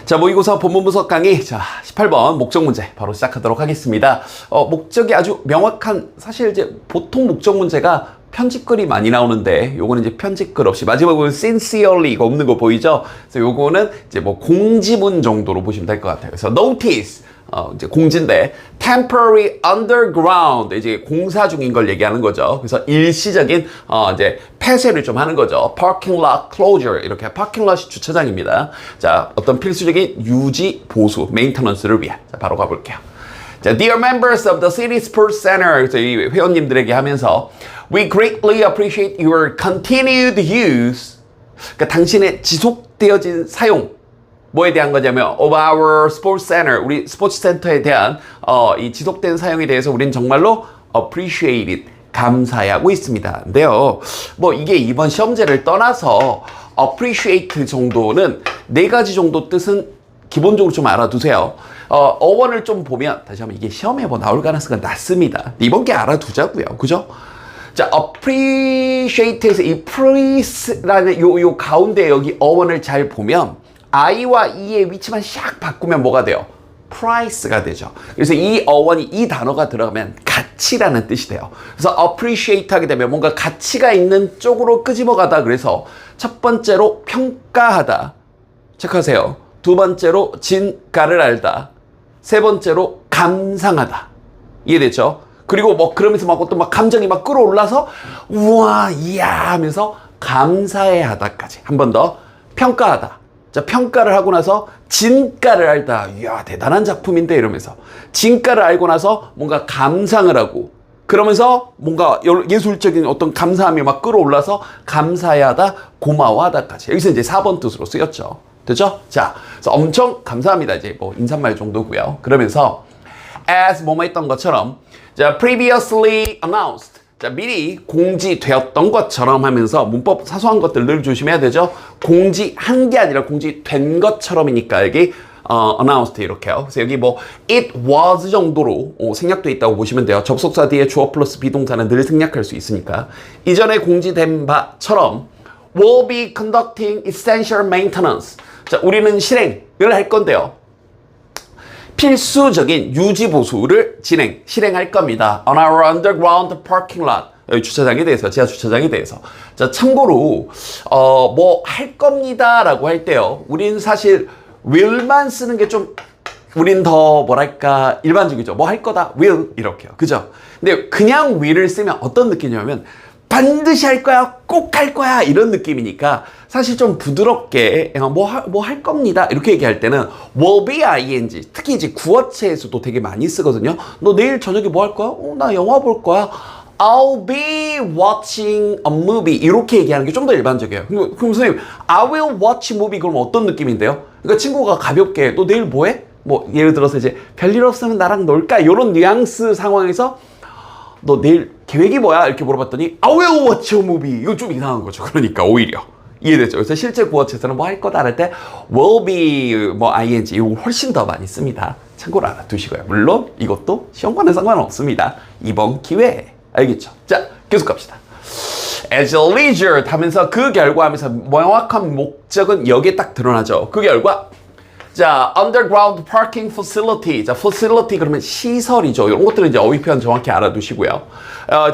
자, 모의고사 본문분석 강의. 자, 18번 목적 문제 바로 시작하도록 하겠습니다. 목적이 아주 명확한, 사실 이제 보통 목적 문제가 편집글이 많이 나오는데, 요거는 이제 편집글 없이 마지막에 보면 sincerely 이거 없는 거 보이죠? 그래서 요거는 이제 뭐 공지문 정도로 보시면 될 것 같아요. 그래서 notice, 이제 공지인데, temporary underground, 이제 공사 중인 걸 얘기하는 거죠. 그래서 일시적인, 이제 폐쇄를 좀 하는 거죠. parking lot closure, 이렇게 parking lot이 주차장입니다. 자, 어떤 필수적인 유지, 보수, maintenance를 위해. 자, 바로 가볼게요. 자, dear members of the City Sports Center, 그래서 이 회원님들에게 하면서, we greatly appreciate your continued use, 그러니까 당신의 지속되어진 사용, 뭐에 대한 거냐면 of our sports center, 우리 스포츠 센터에 대한 이 지속된 사용에 대해서 우린 정말로 appreciate it, 감사하고 있습니다. 근데요, 뭐 이게 이번 시험제를 떠나서 appreciate 정도는 4가지 정도 뜻은 기본적으로 좀 알아두세요. 어원을 좀 보면 다시 한번 이게 시험에 뭐 나올 가능성이 낮습니다. 이번 게 알아두자고요. 그죠? 자, appreciate에서 이 please라는 요 가운데 여기 어원을 잘 보면 I와 E의 위치만 샥 바꾸면 뭐가 돼요? price가 되죠. 그래서 이 어원이, 이 단어가 들어가면 가치라는 뜻이 돼요. 그래서 appreciate 하게 되면 뭔가 가치가 있는 쪽으로 끄집어가다. 그래서 첫 번째로 평가하다. 체크하세요. 두 번째로 진가를 알다. 세 번째로 감상하다. 이해됐죠? 그리고 뭐 그러면서 막 어떤 막 감정이 막 끌어올라서 우와, 이야 하면서 감사해 하다까지. 한 번 더 평가하다. 자, 평가를 하고 나서 진가를 알다. 이야, 대단한 작품인데 이러면서 진가를 알고 나서 뭔가 감상을 하고, 그러면서 뭔가 예술적인 어떤 감사함이 막 끌어올라서 감사해하다, 고마워하다까지. 여기서 이제 4번 뜻으로 쓰였죠. 됐죠? 자, 그래서 엄청 감사합니다. 이제 뭐 인사말 정도고요. 그러면서 as 뭐뭐 했던 것처럼, 자, previously announced, 자, 미리 공지되었던 것처럼 하면서 문법 사소한 것들 늘 조심해야 되죠. 공지한 게 아니라 공지된 것처럼이니까 여기 announced 이렇게요. 그래서 여기 뭐 it was 정도로 생략돼 있다고 보시면 돼요. 접속사 뒤에 주어 플러스 비동사는 늘 생략할 수 있으니까. 이전에 공지된 바처럼 will be conducting essential maintenance. 자, 우리는 실행을 할 건데요. 필수적인 유지 보수를 실행할 겁니다. On our underground parking lot. 여기 주차장에 대해서, 지하 주차장에 대해서. 자, 참고로, 뭐, 할 겁니다. 라고 할 때요. 우린 사실, will만 쓰는 게 좀, 우린 더, 뭐랄까, 일반적이죠. 뭐 할 거다. will. 이렇게요. 그죠? 근데 그냥 will을 쓰면 어떤 느낌이냐면, 반드시 할 거야, 꼭 할 거야, 이런 느낌이니까 사실 좀 부드럽게 뭐 할 겁니다 이렇게 얘기할 때는 will be ing, 특히 이제 구어체에서도 되게 많이 쓰거든요. 너 내일 저녁에 뭐 할 거야? 나 영화 볼 거야. I'll be watching a movie, 이렇게 얘기하는 게 좀 더 일반적이에요. 그럼 선생님, I will watch a movie, 그럼 어떤 느낌인데요? 그러니까 친구가 가볍게 너 내일 뭐 해? 뭐 예를 들어서 이제 별일 없으면 나랑 놀까? 이런 뉘앙스 상황에서 너 내일 계획이 뭐야? 이렇게 물어봤더니 I will watch a movie. 이거 좀 이상한 거죠. 그러니까 오히려. 이해됐죠? 그래서 실제 구어체에서는 뭐 할 거다 할 때 will be 뭐 ing 이거 훨씬 더 많이 씁니다. 참고로 알아두시고요. 물론 이것도 시험과는 상관없습니다. 이번 기회에. 알겠죠? 자, 계속 갑시다. As a leisure 하면서 그 결과 하면서 명확한 목적은 여기에 딱 드러나죠. 그 결과, 자, underground parking facility. 자, facility 그러면 시설이죠. 이런 것들은 이제 어휘 표현 정확히 알아두시고요.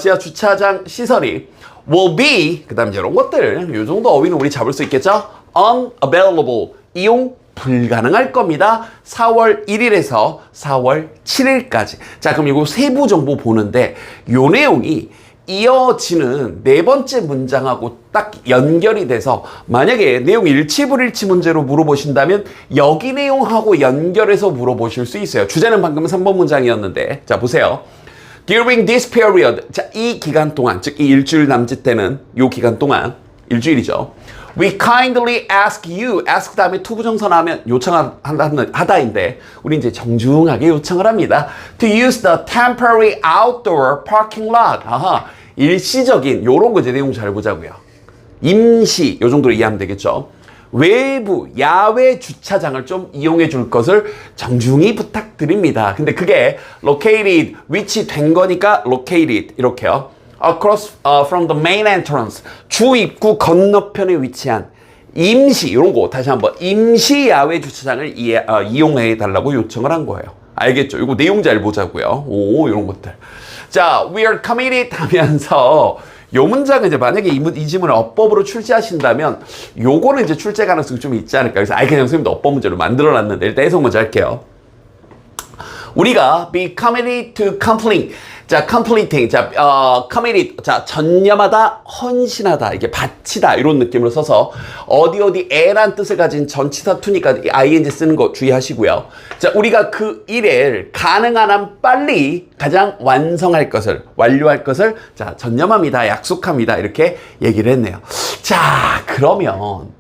지하 주차장 시설이 will be, 그 다음에 이런 것들, 이 정도 어휘는 우리 잡을 수 있겠죠? unavailable, 이용 불가능할 겁니다. 4월 1일에서 4월 7일까지. 자, 그럼 이거 세부 정보 보는데 요 내용이 이어지는 4번째 문장하고 딱 연결이 돼서 만약에 내용이 일치불일치 문제로 물어보신다면 여기 내용하고 연결해서 물어보실 수 있어요. 주제는 방금 3번 문장이었는데, 자, 보세요. During this period, 자, 이 기간 동안, 즉 이 일주일 남짓 되는 요 기간 동안, 일주일이죠. We kindly ask you, ask 다음에 투부정사 나오면 요청하다인데 우리 이제 정중하게 요청을 합니다. To use the temporary outdoor parking lot. 아하, 일시적인 요런 거 이제 내용 잘 보자고요. 임시 요 정도로 이해하면 되겠죠. 외부 야외 주차장을 좀 이용해 줄 것을 정중히 부탁드립니다. 근데 그게 located, 위치된 거니까 located 이렇게요. Across from the main entrance, 주 입구 건너편에 위치한 임시 이런 거 다시 한번 임시 야외 주차장을 이용해 달라고 요청을 한 거예요. 알겠죠? 이거 내용 잘 보자고요. 오, 이런 것들. 자, we are committed 하면서 요 문장은 이제 만약에 이 지문을 어법으로 출제하신다면 요거는 이제 출제 가능성이 좀 있지 않을까. 그래서 그냥 선생님도 어법 문제로 만들어놨는데 일단 해석 먼저 할게요. 우리가 be committed to complete. 자, completing. 자, committed. 자, 전념하다, 헌신하다. 이게 바치다. 이런 느낌으로 써서 어디에란 뜻을 가진 전치사 투니까 ing 쓰는 거 주의하시고요. 자, 우리가 그 일을 가능한 한 빨리 가장 완성할 것을, 완료할 것을 자, 전념합니다. 약속합니다. 이렇게 얘기를 했네요. 자, 그러면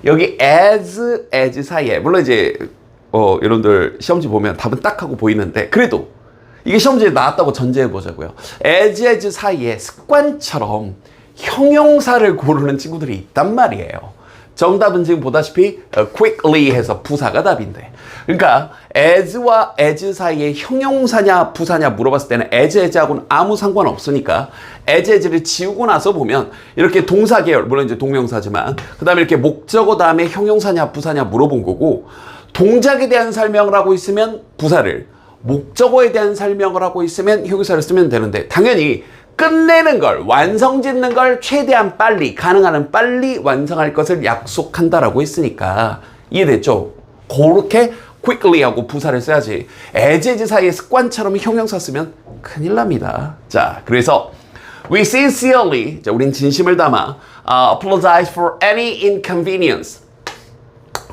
여기 as 사이에 물론 이제 여러분들 시험지 보면 답은 딱 하고 보이는데 그래도 이게 시험지에 나왔다고 전제해 보자고요. as 사이에 습관처럼 형용사를 고르는 친구들이 있단 말이에요. 정답은 지금 보다시피 quickly 해서 부사가 답인데. 그러니까 as와 as 사이에 형용사냐 부사냐 물어봤을 때는 as하고는 아무 상관없으니까 as를 지우고 나서 보면 이렇게 동사 계열, 물론 이제 동명사지만 그 다음에 이렇게 목적어 다음에 형용사냐 부사냐 물어본 거고 동작에 대한 설명을 하고 있으면 부사를, 목적어에 대한 설명을 하고 있으면 형용사를 쓰면 되는데 당연히 끝내는 걸, 완성 짓는 걸 최대한 빨리, 가능한 한 빨리 완성할 것을 약속한다라고 했으니까 이해됐죠? 그렇게 quickly 하고 부사를 써야지 as 사이에 습관처럼 형용사 쓰면 큰일 납니다. 자, 그래서 we sincerely, 자, 우린 진심을 담아 apologize for any inconvenience.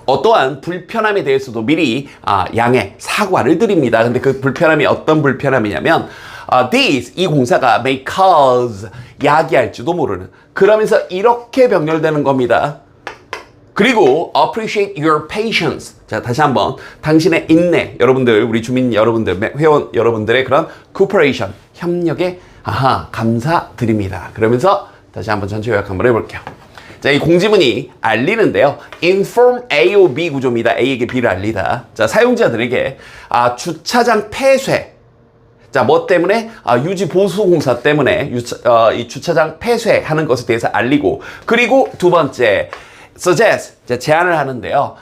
어떠한 불편함에 대해서도 미리 양해, 사과를 드립니다. 근데 그 불편함이 어떤 불편함이냐면 this, 이 공사가 may cause, 야기할지도 모르는 그러면서 이렇게 병렬되는 겁니다. 그리고 appreciate your patience. 자, 다시 한번 당신의 인내, 여러분들, 우리 주민 여러분들, 회원 여러분들의 그런 cooperation, 협력에 감사드립니다. 그러면서 다시 한번 전체 요약 한번 해볼게요. 자, 이 공지문이 알리는데요. inform A or B 구조입니다. A에게 B를 알리다. 자, 사용자들에게 주차장 폐쇄. 자, 뭐 때문에? 유지 보수 공사 때문에 이 주차장 폐쇄하는 것에 대해서 알리고, 그리고 두 번째 suggest, 자, 제안을 하는데요.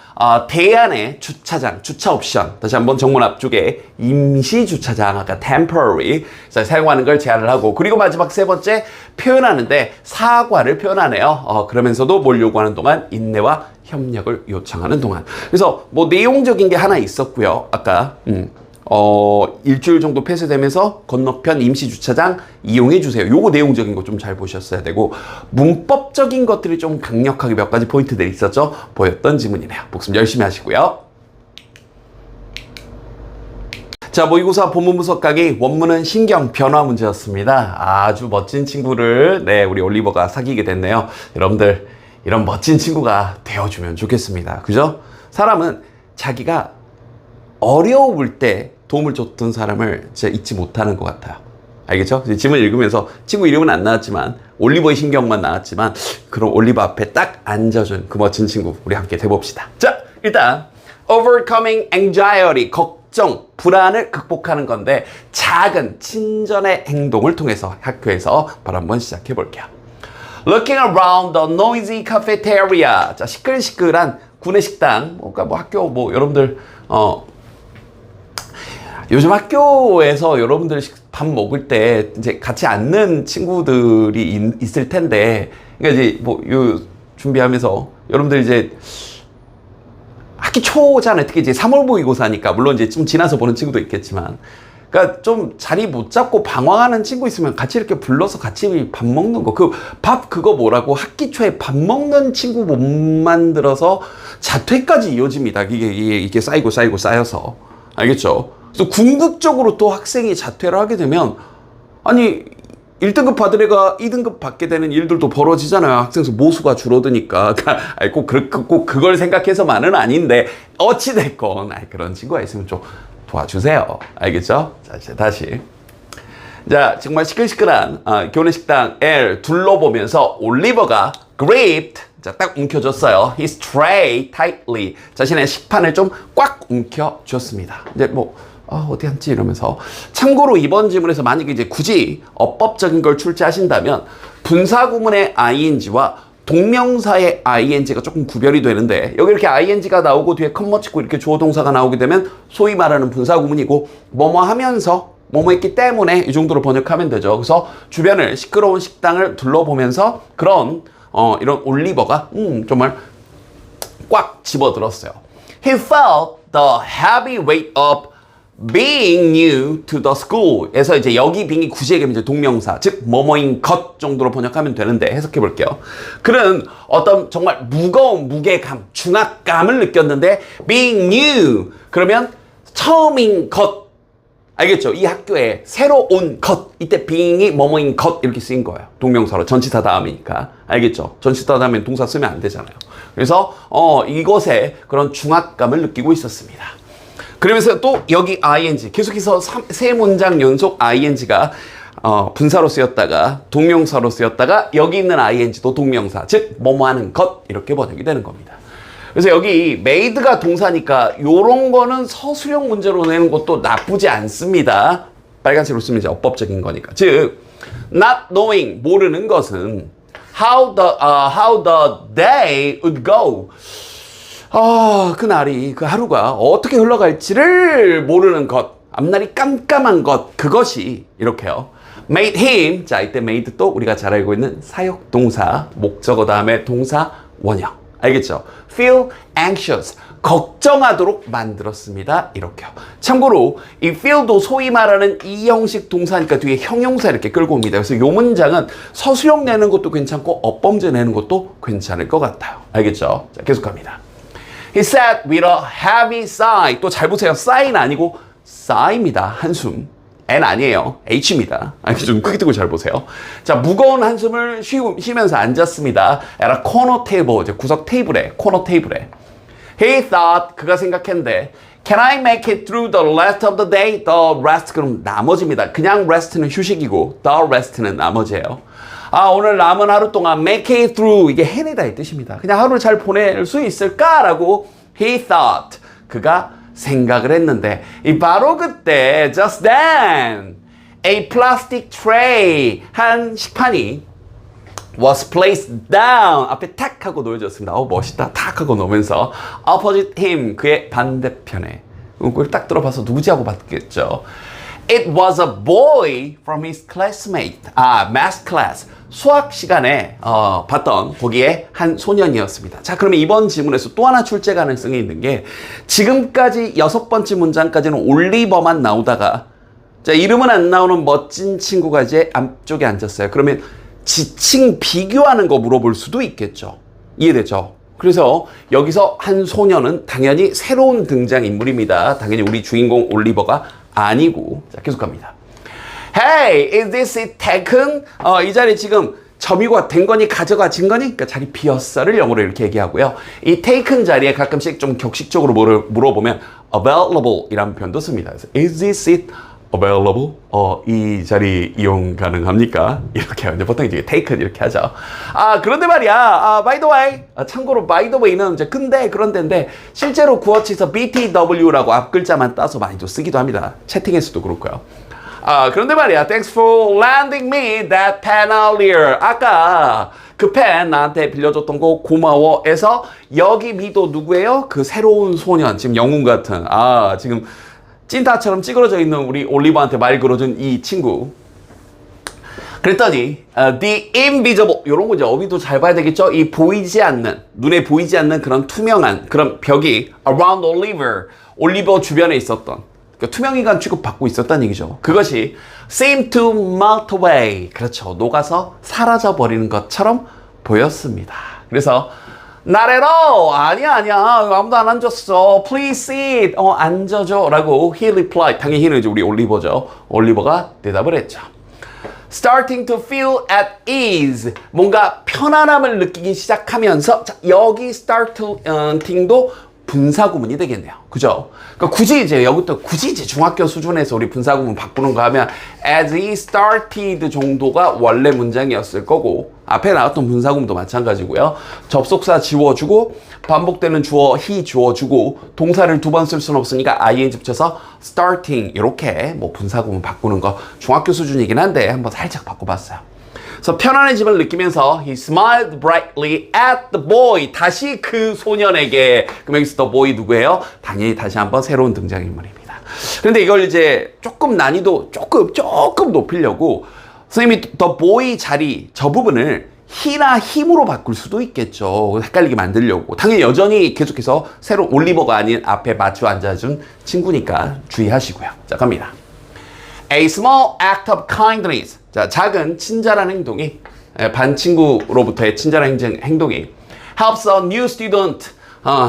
대안의 주차장, 주차 옵션. 다시 한번 정문 앞쪽에 임시 주차장, 아까 temporary, 자, 사용하는 걸 제안을 하고, 그리고 마지막 세 번째 표현하는데 사과를 표현하네요. 그러면서도 뭘 요구하는 동안 인내와 협력을 요청하는 동안. 그래서 뭐 내용적인 게 하나 있었고요. 아까 일주일 정도 폐쇄되면서 건너편 임시주차장 이용해 주세요. 요거 내용적인 거 좀 잘 보셨어야 되고, 문법적인 것들이 좀 강력하게 몇 가지 포인트들이 있었죠. 보였던 지문이네요. 복습 열심히 하시고요. 자, 모의고사 본문 분석 가기 원문은 신경 변화 문제였습니다. 아주 멋진 친구를 우리 올리버가 사귀게 됐네요. 여러분들 이런 멋진 친구가 되어주면 좋겠습니다. 그죠? 사람은 자기가 어려울 때 도움을 줬던 사람을 진짜 잊지 못하는 것 같아요. 알겠죠? 지문 읽으면서 친구 이름은 안 나왔지만 올리버의 신경만 나왔지만 그럼 올리버 앞에 딱 앉아준 그 멋진 친구 우리 함께 돼봅시다. 자, 일단 overcoming anxiety, 걱정, 불안을 극복하는 건데 작은 친절의 행동을 통해서 학교에서 바로 한번 시작해 볼게요. Looking around the noisy cafeteria. 자, 시끌시끌한 구내식당, 그러니까 뭐 학교 여러분들 요즘 학교에서 여러분들 밥 먹을 때 이제 같이 앉는 친구들이 있을 텐데, 그러니까 이제 요 준비하면서 여러분들 이제 학기 초잖아요. 특히 이제 3월 모의고사니까 물론 이제 좀 지나서 보는 친구도 있겠지만, 그러니까 좀 자리 못 잡고 방황하는 친구 있으면 같이 이렇게 불러서 같이 밥 먹는 거, 그거 뭐라고 학기 초에 밥 먹는 친구 못 만들어서 자퇴까지 이어집니다. 이게 쌓여서. 알겠죠? 그래서 궁극적으로 또 학생이 자퇴를 하게 되면, 아니 1등급 받은 애가 2등급 받게 되는 일들도 벌어지잖아요. 학생수 모수가 줄어드니까. 꼭 그걸 생각해서만은 아닌데 어찌됐건 그런 친구가 있으면 좀 도와주세요. 알겠죠? 자, 이제 다시. 자, 정말 시끌시끌한 교내식당을 둘러보면서 올리버가 gripped, 자, 딱 움켜줬어요. His tray tightly. 자신의 식판을 좀 꽉 움켜줬습니다. 이제 어디 앉지? 이러면서. 참고로 이번 지문에서 만약에 이제 굳이 어법적인 걸 출제하신다면 분사구문의 ing와 동명사의 ing가 조금 구별이 되는데 여기 이렇게 ing가 나오고 뒤에 컴마 찍고 이렇게 주어 동사가 나오게 되면 소위 말하는 분사구문이고 뭐뭐 하면서 뭐뭐 했기 때문에 이 정도로 번역하면 되죠. 그래서 주변을 시끄러운 식당을 둘러보면서 그런 이런 올리버가 정말 꽉 집어들었어요. He felt the heavy weight of being new to the school. 에서 이제 여기 being이 굳이 얘기하면 이제 동명사, 즉 뭐뭐인 것 정도로 번역하면 되는데 해석해 볼게요. 그는 어떤 정말 무거운 무게감, 중압감을 느꼈는데 being new 그러면 처음인 것. 알겠죠? 이 학교에 새로 온 것. 이때 being이 뭐뭐인 것 이렇게 쓰인 거예요. 동명사로 전치사 다음이니까. 알겠죠? 전치사 다음에 동사 쓰면 안 되잖아요. 그래서 이것에 그런 중압감을 느끼고 있었습니다. 그러면서 또 여기 ing 계속해서 세 문장 연속 ing가 분사로 쓰였다가 동명사로 쓰였다가 여기 있는 ing도 동명사 즉 뭐뭐 하는 것 이렇게 번역이 되는 겁니다. 그래서 여기 made가 동사니까 요런 거는 서술형 문제로 내는 것도 나쁘지 않습니다. 빨간색으로 쓰면 이제 어법적인 거니까. 즉 not knowing 모르는 것은 how the day would go. 그날이 그 하루가 어떻게 흘러갈지를 모르는 것, 앞날이 깜깜한 것, 그것이 이렇게요. made him. 자, 이때 made 또 우리가 잘 알고 있는 사역 동사, 목적어 다음에 동사 원형. 알겠죠? feel anxious. 걱정하도록 만들었습니다. 이렇게요. 참고로 이 feel도 소위 말하는 이 형식 동사니까 뒤에 형용사 이렇게 끌고 옵니다. 그래서 이 문장은 서술형 내는 것도 괜찮고 어법문제 내는 것도 괜찮을 것 같아요. 알겠죠? 자, 계속합니다. He said with a heavy sigh. 또 잘 보세요. sigh는 아니고 sigh입니다. 한숨. N 아니에요. H입니다. 좀 크게 뜨고 잘 보세요. 자, 무거운 한숨을 쉬면서 앉았습니다. at a corner table. 이제 구석 테이블에, 코너 테이블에. He thought, 그가 생각했는데, can I make it through the rest of the day? The rest, 그럼 나머지입니다. 그냥 rest는 휴식이고, the rest는 나머지예요. 오늘 남은 하루 동안 make it through, 이게 해내다 이 뜻입니다. 그냥 하루를 잘 보낼 수 있을까라고 he thought, 그가 생각을 했는데 바로 그때 just then a plastic tray, 한 식판이 was placed down, 앞에 탁 하고 놓여졌습니다. 멋있다. 탁 하고 놓으면서 opposite him, 그의 반대편에. 그걸 딱 들어봐서 누구지 하고 봤겠죠. It was a boy from his classmate. math class. 수학 시간에 봤던 거기에 한 소년이었습니다. 자, 그러면 이번 지문에서 또 하나 출제 가능성이 있는 게 지금까지 6번째 문장까지는 올리버만 나오다가 자, 이름은 안 나오는 멋진 친구가 이제 앞쪽에 앉았어요. 그러면 지칭 비교하는 거 물어볼 수도 있겠죠. 이해되죠? 그래서 여기서 한 소년은 당연히 새로운 등장인물입니다. 당연히 우리 주인공 올리버가 아니고. 자, 계속합니다. Hey, is this it taken? 이 자리 지금 점유가 된 거니 가져가진 거니? 그러니까 자리 비었어를 영어로 이렇게 얘기하고요. 이 taken 자리에 가끔씩 좀 격식적으로 물어보면 available 이라는 표현도 씁니다. 그래서 is this it available? 이 자리 이용 가능합니까? 이렇게 하는데 보통 이제 taken 이렇게 하죠. 그런데 말이야. by the way. 참고로 by the way는 이제 근데 그런데인데 실제로 구어치에서 BTW라고 앞 글자만 따서 많이 또 쓰기도 합니다. 채팅에서도 그렇고요. 그런데 말이야. Thanks for lending me that pen earlier. 아까 그 펜 나한테 빌려줬던 거 고마워해서 여기 미도 누구예요? 그 새로운 소년. 지금 영웅 같은. 지금 찐따처럼 찌그러져 있는 우리 올리버한테 말 걸어준 이 친구. 그랬더니 the invisible 이런 거 이제 어휘도 잘 봐야 되겠죠? 이 보이지 않는 눈에 보이지 않는 그런 투명한 그런 벽이 around 올리버 주변에 있었던 그러니까 투명인간 취급받고 있었다는 얘기죠. 그것이 seemed to melt away. 그렇죠. 녹아서 사라져 버리는 것처럼 보였습니다. 그래서 not at all. 아니야. 아무도 안 앉았어. Please sit. 앉아줘. 라고 he replied. 당연히 he는 이제 우리 올리버죠. 올리버가 대답을 했죠. Starting to feel at ease. 뭔가 편안함을 느끼기 시작하면서 자, 여기 starting도 분사구문이 되겠네요. 그죠? 그러니까 굳이 이제 여기부터 굳이 이제 중학교 수준에서 우리 분사구문 바꾸는 거 하면 as he started 정도가 원래 문장이었을 거고 앞에 나왔던 분사구문도 마찬가지고요. 접속사 지워주고 반복되는 주어 he 지워주고 동사를 두 번 쓸 수는 없으니까 ing 붙여서 starting 이렇게 뭐 분사구문 바꾸는 거 중학교 수준이긴 한데 한번 살짝 바꿔봤어요. 그래서 편안해짐을 느끼면서 he smiled brightly at the boy. 다시 그 소년에게. 그럼 여기서 the boy 누구예요? 당연히 다시 한번 새로운 등장인물입니다. 그런데 이걸 이제 조금 난이도 조금 높이려고 선생님이 the boy 자리 저 부분을 he나 him으로 바꿀 수도 있겠죠. 헷갈리게 만들려고. 당연히 여전히 계속해서 새로 올리버가 아닌 앞에 마주 앉아준 친구니까 주의하시고요. 자, 갑니다. A small act of kindness. 자, 작은 친절한 행동이 반 친구로부터의 친절한 행동이 helps a new student.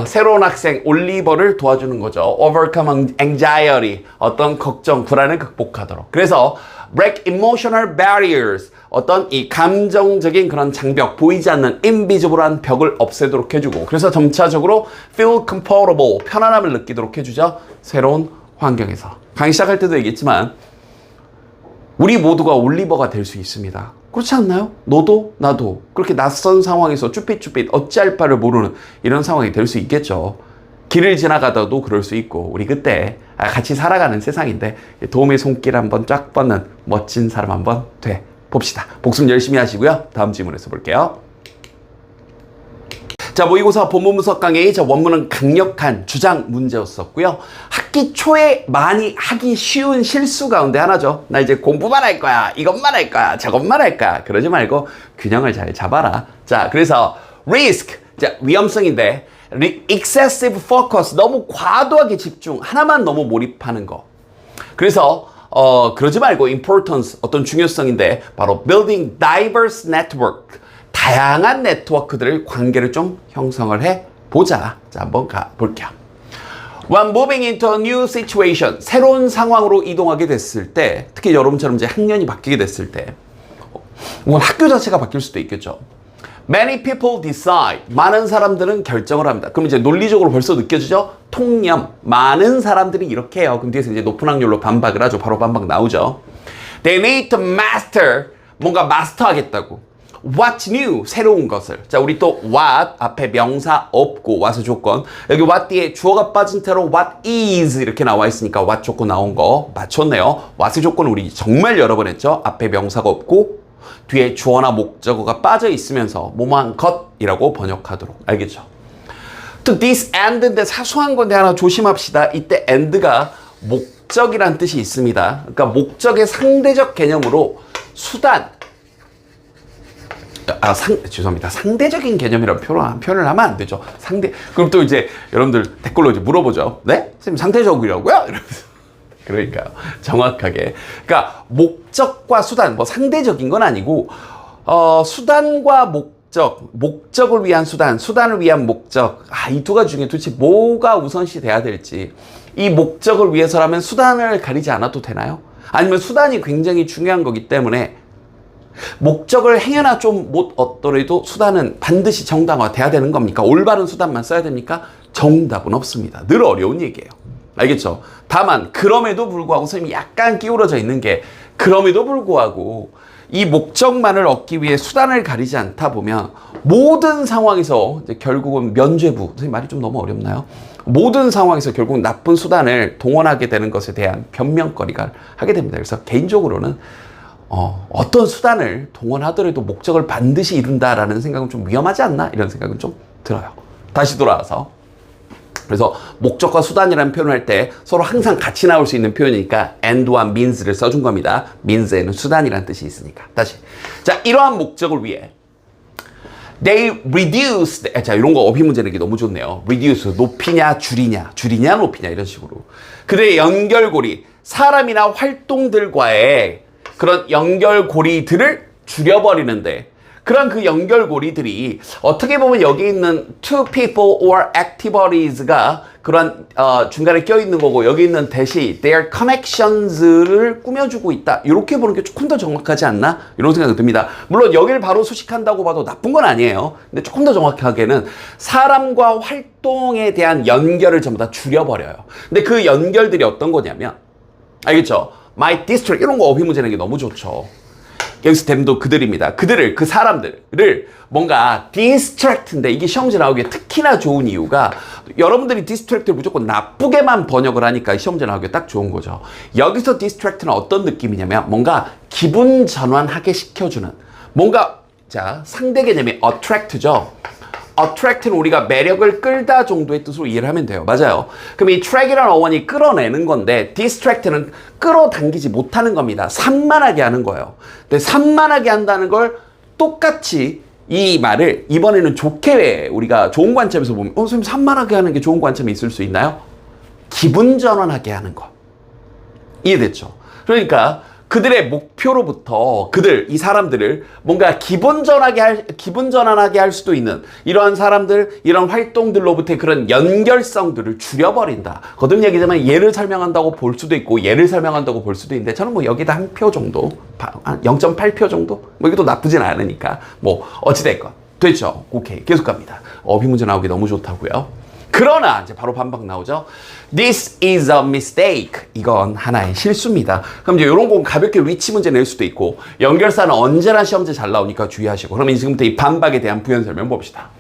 새로운 학생 올리버를 도와주는 거죠. Overcome anxiety. 어떤 걱정, 불안을 극복하도록. 그래서 break emotional barriers. 어떤 이 감정적인 그런 장벽, 보이지 않는 인비지블한 벽을 없애도록 해주고, 그래서 점차적으로 feel comfortable, 편안함을 느끼도록 해주죠. 새로운 환경에서. 강의 시작할 때도 얘기했지만 우리 모두가 올리버가 될 수 있습니다. 그렇지 않나요? 너도 나도 그렇게 낯선 상황에서 쭈삣쭈삣 어찌할 바를 모르는 이런 상황이 될 수 있겠죠. 길을 지나가다도 그럴 수 있고, 우리 그때 같이 살아가는 세상인데 도움의 손길 한번 쫙 뻗는 멋진 사람 한번 돼 봅시다. 복습 열심히 하시고요. 다음 질문에서 볼게요. 자, 모의고사 본문 분석 강의. 자, 원문은 강력한 주장 문제였었고요. 학기 초에 많이 하기 쉬운 실수 가운데 하나죠. 나 이제 공부만 할 거야. 이것만 할 거야. 저것만 할 거야. 그러지 말고 균형을 잘 잡아라. 자, 그래서 risk. 자, 위험성인데 excessive focus. 너무 과도하게 집중. 하나만 너무 몰입하는 거. 그래서 그러지 말고 importance. 어떤 중요성인데 바로 building diverse network. 다양한 네트워크들을 관계를 좀 형성을 해보자. 자, 한번 가볼게요. When moving into a new situation, 새로운 상황으로 이동하게 됐을 때, 특히 여러분처럼 이제 학년이 바뀌게 됐을 때, 학교 자체가 바뀔 수도 있겠죠. Many people decide. 많은 사람들은 결정을 합니다. 그럼 이제 논리적으로 벌써 느껴지죠? 통념. 많은 사람들이 이렇게 해요. 그럼 뒤에서 이제 높은 확률로 반박을 하죠. 바로 반박 나오죠. They need to master. 뭔가 마스터하겠다고. What's new? 새로운 것을. 자, 우리 또 what 앞에 명사 없고 what의 조건. 여기 what 뒤에 주어가 빠진 채로 what is 이렇게 나와 있으니까 what 조건 나온 거 맞췄네요. what의 조건은 우리 정말 여러 번 했죠. 앞에 명사가 없고 뒤에 주어나 목적어가 빠져 있으면서 뭐뭐한 것이라고 번역하도록. 알겠죠? To this end인데 사소한 건데 하나 조심합시다. 이때 end가 목적이란 뜻이 있습니다. 그러니까 목적의 상대적 개념으로 수단. 죄송합니다. 상대적인 개념이라고 표현을 하면 안 되죠. 그럼 또 이제 여러분들 댓글로 이제 물어보죠. 네? 선생님 상대적이라고요? 이러면서. 그러니까요. 정확하게. 그러니까 목적과 수단, 뭐 상대적인 건 아니고, 수단과 목적을 위한 수단, 수단을 위한 목적. 이 두 가지 중에 도대체 뭐가 우선시 돼야 될지. 이 목적을 위해서라면 수단을 가리지 않아도 되나요? 아니면 수단이 굉장히 중요한 거기 때문에 목적을 행여나 좀 못 얻더라도 수단은 반드시 정당화돼야 되는 겁니까? 올바른 수단만 써야 됩니까? 정답은 없습니다. 늘 어려운 얘기예요. 알겠죠? 다만 그럼에도 불구하고 선생님이 약간 기울어져 있는 게 그럼에도 불구하고 이 목적만을 얻기 위해 수단을 가리지 않다 보면 모든 상황에서 이제 결국은 면죄부. 선생님 말이 좀 너무 어렵나요? 모든 상황에서 결국 나쁜 수단을 동원하게 되는 것에 대한 변명거리가 하게 됩니다. 그래서 개인적으로는 어떤 수단을 동원하더라도 목적을 반드시 이룬다라는 생각은 좀 위험하지 않나? 이런 생각은 좀 들어요. 다시 돌아와서. 그래서 목적과 수단이라는 표현을 할 때 서로 항상 같이 나올 수 있는 표현이니까 and와 means를 써준 겁니다. means에는 수단이라는 뜻이 있으니까. 다시. 자, 이러한 목적을 위해 they reduced. 자, 이런 거 어휘 문제 내기 너무 좋네요. reduce. 높이냐, 줄이냐, 높이냐 이런 식으로. 그들의 연결고리, 사람이나 활동들과의 그런 연결고리들을 줄여버리는데 그런 그 연결고리들이 어떻게 보면 여기 있는 to people or activities가 그런 중간에 껴있는 거고 여기 있는 대시 their connections를 꾸며주고 있다. 이렇게 보는 게 조금 더 정확하지 않나? 이런 생각이 듭니다. 물론 여기를 바로 수식한다고 봐도 나쁜 건 아니에요. 근데 조금 더 정확하게는 사람과 활동에 대한 연결을 전부 다 줄여버려요. 근데 그 연결들이 어떤 거냐면 알겠죠? My district 이런 거 어휘 문제 내는 게 너무 좋죠. 여기서 댐도 그들입니다. 그 사람들을 뭔가 distract인데 이게 시험 문제 나오기에 특히나 좋은 이유가 여러분들이 distract를 무조건 나쁘게만 번역을 하니까 시험 문제 나오기에 딱 좋은 거죠. 여기서 distract는 어떤 느낌이냐면 뭔가 기분 전환하게 시켜주는 뭔가 자 상대 개념이 attract죠. attract는 우리가 매력을 끌다 정도의 뜻으로 이해를 하면 돼요. 맞아요. 그럼 이 track이라는 어원이 끌어내는 건데 distract는 끌어당기지 못하는 겁니다. 산만하게 하는 거예요. 근데 산만하게 한다는 걸 똑같이 이 말을 이번에는 좋게 우리가 좋은 관점에서 보면 선생님 산만하게 하는 게 좋은 관점이 있을 수 있나요? 기분 전환하게 하는 거. 이해됐죠? 그러니까 그들의 목표로부터 이 사람들을 뭔가 기분 전환하게 할 수도 있는 이러한 사람들, 이런 활동들로부터의 그런 연결성들을 줄여버린다. 거듭 얘기지만 예를 설명한다고 볼 수도 있고 예를 설명한다고 볼 수도 있는데 저는 뭐 여기다 한 표 정도, 한 0.8표 정도? 뭐 이것도 나쁘진 않으니까 뭐 어찌됐건 됐죠. 오케이. 계속 갑니다. 어휘 문제 나오기 너무 좋다고요. 그러나 이제 바로 반박 나오죠. This is a mistake. 이건 하나의 실수입니다. 그럼 이제 이런 건 가볍게 위치 문제 낼 수도 있고 연결사는 언제나 시험제 잘 나오니까 주의하시고 그러면 지금부터 이 반박에 대한 부연 설명 봅시다.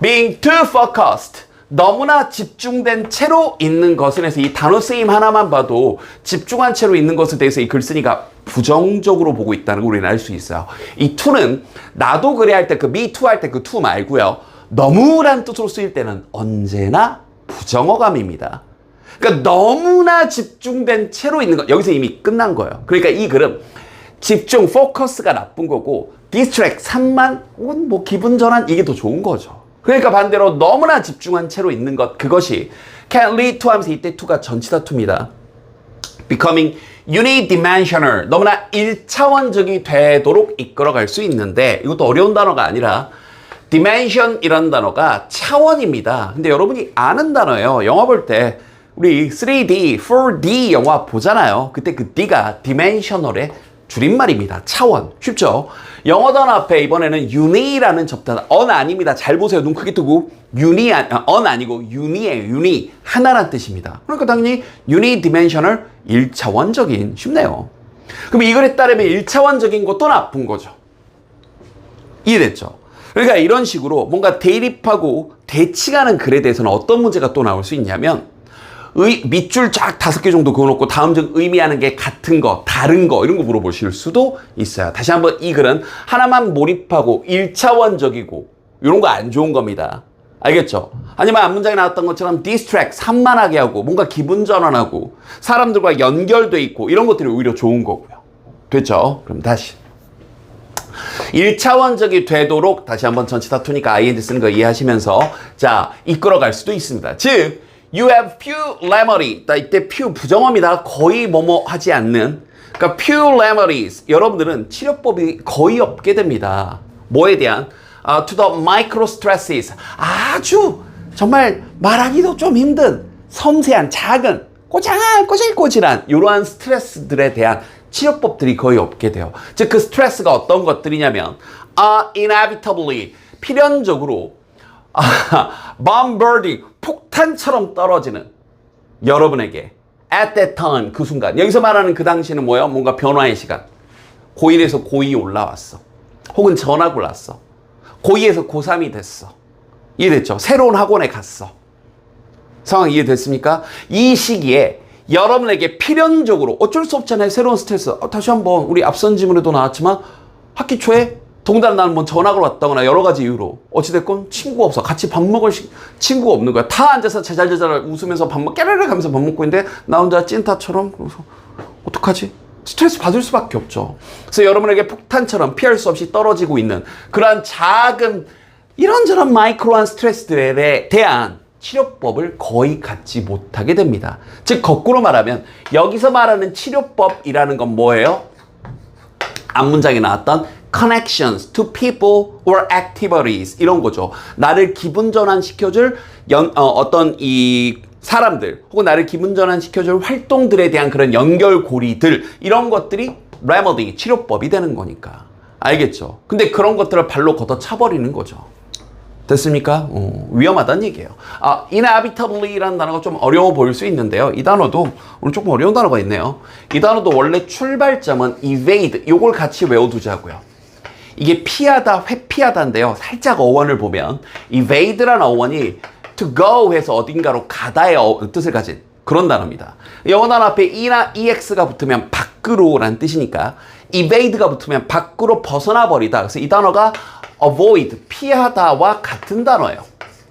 Being too focused. 너무나 집중된 채로 있는 것은 해서 이 단어 쓰임 하나만 봐도 집중한 채로 있는 것에 대해서 이 글쓴이가 부정적으로 보고 있다는 걸 우리는 알 수 있어요. 이 to는 나도 그래 할 때 그 me too 할 때 그 to 말고요. 너무란 뜻으로 쓰일 때는 언제나 부정어감입니다. 그러니까 너무나 집중된 채로 있는 것. 여기서 이미 끝난 거예요. 그러니까 이 글은 집중, 포커스가 나쁜 거고 distract, 산만 혹은 뭐 기분 전환 이게 더 좋은 거죠. 그러니까 반대로 너무나 집중한 채로 있는 것 그것이 can lead to 하면서 이때 to가 전치사 to입니다. becoming unidimensional 너무나 1차원적이 되도록 이끌어갈 수 있는데 이것도 어려운 단어가 아니라 dimension이라는 단어가 차원입니다. 근데 여러분이 아는 단어예요. 영화 볼 때 우리 3D, 4D 영화 보잖아요. 그때 그 D가 dimensional의 줄임말입니다. 차원. 쉽죠? 영어 단어 앞에 이번에는 uni라는 접단, on 아닙니다. 잘 보세요. 눈 크게 뜨고 uni, on 아니고 uni예요. uni. 하나란 뜻입니다. 그러니까 당연히 unidimensional, 1차원적인. 쉽네요. 그럼 이 글에 따르면 1차원적인 것도 나쁜 거죠. 이해됐죠? 그러니까 이런 식으로 뭔가 대립하고 대치가는 글에 대해서는 어떤 문제가 또 나올 수 있냐면 밑줄 쫙 5개 정도 그어놓고 다음 중 의미하는 게 같은 거, 다른 거 이런 거 물어보실 수도 있어요. 다시 한번 이 글은 하나만 몰입하고 1차원적이고 이런 거 안 좋은 겁니다. 알겠죠? 아니면 앞문장에 나왔던 것처럼 distract, 산만하게 하고 뭔가 기분 전환하고 사람들과 연결돼 있고 이런 것들이 오히려 좋은 거고요. 됐죠? 그럼 다시 1차원적이 되도록 다시 한번 전치사 to니까 ing 쓰는 거 이해하시면서 자 이끌어갈 수도 있습니다. 즉 you have few remedies 이때 few 부정어입니다. 거의 뭐뭐 하지 않는 그러니까 few remedies 여러분들은 치료법이 거의 없게 됩니다. 뭐에 대한 to the micro stresses 아주 정말 말하기도 좀 힘든 섬세한 작은 꼬질꼬질한 이러한 스트레스들에 대한 치료법들이 거의 없게 돼요. 즉 그 스트레스가 어떤 것들이냐면 inevitably 필연적으로 bombarding 폭탄처럼 떨어지는 여러분에게 at that time 그 순간 여기서 말하는 그 당시는 뭐예요? 뭔가 변화의 시간 고1에서 고2 올라왔어 혹은 전학을 왔어 고2에서 고3이 됐어 이해됐죠? 새로운 학원에 갔어 상황 이해됐습니까? 이 시기에 여러분에게 필연적으로 어쩔 수 없잖아요. 새로운 스트레스. 다시 한번 우리 앞선 지문에도 나왔지만 학기 초에 동달아 나는 뭐 전학을 왔다거나 여러 가지 이유로 어찌됐건 친구가 없어. 같이 밥 먹을 친구가 없는 거야. 다 앉아서 자잘자잘 웃으면서 깨르르 가면서 밥 먹고 있는데 나 혼자 찐따처럼 그래서 어떡하지? 스트레스 받을 수밖에 없죠. 그래서 여러분에게 폭탄처럼 피할 수 없이 떨어지고 있는 그러한 작은 이런저런 마이크로한 스트레스들에 대한 치료법을 거의 갖지 못하게 됩니다. 즉 거꾸로 말하면 여기서 말하는 치료법이라는 건 뭐예요? 앞문장에 나왔던 connections to people or activities 이런 거죠. 나를 기분 전환시켜줄 어떤 이 사람들 혹은 나를 기분 전환시켜줄 활동들에 대한 그런 연결고리들 이런 것들이 remedy 치료법이 되는 거니까 알겠죠? 근데 그런 것들을 발로 걷어차버리는 거죠. 됐습니까? 위험하다는 얘기예요. inevitably라는 단어가 좀 어려워 보일 수 있는데요. 이 단어도 오늘 조금 어려운 단어가 있네요. 이 단어도 원래 출발점은 evade 요걸 같이 외워두자고요. 이게 피하다, 회피하다인데요. 살짝 어원을 보면 evade라는 어원이 to go 해서 어딘가로 가다의 뜻을 가진 그런 단어입니다. 영어 단어 앞에 e나 ex가 붙으면 밖으로라는 뜻이니까 evade가 붙으면 밖으로 벗어나 버리다. 그래서 이 단어가 avoid, 피하다와 같은 단어예요.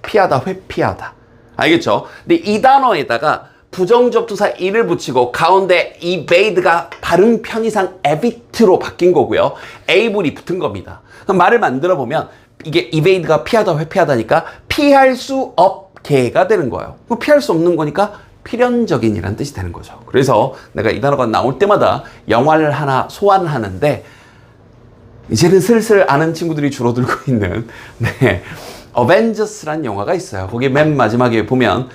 피하다, 회피하다. 알겠죠? 근데 이 단어에다가 부정접두사 e를 붙이고 가운데 evade가 발음 편의상 evit로 바뀐 거고요. able이 붙은 겁니다. 그럼 말을 만들어 보면 이게 evade가 피하다, 회피하다니까 피할 수 없게가 되는 거예요. 그럼 피할 수 없는 거니까 필연적인이라는 뜻이 되는 거죠. 그래서 내가 이 단어가 나올 때마다 영화를 하나 소환하는데 이제는 슬슬 아는 친구들이 줄어들고 있는 어벤져스란 영화가 있어요. 거기 맨 마지막에 보면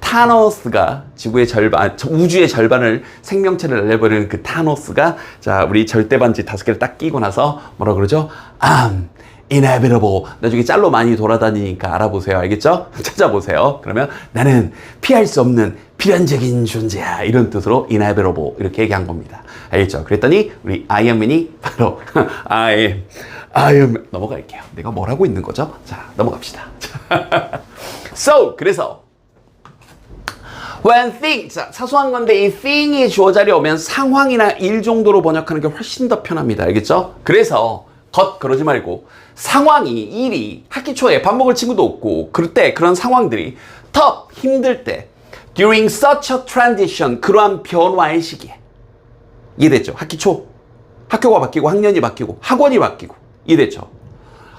타노스가 지구의 절반, 우주의 절반을 생명체를 날려버리는 그 타노스가 자 우리 절대반지 5개를 딱 끼고 나서 뭐라 그러죠? inevitable. 나중에 짤로 많이 돌아다니니까 알아보세요. 알겠죠? 찾아보세요. 그러면 나는 피할 수 없는 필연적인 존재야. 이런 뜻으로 inevitable 이렇게 얘기한 겁니다. 알겠죠? 그랬더니 우리 아이언맨이 바로 아이언맨 넘어갈게요. 내가 뭘 하고 있는 거죠? 자, 넘어갑시다. So, 그래서 when thing, 자, 사소한 건데 이 thing이 주어 자리에 오면 상황이나 일 정도로 번역하는 게 훨씬 더 편합니다. 알겠죠? 그래서 그러지 말고 상황이, 일이 학기 초에 밥 먹을 친구도 없고 그럴 때 그런 상황들이 tough, 힘들 때 during such a transition, 그러한 변화의 시기에 이해됐죠? 학기 초 학교가 바뀌고 학년이 바뀌고 학원이 바뀌고 이해됐죠?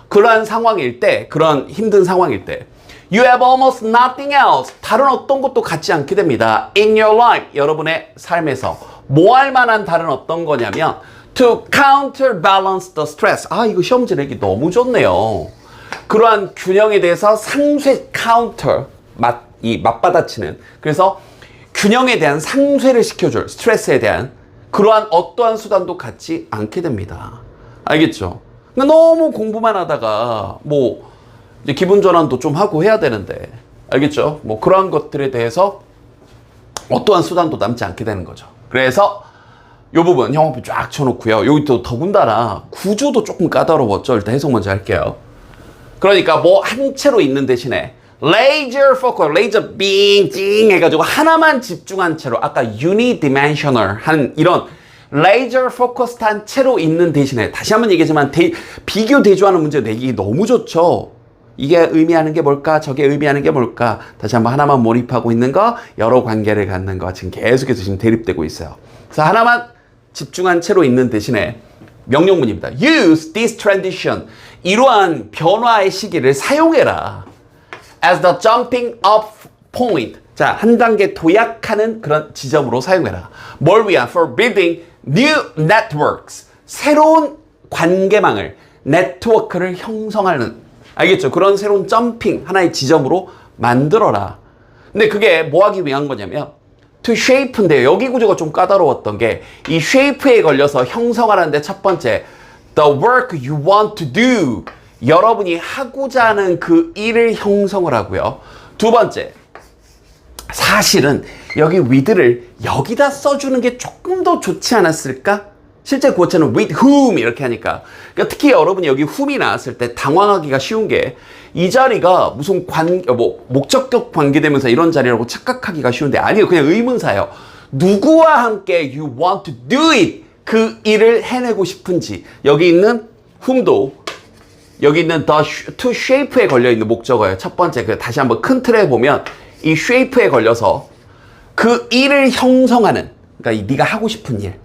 그러한 상황일 때, 그런 힘든 상황일 때 you have almost nothing else, 다른 어떤 것도 갖지 않게 됩니다. in your life, 여러분의 삶에서 뭐 할 만한 다른 어떤 거냐면 to counterbalance the stress. 이거 시험지 내기 너무 좋네요. 그러한 균형에 대해서 상쇄, counter, 맞받아치는. 그래서 균형에 대한 상쇄를 시켜줄, 스트레스에 대한 그러한 어떠한 수단도 갖지 않게 됩니다. 알겠죠? 그러니까 너무 공부만 하다가 이제 기분 전환도 좀 하고 해야 되는데, 알겠죠? 그러한 것들에 대해서 어떠한 수단도 남지 않게 되는 거죠. 그래서 이 부분 형광펜 쫙 쳐놓고요. 여기 또 더군다나 구조도 조금 까다로웠죠. 일단 해석 먼저 할게요. 그러니까 한 채로 있는 대신에 laser focus, 레이저 빙 해가지고 하나만 집중한 채로 아까 unidimensional 한 이런 laser focused 한 채로 있는 대신에 다시 한번 얘기하지만 비교 대조하는 문제 내기 너무 좋죠. 이게 의미하는 게 뭘까? 저게 의미하는 게 뭘까? 다시 한번 하나만 몰입하고 있는 거, 여러 관계를 갖는 거 지금 계속해서 지금 대립되고 있어요. 그래서 하나만 집중한 채로 있는 대신에 명령문입니다. Use this transition. 이러한 변화의 시기를 사용해라. As the jumping off point. 자, 한 단계 도약하는 그런 지점으로 사용해라. 뭘 위한? For building new networks. 새로운 관계망을, 네트워크를 형성하는. 알겠죠? 그런 새로운 점핑, 하나의 지점으로 만들어라. 근데 그게 뭐 하기 위한 거냐면 to shape인데 여기 구조가 좀 까다로웠던 게 이 shape에 걸려서 형성하는데 첫 번째 the work you want to do, 여러분이 하고자 하는 그 일을 형성을 하고요. 두 번째, 사실은 여기 with를 여기다 써주는 게 조금 더 좋지 않았을까? 실제 구어체는 with whom 이렇게 하니까. 그러니까 특히 여러분이 여기 whom이 나왔을 때 당황하기가 쉬운 게 이 자리가 무슨 목적격 관계되면서 이런 자리라고 착각하기가 쉬운데 아니에요. 그냥 의문사예요. 누구와 함께 you want to do it, 그 일을 해내고 싶은지. 여기 있는 whom도 여기 있는 the to shape에 걸려있는 목적어예요. 첫 번째, 다시 한번 큰 틀에 보면 이 shape에 걸려서 그 일을 형성하는, 그러니까 네가 하고 싶은 일.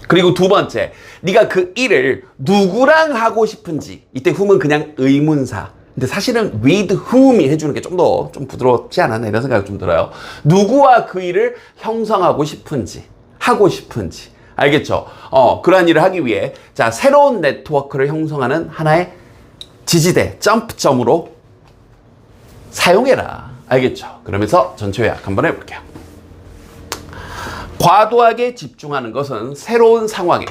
그리고 두 번째, 네가 그 일을 누구랑 하고 싶은지. 이때 whom은 그냥 의문사. 근데 사실은 with whom이 해주는 게 좀 부드럽지 않았나 이런 생각이 좀 들어요. 누구와 그 일을 형성하고 싶은지, 하고 싶은지. 알겠죠? 그러한 일을 하기 위해 자, 새로운 네트워크를 형성하는 하나의 지지대, 점프점으로 사용해라. 알겠죠? 그러면서 전체 요약 한번 해볼게요. 과도하게 집중하는 것은 새로운 상황에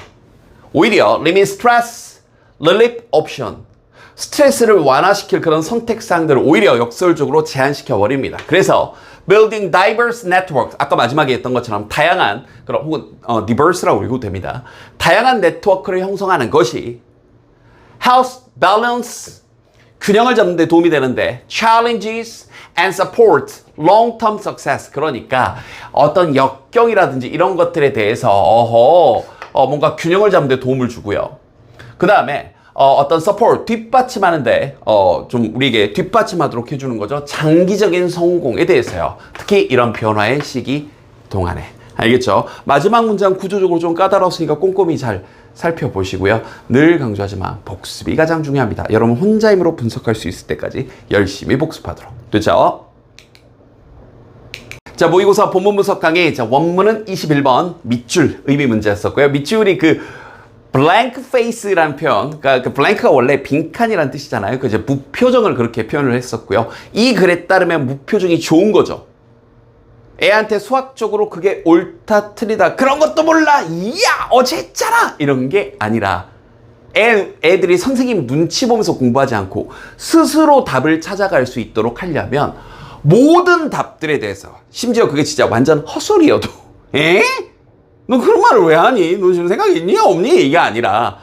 오히려 limit stress, relief option, 스트레스를 완화시킬 그런 선택사항들을 오히려 역설적으로 제한시켜 버립니다. 그래서 building diverse networks, 아까 마지막에 했던 것처럼 다양한 그런 혹은 diverse라고 읽어도 됩니다. 다양한 네트워크를 형성하는 것이 helps balance, 균형을 잡는 데 도움이 되는데 challenges and support long-term success, 그러니까 어떤 역경이라든지 이런 것들에 대해서 뭔가 균형을 잡는 데 도움을 주고요. 그 다음에 어떤 support, 뒷받침하는데 좀 우리에게 뒷받침하도록 해주는 거죠. 장기적인 성공에 대해서요. 특히 이런 변화의 시기 동안에. 알겠죠? 마지막 문장 구조적으로 좀 까다로웠으니까 꼼꼼히 잘 살펴보시고요. 늘 강조하지만 복습이 가장 중요합니다. 여러분 혼자 힘으로 분석할 수 있을 때까지 열심히 복습하도록. 됐죠? 자, 모의고사 본문 분석 강의. 자, 원문은 21번 밑줄 의미 문제였었고요. 밑줄이 blank face라는 표현, 그러니까 그 blank가 원래 빈칸이라는 뜻이잖아요. 그 이제 무표정을 그렇게 표현을 했었고요. 이 글에 따르면 무표정이 좋은 거죠. 애한테 수학적으로 그게 옳다 틀리다 그런 것도 몰라, 야 어제 했잖아 이런 게 아니라 애들이 선생님 눈치 보면서 공부하지 않고 스스로 답을 찾아갈 수 있도록 하려면 모든 답들에 대해서, 심지어 그게 진짜 완전 헛소리여도 너 그런 말을 왜 하니? 너 지금 생각이 있니? 없니? 이게 아니라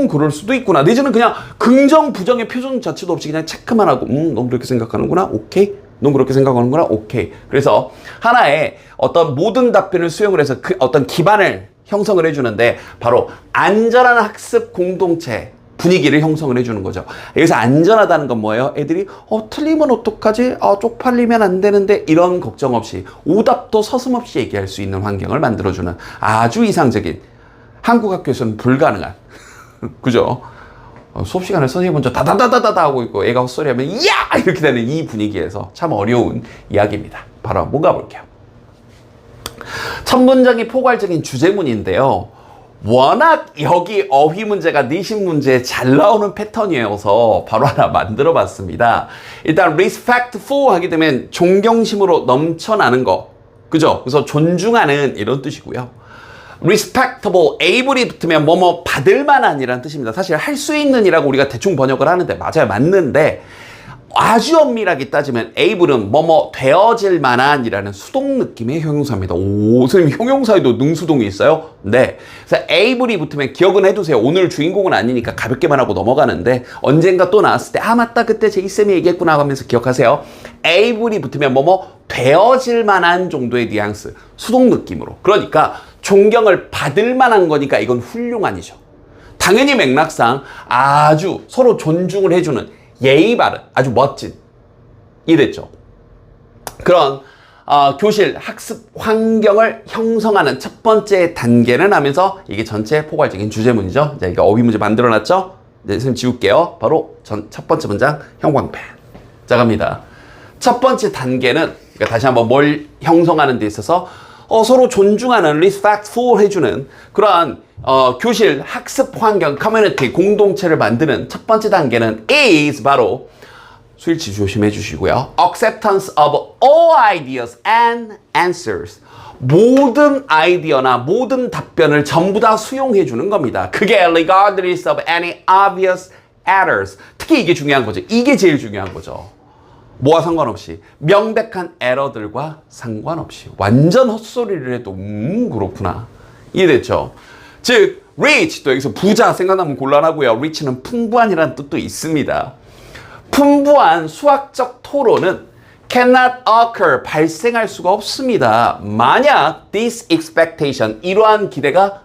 그럴 수도 있구나. 내지는 그냥 긍정 부정의 표정 자체도 없이 그냥 체크만 하고 넌 그렇게 생각하는구나? 오케이. 넌 그렇게 생각하는구나? 오케이. 그래서 하나의 어떤 모든 답변을 수용을 해서 그 어떤 기반을 형성을 해주는데 바로 안전한 학습 공동체 분위기를 형성을 해주는 거죠. 여기서 안전하다는 건 뭐예요? 애들이 틀리면 어떡하지? 쪽팔리면 안 되는데 이런 걱정 없이 오답도 서슴없이 얘기할 수 있는 환경을 만들어주는 아주 이상적인, 한국 학교에서는 불가능한 그죠? 수업 시간에 선생님 먼저 다다다다다 하고 있고 애가 헛소리하면 야! 이렇게 되는 이 분위기에서 참 어려운 이야기입니다. 바로 한번 가볼게요. 첫 문장이 포괄적인 주제문인데요. 워낙 여기 어휘 문제가 니식 문제에 잘 나오는 패턴이어서 바로 하나 만들어 봤습니다. 일단 respectful 하게 되면 존경심으로 넘쳐나는 거, 그죠? 그래서 존중하는 이런 뜻이고요. respectable, able이 붙으면 뭐뭐 받을 만한이라는 뜻입니다. 사실 할 수 있는 이라고 우리가 대충 번역을 하는데 맞아요, 맞는데 아주 엄밀하게 따지면 able은 뭐뭐 되어질 만한이라는 수동 느낌의 형용사입니다. 오, 선생님 형용사에도 능수동이 있어요? 네. 그래서 able이 붙으면 기억은 해두세요. 오늘 주인공은 아니니까 가볍게만 하고 넘어가는데 언젠가 또 나왔을 때 맞다 그때 제이쌤이 얘기했구나 하면서 기억하세요. able이 붙으면 뭐뭐 되어질 만한 정도의 뉘앙스, 수동 느낌으로. 그러니까 존경을 받을 만한 거니까 이건 훌륭한이죠. 당연히 맥락상 아주 서로 존중을 해주는 예의 바른 아주 멋진, 이랬죠. 그런 교실 학습 환경을 형성하는 첫 번째 단계는 하면서 이게 전체 포괄적인 주제문이죠. 자, 이게 어휘 문제 만들어놨죠. 네, 선생님 지울게요. 바로 첫 번째 문장 형광펜. 자, 갑니다. 첫 번째 단계는, 그러니까 다시 한번 뭘 형성하는 데 있어서 서로 존중하는, respectful 해주는 그러한 교실 학습 환경, 커뮤니티, 공동체를 만드는 첫 번째 단계는 is 바로 스위치 조심해 주시고요. acceptance of all ideas and answers. 모든 아이디어나 모든 답변을 전부 다 수용해 주는 겁니다. 그게 regardless of any obvious errors. 특히 이게 중요한 거죠. 이게 제일 중요한 거죠. 뭐와 상관없이, 명백한 에러들과 상관없이 완전 헛소리를 해도 그렇구나, 이해됐죠? 즉 rich, 또 여기서 부자 생각나면 곤란하고요. rich는 풍부한이라는 뜻도 있습니다. 풍부한 수학적 토론은 cannot occur, 발생할 수가 없습니다. 만약 this expectation, 이러한 기대가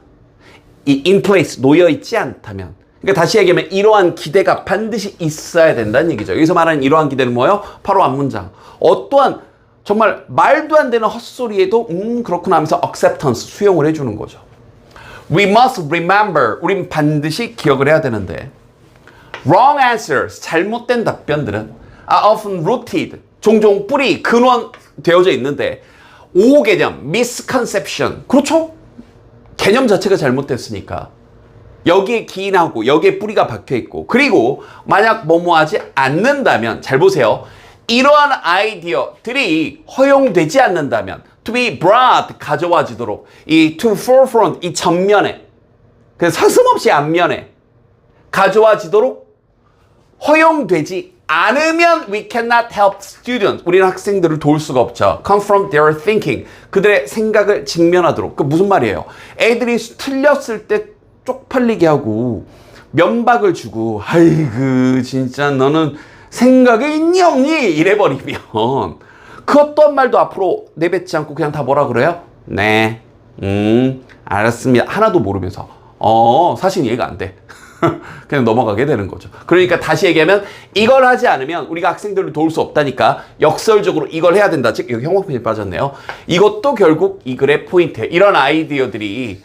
in place, 놓여 있지 않다면. 그러니까 다시 얘기하면 이러한 기대가 반드시 있어야 된다는 얘기죠. 여기서 말하는 이러한 기대는 뭐예요? 바로 앞문장. 어떠한 정말 말도 안 되는 헛소리에도 그렇구나 하면서 acceptance, 수용을 해주는 거죠. We must remember, 우린 반드시 기억을 해야 되는데 wrong answers, 잘못된 답변들은 are often rooted, 종종 뿌리, 근원되어져 있는데 오 개념, misconception, 그렇죠? 개념 자체가 잘못됐으니까 여기에 기인하고 여기에 뿌리가 박혀있고, 그리고 만약 뭐뭐하지 않는다면, 잘 보세요, 이러한 아이디어들이 허용되지 않는다면 to be brought, 가져와지도록, 이 to forefront, 이 전면에, 그 서슴없이 앞면에 가져와지도록 허용되지 않으면 we cannot help students, 우리는 학생들을 도울 수가 없죠. confront their thinking, 그들의 생각을 직면하도록. 그 무슨 말이에요? 애들이 틀렸을 때 쪽팔리게 하고 면박을 주고 아이고 진짜 너는 생각이 있니 없니 이래버리면 그 어떤 말도 앞으로 내뱉지 않고 그냥 다 뭐라 그래요? 네, 알았습니다. 하나도 모르면서 사실 이해가 안 돼. 그냥 넘어가게 되는 거죠. 그러니까 다시 얘기하면 이걸 하지 않으면 우리가 학생들을 도울 수 없다니까 역설적으로 이걸 해야 된다. 즉 여기 형광펜이 빠졌네요. 이것도 결국 이 글의 포인트예요. 이런 아이디어들이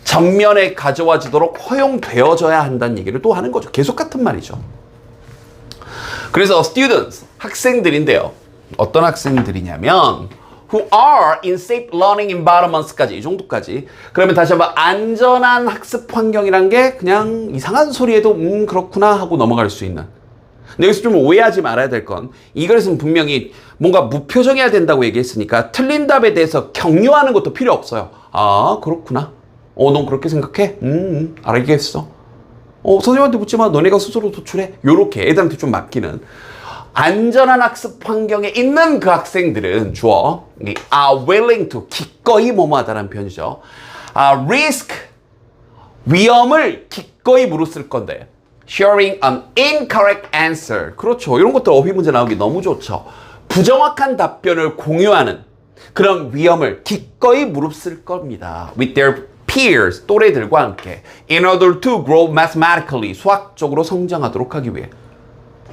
전면에 가져와지도록 허용되어져야 한다는 얘기를 또 하는 거죠. 계속 같은 말이죠. 그래서 students, 학생들인데요. 어떤 학생들이냐면 who are in safe learning environments까지 이 정도까지. 그러면 다시 한번 안전한 학습 환경이란 게 그냥 이상한 소리에도 그렇구나 하고 넘어갈 수 있는. 근데 여기서 좀 오해하지 말아야 될 건 이 글에서는 분명히 뭔가 무표정해야 된다고 얘기했으니까 틀린 답에 대해서 격려하는 것도 필요 없어요. 아 그렇구나. 넌 그렇게 생각해? 알겠어. 선생님한테 묻지 마. 너네가 스스로 도출해. 요렇게 애들한테 좀 맡기는 안전한 학습 환경에 있는 그 학생들은 주어 are willing to 기꺼이 뭐뭐하다라는 표현이죠. risk 위험을 기꺼이 무릅쓸 건데 sharing an incorrect answer 그렇죠. 이런 것들 어휘 문제 나오기 너무 좋죠. 부정확한 답변을 공유하는 그런 위험을 기꺼이 무릅쓸 겁니다. with their peers 또래들과 함께 in order to grow mathematically 수학적으로 성장하도록 하기 위해.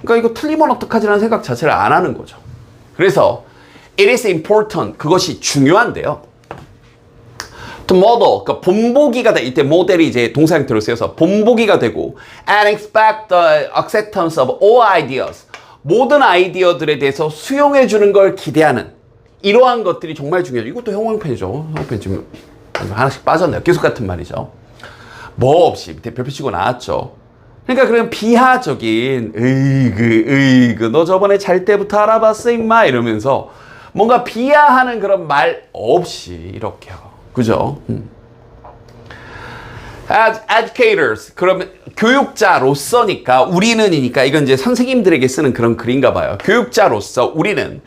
그러니까 이거 틀리면 어떡하지라는 생각 자체를 안 하는 거죠. 그래서 it is important 그것이 중요한데요. to model 그러니까 본보기가 돼 이때 모델이 이제 동사 형태로 쓰여서 본보기가 되고 and expect the acceptance of all ideas 모든 아이디어들에 대해서 수용해 주는 걸 기대하는 이러한 것들이 정말 중요해요. 이것도 형광펜이죠. 형광펜 지금 하나씩 빠졌네요. 계속 같은 말이죠. 뭐 없이 밑에 별표 치고 나왔죠. 그러니까 그런 비하적인 으이그 너 저번에 잘 때부터 알아봤어 임마 이러면서 뭔가 비하하는 그런 말 없이 이렇게요. 그죠? As educators 그러면 교육자로서니까 우리는이니까 이건 이제 선생님들에게 쓰는 그런 글인가 봐요. 교육자로서 우리는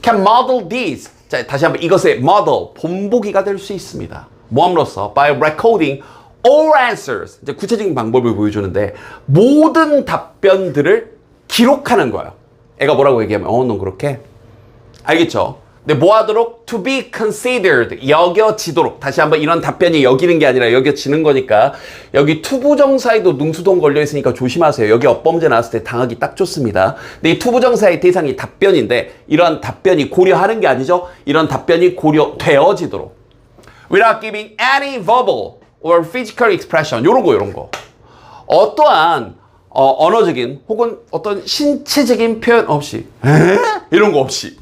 can model these 자 다시 한번 이것의 model 본보기가 될 수 있습니다. 뭐함으로써 by recording all answers 이제 구체적인 방법을 보여주는데 모든 답변들을 기록하는 거예요. 애가 뭐라고 얘기하면 넌 그렇게 알겠죠? 근데 뭐 하도록 to be considered 여겨지도록 다시 한번 이런 답변이 여기는 게 아니라 여겨지는 거니까 여기 투부정사에도 능수동 걸려 있으니까 조심하세요. 여기 업범죄 나왔을 때 당하기 딱 좋습니다. 근데 이 투부정사의 대상이 답변인데 이런 답변이 고려하는 게 아니죠. 이런 답변이 고려되어지도록 without giving any verbal or physical expression 요런 거 어떠한 언어적인 혹은 어떤 신체적인 표현 없이 이런 거 없이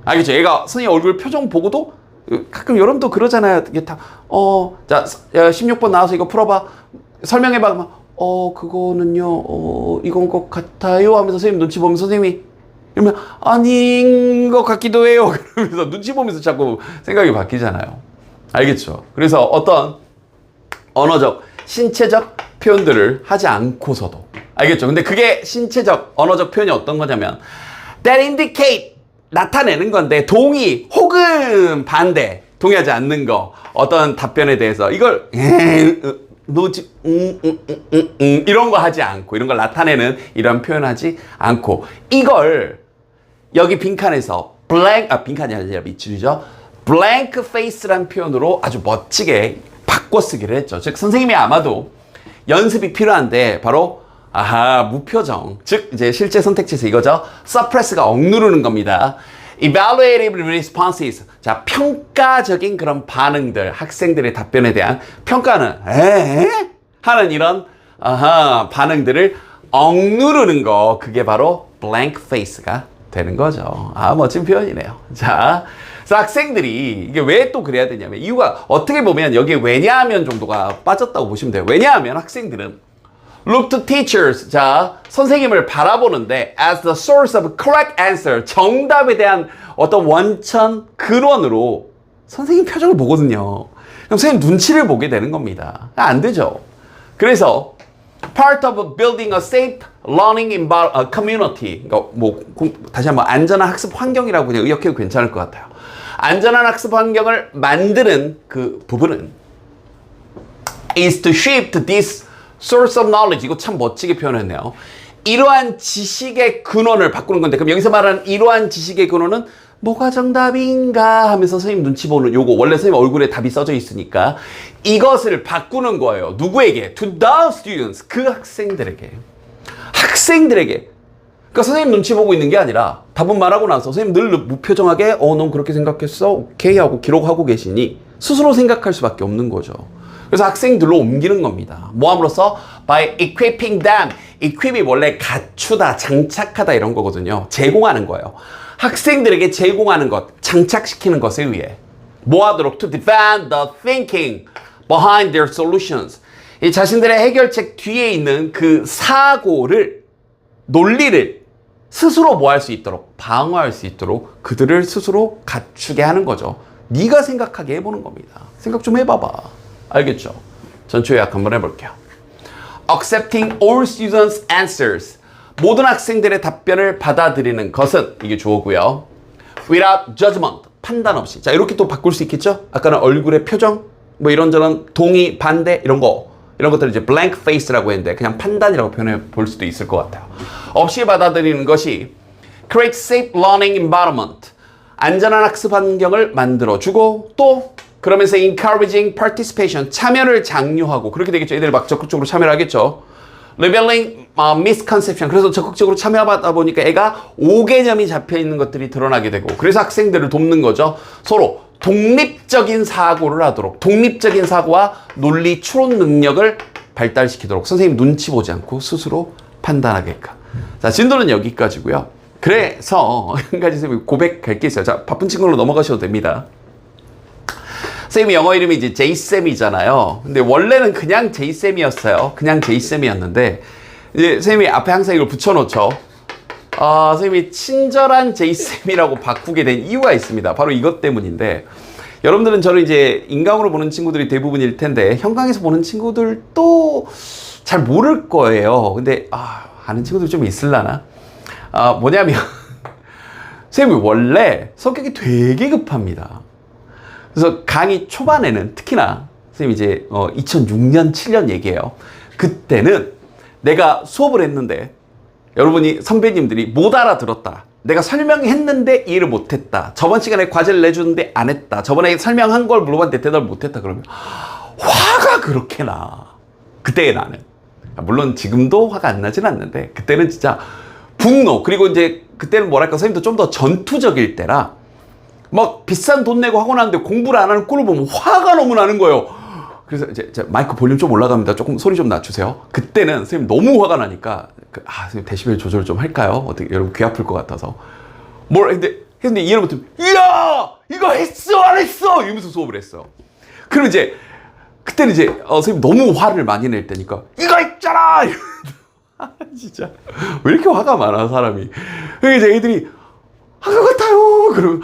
알겠죠? 얘가 선생님 얼굴 표정 보고도 가끔 여러분도 그러잖아요. 이게 다 자 16번 나와서 이거 풀어봐 설명해봐 그거는요 이건 것 같아요 하면서 선생님 눈치 보면서 선생님이 이러면 아닌 것 같기도 해요 그러면서 눈치 보면서 자꾸 생각이 바뀌잖아요. 알겠죠? 그래서 어떤 언어적, 신체적 표현들을 하지 않고서도 알겠죠? 근데 그게 신체적, 언어적 표현이 어떤 거냐면 that indicate 나타내는 건데 동의 혹은 반대 동의하지 않는 거 어떤 답변에 대해서 이걸 노지 이런 거 하지 않고 이런 걸 나타내는 이런 표현하지 않고 이걸 여기 빈칸에서 빈칸이 아니라 밑줄이죠. blank face란 표현으로 아주 멋지게 바꿔 쓰기를 했죠. 즉 선생님이 아마도 연습이 필요한데 바로 무표정 즉 이제 실제 선택지에서 이거죠. suppress가 억누르는 겁니다. evaluative responses 자 평가적인 그런 반응들 학생들의 답변에 대한 평가는 하는 이런 반응들을 억누르는 거 그게 바로 blank face가 되는 거죠. 멋진 표현이네요. 자 그래서 학생들이 이게 왜 또 그래야 되냐면 이유가 어떻게 보면 여기에 왜냐하면 정도가 빠졌다고 보시면 돼요. 왜냐하면 학생들은 look to teachers 자 선생님을 바라보는데 as the source of correct answer 정답에 대한 어떤 원천 근원으로 선생님 표정을 보거든요. 그럼 선생님 눈치를 보게 되는 겁니다. 안 되죠. 그래서 part of building a safe learning community 그러니까 다시 한번 안전한 학습 환경이라고 그냥 의역해도 괜찮을 것 같아요. 안전한 학습 환경을 만드는 그 부분은 is to shift this source of knowledge 이거 참 멋지게 표현했네요. 이러한 지식의 근원을 바꾸는 건데 그럼 여기서 말하는 이러한 지식의 근원은 뭐가 정답인가 하면서 선생님 눈치 보는 요거 원래 선생님 얼굴에 답이 써져 있으니까 이것을 바꾸는 거예요. 누구에게? To the students. 그 학생들에게. 그러니까 선생님 눈치 보고 있는 게 아니라 답은 말하고 나서 선생님 늘 무표정하게 넌 그렇게 생각했어? 오케이 하고 기록하고 계시니 스스로 생각할 수밖에 없는 거죠. 그래서 학생들로 옮기는 겁니다. 뭐 함으로써? By equipping them. equip이 원래 갖추다, 장착하다 이런 거거든요. 제공하는 거예요. 학생들에게 제공하는 것, 장착시키는 것에 의해 뭐 하도록? To defend the thinking behind their solutions. 이 자신들의 해결책 뒤에 있는 그 사고를, 논리를 스스로 뭐 할 수 있도록, 방어할 수 있도록 그들을 스스로 갖추게 하는 거죠. 네가 생각하게 해보는 겁니다. 생각 좀 해봐봐. 알겠죠? 전체 요약 한번 해볼게요. Accepting all students' answers. 모든 학생들의 답변을 받아들이는 것은 이게 주어고요. Without judgment. 판단 없이. 자, 이렇게 또 바꿀 수 있겠죠? 아까는 얼굴의 표정, 뭐 이런저런 동의, 반대 이런 거. 이런 것들을 이제 blank face라고 했는데 그냥 판단이라고 표현해 볼 수도 있을 것 같아요. 없이 받아들이는 것이 create safe learning environment. 안전한 학습 환경을 만들어주고 또 그러면서 encouraging participation. 참여를 장려하고 그렇게 되겠죠. 애들이 막 적극적으로 참여를 하겠죠. revealing misconception. 그래서 적극적으로 참여하다 보니까 애가 오개념이 잡혀있는 것들이 드러나게 되고 그래서 학생들을 돕는 거죠. 서로 독립적인 사고를 하도록 독립적인 사고와 논리 추론 능력을 발달시키도록 선생님 눈치 보지 않고 스스로 판단하게끔. 자, 진도는 여기까지고요. 그래서 한 가지 선생님이 고백할 게 있어요. 자, 바쁜 친구로 넘어가셔도 됩니다. 선생님이 영어 이름이 이제 제이쌤이잖아요. 근데 원래는 그냥 제이쌤이었어요. 그냥 제이쌤이었는데 이제 선생님이 앞에 항상 이걸 붙여놓죠. 선생님이 친절한 제이쌤이라고 바꾸게 된 이유가 있습니다. 바로 이것 때문인데 여러분들은 저를 이제 인강으로 보는 친구들이 대부분일 텐데 현강에서 보는 친구들도 잘 모를 거예요. 근데 아는 친구들 좀 있을라나? 뭐냐면 선생님이 원래 성격이 되게 급합니다. 그래서 강의 초반에는 특히나 선생님 이제 2006년 7년 얘기예요. 그때는 내가 수업을 했는데 여러분이 선배님들이 못 알아들었다. 내가 설명했는데 이해를 못했다. 저번 시간에 과제를 내주는데 안 했다. 저번에 설명한 걸 물어봤는데 대답을 못했다. 그러면 화가 그렇게 나. 그때의 나는. 물론 지금도 화가 안 나진 않는데 그때는 진짜 분노. 그리고 이제 그때는 뭐랄까 선생님도 좀 더 전투적일 때라 막 비싼 돈 내고 학원 하는데 공부를 안 하는 꼴을 보면 화가 너무 나는 거예요. 그래서 이제 마이크 볼륨 좀 올라갑니다. 조금 소리 좀 낮추세요. 그때는 선생님 너무 화가 나니까 선생님 데시벨 조절 좀 할까요? 어떻게 여러분 귀 아플 것 같아서 했는데 이해를 못하면 이야 이거 했어 안 했어 이러면서 수업을 했어요. 그럼 이제 그때는 이제 선생님 너무 화를 많이 낼 때니까 이거 있잖아 진짜 왜 이렇게 화가 많아 사람이. 그러니까 이제 애들이 한 것 같아요. 그러면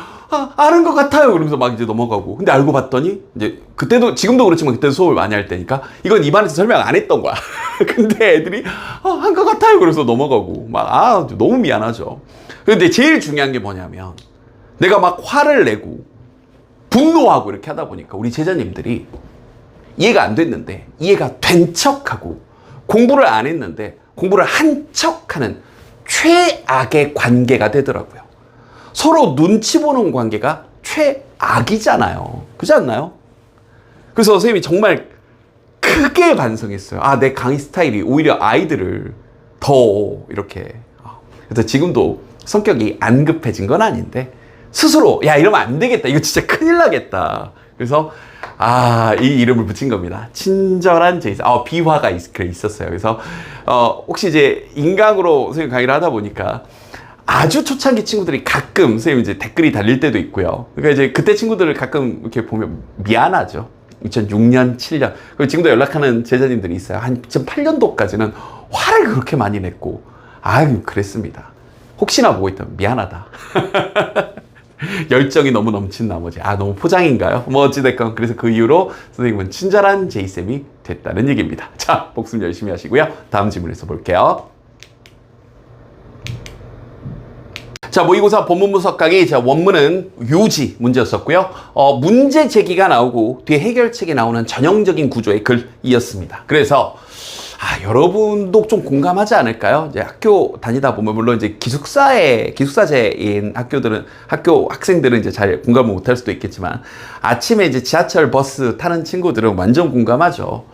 아는 것 같아요. 그러면서 막 이제 넘어가고. 근데 알고 봤더니 이제 그때도 지금도 그렇지만 그때도 수업을 많이 할 때니까 이건 입안에서 설명 안 했던 거야. 근데 애들이 한 것 같아요. 그러면서 넘어가고 막 너무 미안하죠. 근데 제일 중요한 게 뭐냐면 내가 막 화를 내고 분노하고 이렇게 하다 보니까 우리 제자님들이 이해가 안 됐는데 이해가 된 척하고 공부를 안 했는데 공부를 한 척하는 최악의 관계가 되더라고요. 서로 눈치 보는 관계가 최악이잖아요. 그렇지 않나요? 그래서 선생님이 정말 크게 반성했어요. 내 강의 스타일이 오히려 아이들을 더 이렇게. 그래서 지금도 성격이 안 급해진 건 아닌데 스스로 야 이러면 안 되겠다. 이거 진짜 큰일 나겠다. 그래서 이 이름을 붙인 겁니다. 친절한 제이슨. 비화가 있었어요. 그래서 혹시 이제 인강으로 선생님 강의를 하다 보니까 아주 초창기 친구들이 가끔 선생님 이제 댓글이 달릴 때도 있고요. 그러니까 이제 그때 친구들을 가끔 이렇게 보면 미안하죠. 2006년, 7년. 그리고 지금도 연락하는 제자님들이 있어요. 한 2008년도까지는 화를 그렇게 많이 냈고, 그랬습니다. 혹시나 보고 있다면 미안하다. 열정이 너무 넘친 나머지 너무 포장인가요? 뭐 어찌됐건 그래서 그 이후로 선생님은 친절한 제이쌤이 됐다는 얘기입니다. 자, 복습 열심히 하시고요. 다음 질문에서 볼게요. 자, 모의고사 본문 분석 강의. 자, 원문은 요지 문제였었고요. 문제 제기가 나오고 뒤에 해결책이 나오는 전형적인 구조의 글이었습니다. 그래서 여러분도 좀 공감하지 않을까요? 이제 학교 다니다 보면 물론 이제 기숙사제인 학생들은 이제 잘 공감을 못할 수도 있겠지만 아침에 이제 지하철 버스 타는 친구들은 완전 공감하죠.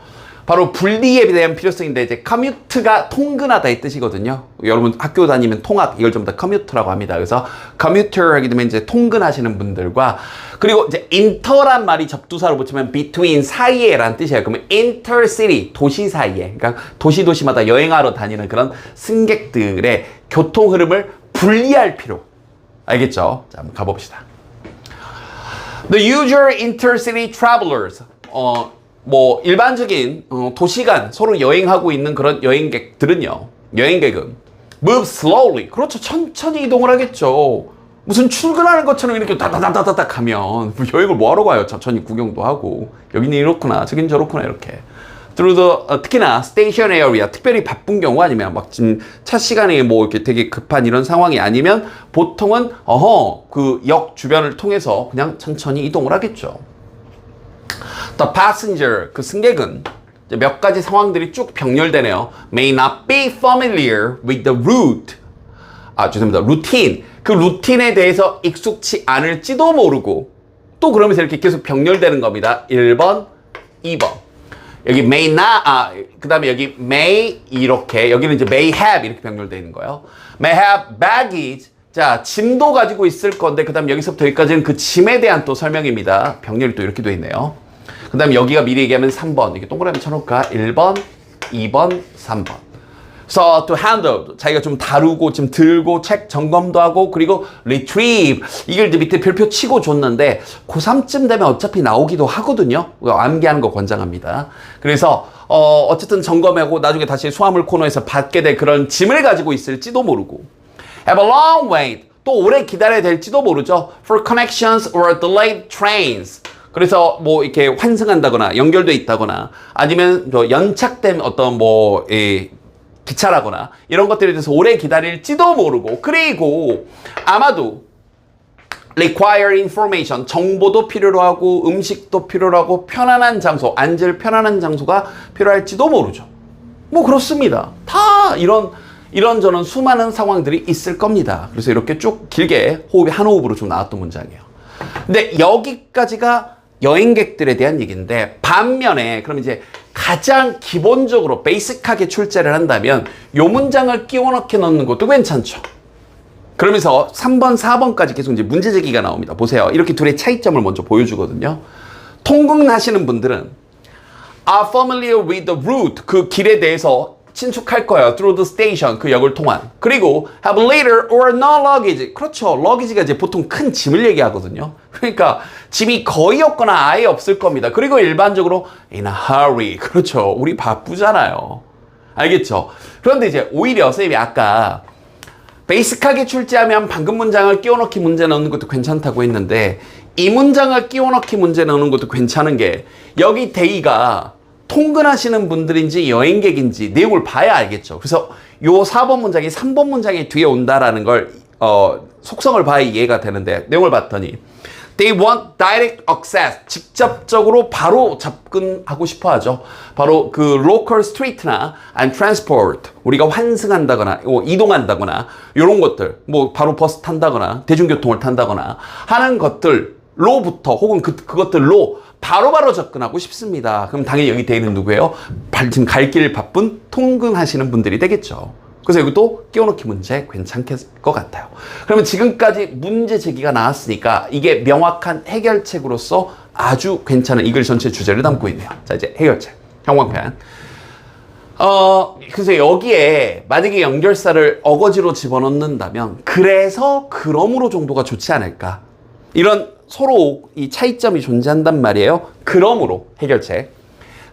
바로 분리에 대한 필요성인데 이제 커뮤트가 통근하다 이 뜻이거든요. 여러분 학교 다니면 통학 이걸 좀 더 커뮤트라고 합니다. 그래서 커뮤터 하게 되면 이제 통근하시는 분들과 그리고 이제 인터란 말이 접두사로 붙이면 between 사이에라는 뜻이에요. 그러면 intercity 도시 사이에 그러니까 도시마다 여행하러 다니는 그런 승객들의 교통 흐름을 분리할 필요. 알겠죠? 자, 한번 가봅시다. The usual intercity travelers 뭐 일반적인 도시간 서로 여행하고 있는 그런 여행객은 move slowly. 그렇죠. 천천히 이동을 하겠죠. 무슨 출근하는 것처럼 이렇게 다다다다닥 가면 여행을 뭐하러 가요. 천천히 구경도 하고 여기는 이렇구나 저긴 저렇구나 이렇게 through the 특히나 station area 특별히 바쁜 경우 아니면 막 지금 차 시간에 뭐 이렇게 되게 급한 이런 상황이 아니면 보통은 그 역 주변을 통해서 그냥 천천히 이동을 하겠죠. The passenger, 그 승객은 몇 가지 상황들이 쭉 병렬되네요. May not be familiar with the route. 죄송합니다. 루틴. 그 루틴에 대해서 익숙치 않을지도 모르고 또 그러면서 이렇게 계속 병렬되는 겁니다. 1번, 2번. 여기 may not, 그 다음에 여기 may 이렇게, 여기는 이제 may have 이렇게 병렬되어 있는 거예요. May have baggage. 자, 짐도 가지고 있을 건데 그 다음 여기서부터 여기까지는 그 짐에 대한 또 설명입니다. 병렬이 또 이렇게 되어 있네요. 그 다음에 여기가 미리 얘기하면 3번 이렇게 동그라미 쳐놓을까? 1번, 2번, 3번. So to handle 자기가 좀 다루고 좀 들고 책 점검도 하고 그리고 retrieve 이걸 이제 밑에 별표 치고 줬는데 고3쯤 되면 어차피 나오기도 하거든요. 암기하는 거 권장합니다. 그래서 어쨌든 점검하고 나중에 다시 수화물 코너에서 받게 될 그런 짐을 가지고 있을지도 모르고 have a long wait 또 오래 기다려야 될지도 모르죠. For connections or delayed trains 그래서 뭐 이렇게 환승한다거나 연결돼 있다거나 아니면 연착된 어떤 기차라거나 이런 것들에 대해서 오래 기다릴지도 모르고 그리고 아마도 require information 정보도 필요로 하고 음식도 필요로 하고 편안한 장소 앉을 편안한 장소가 필요할지도 모르죠. 뭐 그렇습니다. 다 이런저런 수많은 상황들이 있을 겁니다. 그래서 이렇게 쭉 길게 호흡이 한 호흡으로 좀 나왔던 문장이에요. 근데 여기까지가 여행객들에 대한 얘기인데 반면에 그럼 이제 가장 기본적으로 베이직하게 출제를 한다면 요 문장을 끼워 넣게 넣는 것도 괜찮죠. 그러면서 3번, 4번까지 계속 이제 문제 제기가 나옵니다. 보세요. 이렇게 둘의 차이점을 먼저 보여주거든요. 통근하시는 분들은 are familiar with the route 그 길에 대해서 친숙할 거예요. Through the station 그 역을 통한. 그리고 have little or no luggage. 그렇죠. luggage가 이제 보통 큰 짐을 얘기하거든요. 그러니까 짐이 거의 없거나 아예 없을 겁니다. 그리고 일반적으로 in a hurry. 그렇죠. 우리 바쁘잖아요. 알겠죠? 그런데 이제 오히려 선생님이 아까 베이직하게 출제하면 방금 문장을 끼워넣기 문제 넣는 것도 괜찮다고 했는데 이 문장을 끼워넣기 문제 넣는 것도 괜찮은 게 여기 대의가 통근하시는 분들인지 여행객인지 내용을 봐야 알겠죠. 그래서 요 4번 문장이 3번 문장이 뒤에 온다라는 걸 속성을 봐야 이해가 되는데 내용을 봤더니 They want direct access. 직접적으로 바로 접근하고 싶어 하죠. 바로 그 local street나 and transport. 우리가 환승한다거나 이동한다거나 이런 것들 뭐 바로 버스 탄다거나 대중교통을 탄다거나 하는 것들로부터 혹은 그것들로 바로바로 접근하고 싶습니다. 그럼 당연히 여기 대의는 누구예요? 지금 갈 길 바쁜 통근하시는 분들이 되겠죠. 그래서 여기도 끼워넣기 문제 괜찮을 것 같아요. 그러면 지금까지 문제 제기가 나왔으니까 이게 명확한 해결책으로서 아주 괜찮은 이 글 전체 주제를 담고 있네요. 자, 이제 해결책. 형광펜. 그래서 여기에 만약에 연결사를 어거지로 집어넣는다면 그래서 그러므로 정도가 좋지 않을까. 이런 서로 이 차이점이 존재한단 말이에요. 그러므로 해결책.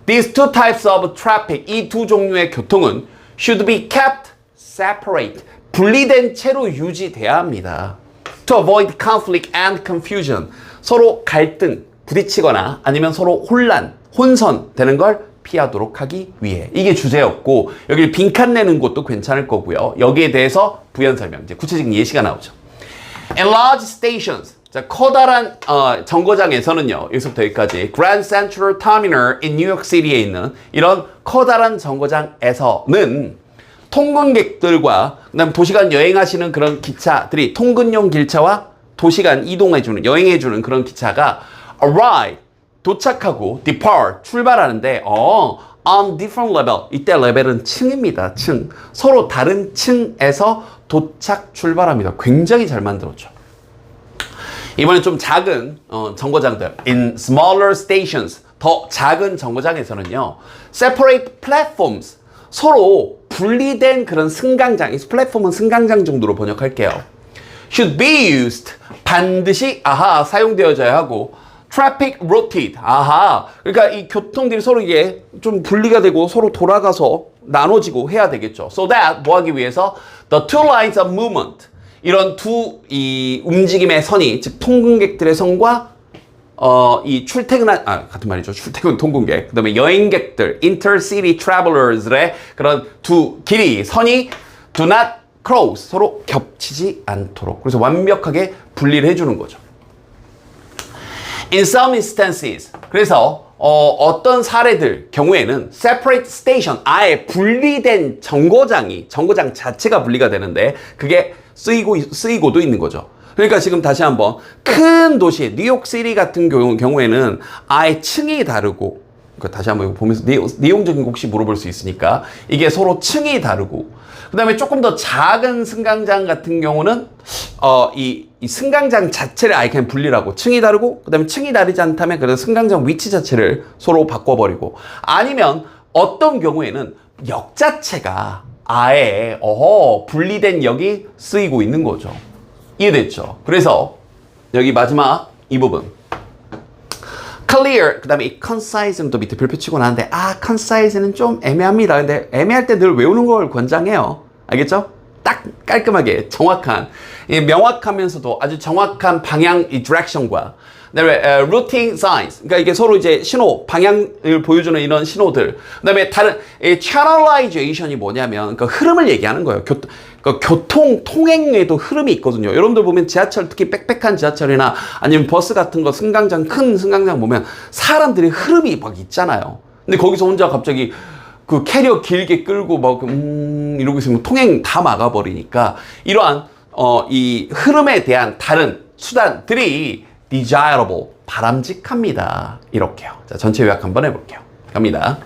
These two types of traffic, 이 두 종류의 교통은 should be kept separate, 분리된 채로 유지돼야 합니다. To avoid conflict and confusion, 서로 갈등, 부딪히거나 아니면 서로 혼선되는 걸 피하도록 하기 위해. 이게 주제였고 여기를 빈칸 내는 것도 괜찮을 거고요. 여기에 대해서 부연 설명, 이제 구체적인 예시가 나오죠. In large stations, 자, 커다란 정거장에서는요. 여기서부터 여기까지 Grand Central Terminal in New York City에 있는 이런 커다란 정거장에서는 통근객들과 그다음 도시간 여행하시는 그런 기차들이 통근용 기차와 도시간 이동해주는 여행해주는 그런 기차가 arrive 도착하고 depart 출발하는데 on different level 이때 레벨은 층입니다. 층 서로 다른 층에서 도착 출발합니다. 굉장히 잘 만들었죠. 이번엔 좀 작은 정거장들 in smaller stations 더 작은 정거장에서는요 separate platforms 서로 분리된 그런 승강장 이 플랫폼은 승강장 정도로 번역할게요. should be used 반드시 사용되어져야 하고 traffic routed 그러니까 이 교통들이 서로 이게 좀 분리가 되고 서로 돌아가서 나눠지고 해야 되겠죠. so that 뭐 하기 위해서 the two lines of movement 이런 이 움직임의 선이 즉 통근객들의 선과 이 출퇴근한 같은 말이죠. 출퇴근 통근객 그다음에 여행객들 intercity travelers의 그런 두 선이 do not cross 서로 겹치지 않도록 그래서 완벽하게 분리를 해주는 거죠. In some instances 그래서 어떤 사례들 경우에는 separate station 아예 분리된 정거장 자체가 분리가 되는데 그게 쓰이고도 있는 거죠. 그러니까 지금 다시 한번 큰 도시 뉴욕시티 같은 경우에는 아예 층이 다르고 그러니까 다시 한번 이거 보면서 내용적인 거 혹시 물어볼 수 있으니까 이게 서로 층이 다르고 그 다음에 조금 더 작은 승강장 같은 경우는 이 승강장 자체를 아예 그냥 분리를 하고 층이 다르고 그 다음에 층이 다르지 않다면 그래서 승강장 위치 자체를 서로 바꿔버리고 아니면 어떤 경우에는 역 자체가 아예 분리된 역이 쓰이고 있는 거죠. 이해됐죠? 그래서 여기 마지막 이 부분 clear 그 다음에 이 concise는 또 밑에 별표 치고 나는데 concise는 좀 애매합니다. 근데 애매할 때 늘 외우는 걸 권장해요. 알겠죠? 딱 깔끔하게 정확한 명확하면서도 아주 정확한 방향 이 direction과 그다음에 routing signs 그러니까 이게 서로 이제 신호 방향을 보여주는 이런 신호들 그다음에 다른 channelization이 뭐냐면 그 흐름을 얘기하는 거예요. 교통 통행에도 흐름이 있거든요. 여러분들 보면 지하철 특히 빽빽한 지하철이나 아니면 버스 같은 거 승강장 큰 승강장 보면 사람들이 흐름이 막 있잖아요. 근데 거기서 혼자 갑자기 그 캐리어 길게 끌고 막 이러고 있으면 통행 다 막아버리니까 이러한 이 흐름에 대한 다른 수단들이 desirable 바람직합니다. 이렇게요. 자, 전체 요약 한번 해볼게요. 갑니다.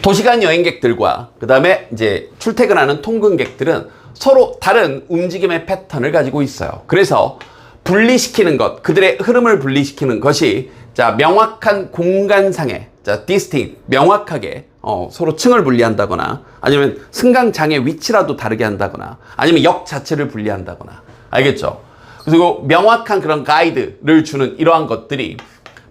도시간 여행객들과 그 다음에 이제 출퇴근하는 통근객들은 서로 다른 움직임의 패턴을 가지고 있어요. 그래서 분리시키는 것, 그들의 흐름을 분리시키는 것이 자 명확한 공간상의 distinct 명확하게 서로 층을 분리한다거나 아니면 승강장의 위치라도 다르게 한다거나 아니면 역 자체를 분리한다거나 알겠죠? 그리고 명확한 그런 가이드를 주는 이러한 것들이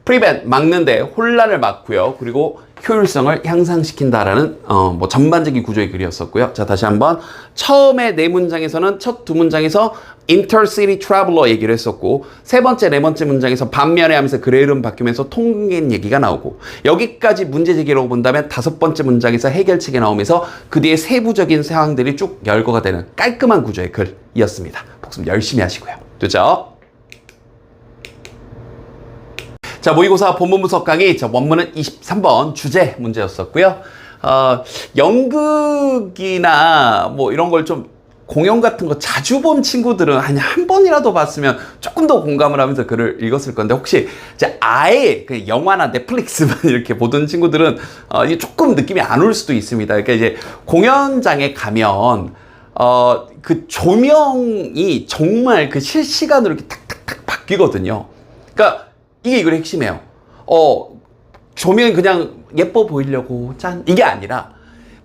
prevent 막는데 혼란을 막고요. 그리고 효율성을 향상시킨다라는 뭐 전반적인 구조의 글이었었고요. 자, 다시 한번 처음에 네 문장에서는 첫 두 문장에서 intercity traveler 얘기를 했었고 세 번째, 네 번째 문장에서 반면에 하면서 글의 흐름 바뀌면서 통행 얘기가 나오고 여기까지 문제 제기라고 본다면 다섯 번째 문장에서 해결책이 나오면서 그 뒤에 세부적인 상황들이 쭉 열거가 되는 깔끔한 구조의 글이었습니다. 복습 열심히 하시고요. 됐죠? 자, 모의고사 본문 분석 강의 원문은 23번 주제 문제였었고요. 연극이나 뭐 이런 걸 좀 공연 같은 거 자주 본 친구들은 한 번이라도 봤으면 조금 더 공감을 하면서 글을 읽었을 건데 혹시 이제 아예 그 영화나 넷플릭스만 이렇게 보던 친구들은 조금 느낌이 안 올 수도 있습니다. 그러니까 이제 공연장에 가면 그 조명이 정말 그 실시간으로 이렇게 탁탁탁 바뀌거든요. 그러니까 이게 이걸 핵심이에요. 조명이 그냥 예뻐 보이려고 짠 이게 아니라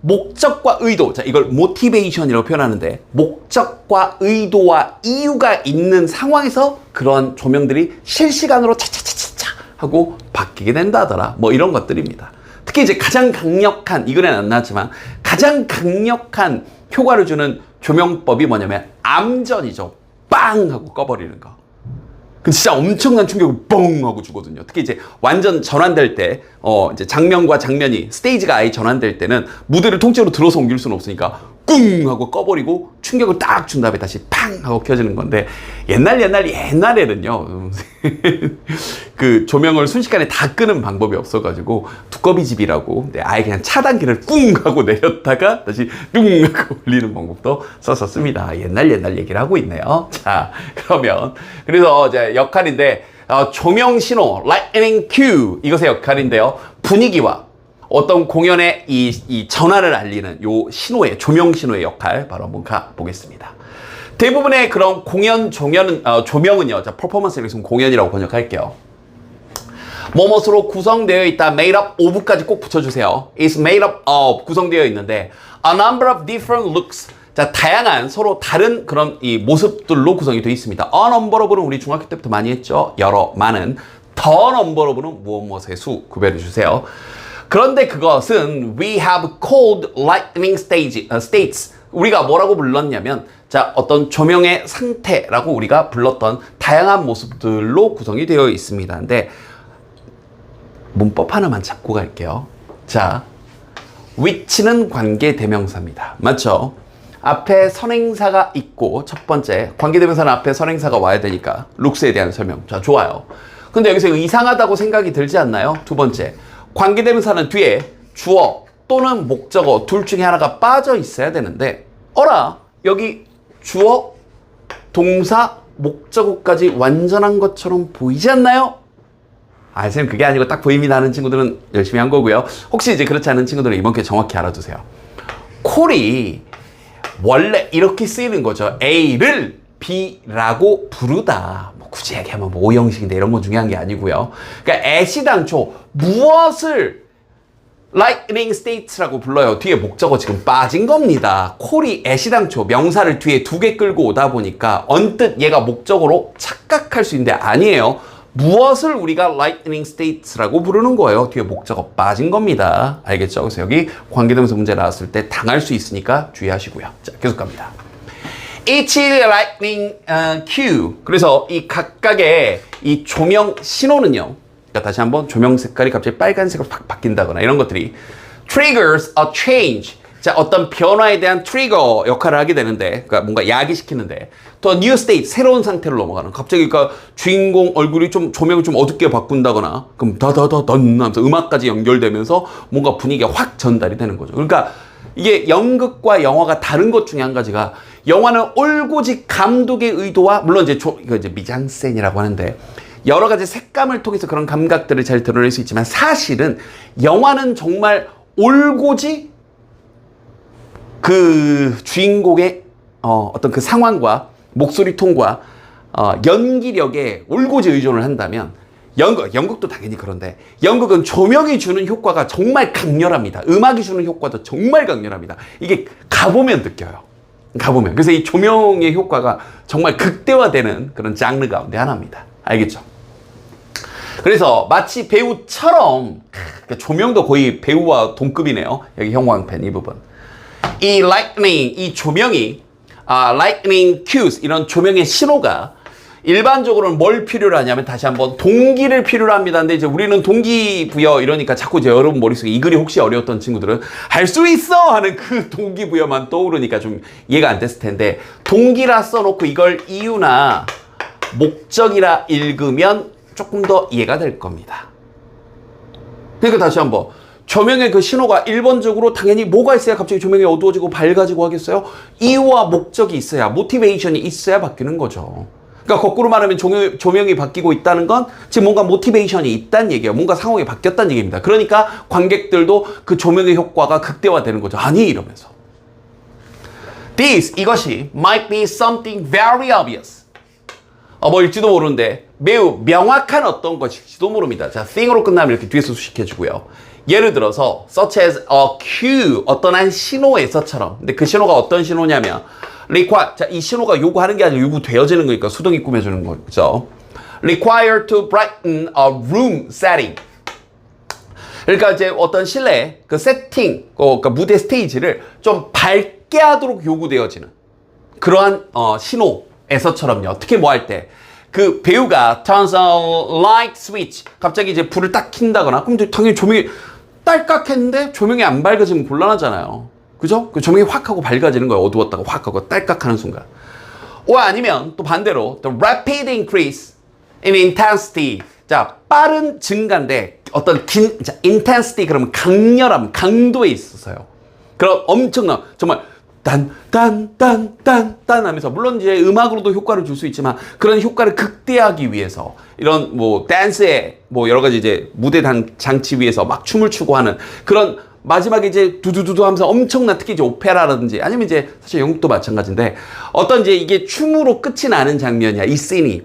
목적과 의도, 자 이걸 모티베이션이라고 표현하는데 목적과 의도와 이유가 있는 상황에서 그런 조명들이 실시간으로 차차차차차 하고 바뀌게 된다더라. 뭐 이런 것들입니다. 특히 이제 가장 강력한 이거는 안 나왔지만 가장 강력한 효과를 주는 조명법이 뭐냐면 암전이죠. 빵 하고 꺼버리는 거. 그 진짜 엄청난 충격을 뻥 하고 주거든요. 특히 이제 완전 전환될 때, 이제 장면과 장면이 스테이지가 아예 전환될 때는 무대를 통째로 들어서 옮길 수는 없으니까 꾹 뿡 하고 꺼버리고 충격을 딱 준 다음에 다시 팡 하고 켜지는 건데 옛날에는요 그 조명을 순식간에 다 끄는 방법이 없어가지고 두꺼비집이라고 아예 그냥 차단기를 꿍 하고 내렸다가 다시 뚱 하고 올리는 방법도 썼었습니다. 옛날 얘기를 하고 있네요. 자, 그러면 그래서 이제 역할인데 조명 신호 lightning cue 이것의 역할인데요. 분위기와 어떤 공연의 이 전환을 알리는 요 신호의 조명 신호의 역할 바로 한번 가보겠습니다. 대부분의 그런 공연 조명은요. 자, 퍼포먼스를 지금 공연이라고 번역할게요. 뭐뭇으로 구성되어 있다. made up of까지 꼭 붙여주세요. is made up of 구성되어 있는데 a number of different looks. 자, 다양한 서로 다른 그런 이 모습들로 구성이 되어 있습니다. a number of는 우리 중학교 때부터 많이 했죠. 여러, 많은. the number of는 무엇의 수 구별해 주세요. 그런데 그것은 we have called lightning states. 우리가 뭐라고 불렀냐면 자, 어떤 조명의 상태라고 우리가 불렀던 다양한 모습들로 구성이 되어 있습니다. 근데 문법 하나만 잡고 갈게요. 자, which는 관계대명사입니다. 맞죠? 앞에 선행사가 있고 첫 번째 관계대명사는 앞에 선행사가 와야 되니까 looks에 대한 설명. 자, 좋아요. 근데 여기서 이상하다고 생각이 들지 않나요? 두 번째 관계대명사는 뒤에 주어 또는 목적어 둘 중에 하나가 빠져 있어야 되는데 어라 여기 주어 동사 목적어까지 완전한 것처럼 보이지 않나요? 아, 선생님 그게 아니고 딱 보입니다 하는 친구들은 열심히 한 거고요. 혹시 이제 그렇지 않은 친구들은 이번 기회에 정확히 알아두세요. 콜이 원래 이렇게 쓰이는 거죠. A를 B라고 부르다. 뭐 굳이 얘기하면 뭐 오형식인데 이런 건 중요한 게 아니고요. 그러니까 애시당초 무엇을 lightning states라고 불러요. 뒤에 목적어 지금 빠진 겁니다. 콜이 애시당초 명사를 뒤에 두 개 끌고 오다 보니까 언뜻 얘가 목적어로 착각할 수 있는데 아니에요. 무엇을 우리가 lightning states라고 부르는 거예요. 뒤에 목적어 빠진 겁니다. 알겠죠? 그래서 여기 관계대명사 문제 나왔을 때 당할 수 있으니까 주의하시고요. 자, 계속 갑니다. Each lightning cue. 그래서 이 각각의 이 조명 신호는요. 그러니까 다시 한번 조명 색깔이 갑자기 빨간색으로 확 바뀐다거나 이런 것들이 triggers a change. 자, 어떤 변화에 대한 트리거 역할을 하게 되는데, 그러니까 뭔가 야기시키는데, 또 new state, 새로운 상태로 넘어가는. 갑자기 그러니까 주인공 얼굴이 좀 조명을 좀 어둡게 바꾼다거나, 그럼 다다다단 하면서 음악까지 연결되면서 뭔가 분위기가 확 전달이 되는 거죠. 그러니까 이게 연극과 영화가 다른 것 중에 한 가지가 영화는 올고지 감독의 의도와 물론 이제 이거 이제 미장센이라고 하는데 여러 가지 색감을 통해서 그런 감각들을 잘 드러낼 수 있지만 사실은 영화는 정말 올고지 그 주인공의 어떤 그 상황과 목소리 톤과 연기력에 올고지 의존을 한다면 연극도 당연히 그런데 연극은 조명이 주는 효과가 정말 강렬합니다. 음악이 주는 효과도 정말 강렬합니다. 이게 가보면 느껴요. 가보면. 그래서 이 조명의 효과가 정말 극대화되는 그런 장르 가운데 하나입니다. 알겠죠? 그래서 마치 배우처럼 조명도 거의 배우와 동급이네요. 여기 형광펜 이 부분. 이 lightning, 이 조명이 lightning cues 이런 조명의 신호가 일반적으로는 뭘 필요로 하냐면 다시 한번 동기를 필요로 합니다. 근데 이제 우리는 동기부여 이러니까 자꾸 이제 여러분 머릿속에 이 글이 혹시 어려웠던 친구들은 할 수 있어 하는 그 동기부여만 떠오르니까 좀 이해가 안 됐을 텐데 동기라 써놓고 이걸 이유나 목적이라 읽으면 조금 더 이해가 될 겁니다. 그러니까 다시 한번 조명의 그 신호가 1번적으로 당연히 뭐가 있어야 갑자기 조명이 어두워지고 밝아지고 하겠어요? 이유와 목적이 있어야 모티베이션이 있어야 바뀌는 거죠. 그러니까 거꾸로 말하면 조명이 바뀌고 있다는 건 지금 뭔가 모티베이션이 있다는 얘기예요. 뭔가 상황이 바뀌었다는 얘기입니다. 그러니까 관객들도 그 조명의 효과가 극대화되는 거죠. 아니 이러면서 이것이 might be something very obvious. 뭐일지도 모르는데 매우 명확한 어떤 것일지도 모릅니다. 자, thing으로 끝나면 이렇게 뒤에서 수식해주고요. 예를 들어서 such as a cue, 어떤 한 신호에서처럼. 근데 그 신호가 어떤 신호냐면 자, 이 신호가 요구하는 게 아니라 요구되어지는 거니까 수동이 꾸며주는 거죠. require to brighten a room setting. 그러니까 이제 어떤 실내 그 세팅, 그러니까 무대 스테이지를 좀 밝게 하도록 요구되어지는 그러한 신호에서처럼요. 어떻게 뭐 할 때 그 배우가 turns on light switch 갑자기 이제 불을 딱 킨다거나 그럼 당연히 조명이 딸깍 했는데 조명이 안 밝아지면 곤란하잖아요. 그죠? 그 조명이 확 하고 밝아지는 거예요. 어두웠다가 확 하고 딸깍하는 순간. 아니면 또 반대로 the rapid increase in intensity. 자, 빠른 증가인데 어떤 intensity 그러면 강렬함, 강도에 있어서요. 그럼 엄청난 정말 딴 하면서 물론 이제 음악으로도 효과를 줄 수 있지만 그런 효과를 극대화하기 위해서 이런 뭐 댄스에 뭐 여러 가지 이제 무대 장치 위에서 막 춤을 추고 하는 그런 마지막에 이제 두두두두 하면서 엄청난 특히 이제 오페라라든지 아니면 이제 사실 영국도 마찬가지인데 어떤 이제 이게 춤으로 끝이 나는 장면이야. 이 씬이.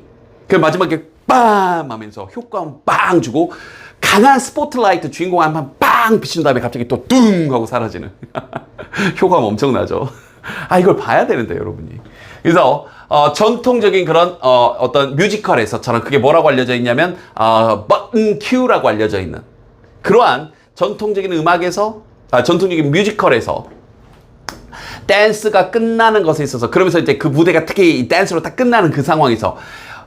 그 마지막에 빰 하면서 효과음 빵 주고 강한 스포트라이트 주인공 한번 빵 비춘 다음에 갑자기 또 뚱 하고 사라지는 효과음 엄청나죠. 이걸 봐야 되는데 여러분이. 그래서 전통적인 그런 어떤 뮤지컬에서처럼 그게 뭐라고 알려져 있냐면 버튼 큐라고 알려져 있는 그러한 전통적인 음악에서 전통적인 뮤지컬에서 댄스가 끝나는 것에 있어서 그러면서 이제 그 무대가 특히 이 댄스로 딱 끝나는 그 상황에서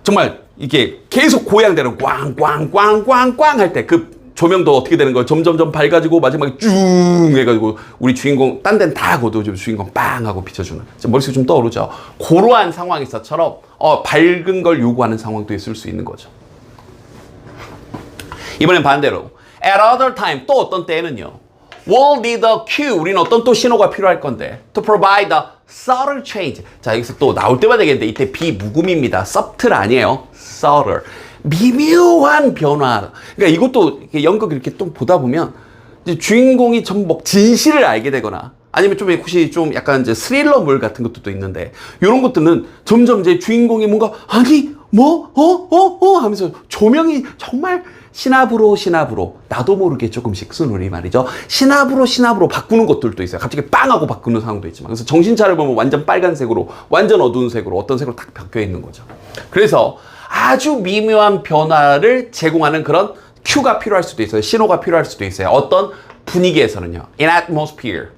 정말 이게 계속 고양대로 꽝꽝꽝꽝꽝 할 때 그 조명도 어떻게 되는 거예요? 점점점 밝아지고 마지막에 쭉 해가지고 우리 주인공 딴 데는 다 하고도 주인공 빵 하고 비춰주는 머릿속에 좀 떠오르죠? 그러한 상황에서처럼 밝은 걸 요구하는 상황도 있을 수 있는 거죠. 이번엔 반대로 at other time 또 어떤 때에는요 will need a cue 우리는 어떤 또 신호가 필요할 건데 to provide a subtle change 자 여기서 또 나올 때마다 얘기했는데 이때 비무금입니다. subtle 아니에요. subtle 미묘한 변화. 그러니까 이것도 연극 이렇게 또 보다 보면 이제 주인공이 전부 진실을 알게 되거나 아니면 좀 혹시 좀 약간 이제 스릴러물 같은 것도 또 있는데 이런 것들은 점점 이제 주인공이 뭔가 하면서 조명이 정말 시나브로 나도 모르게 조금씩 순우리 말이죠. 시나브로 바꾸는 것들도 있어요. 갑자기 빵 하고 바꾸는 상황도 있지만 그래서 정신 차려보면 완전 빨간색으로 완전 어두운 색으로 어떤 색으로 딱 바뀌어 있는 거죠. 그래서 아주 미묘한 변화를 제공하는 그런 큐가 필요할 수도 있어요. 신호가 필요할 수도 있어요. 어떤 분위기에서는요. In atmosphere.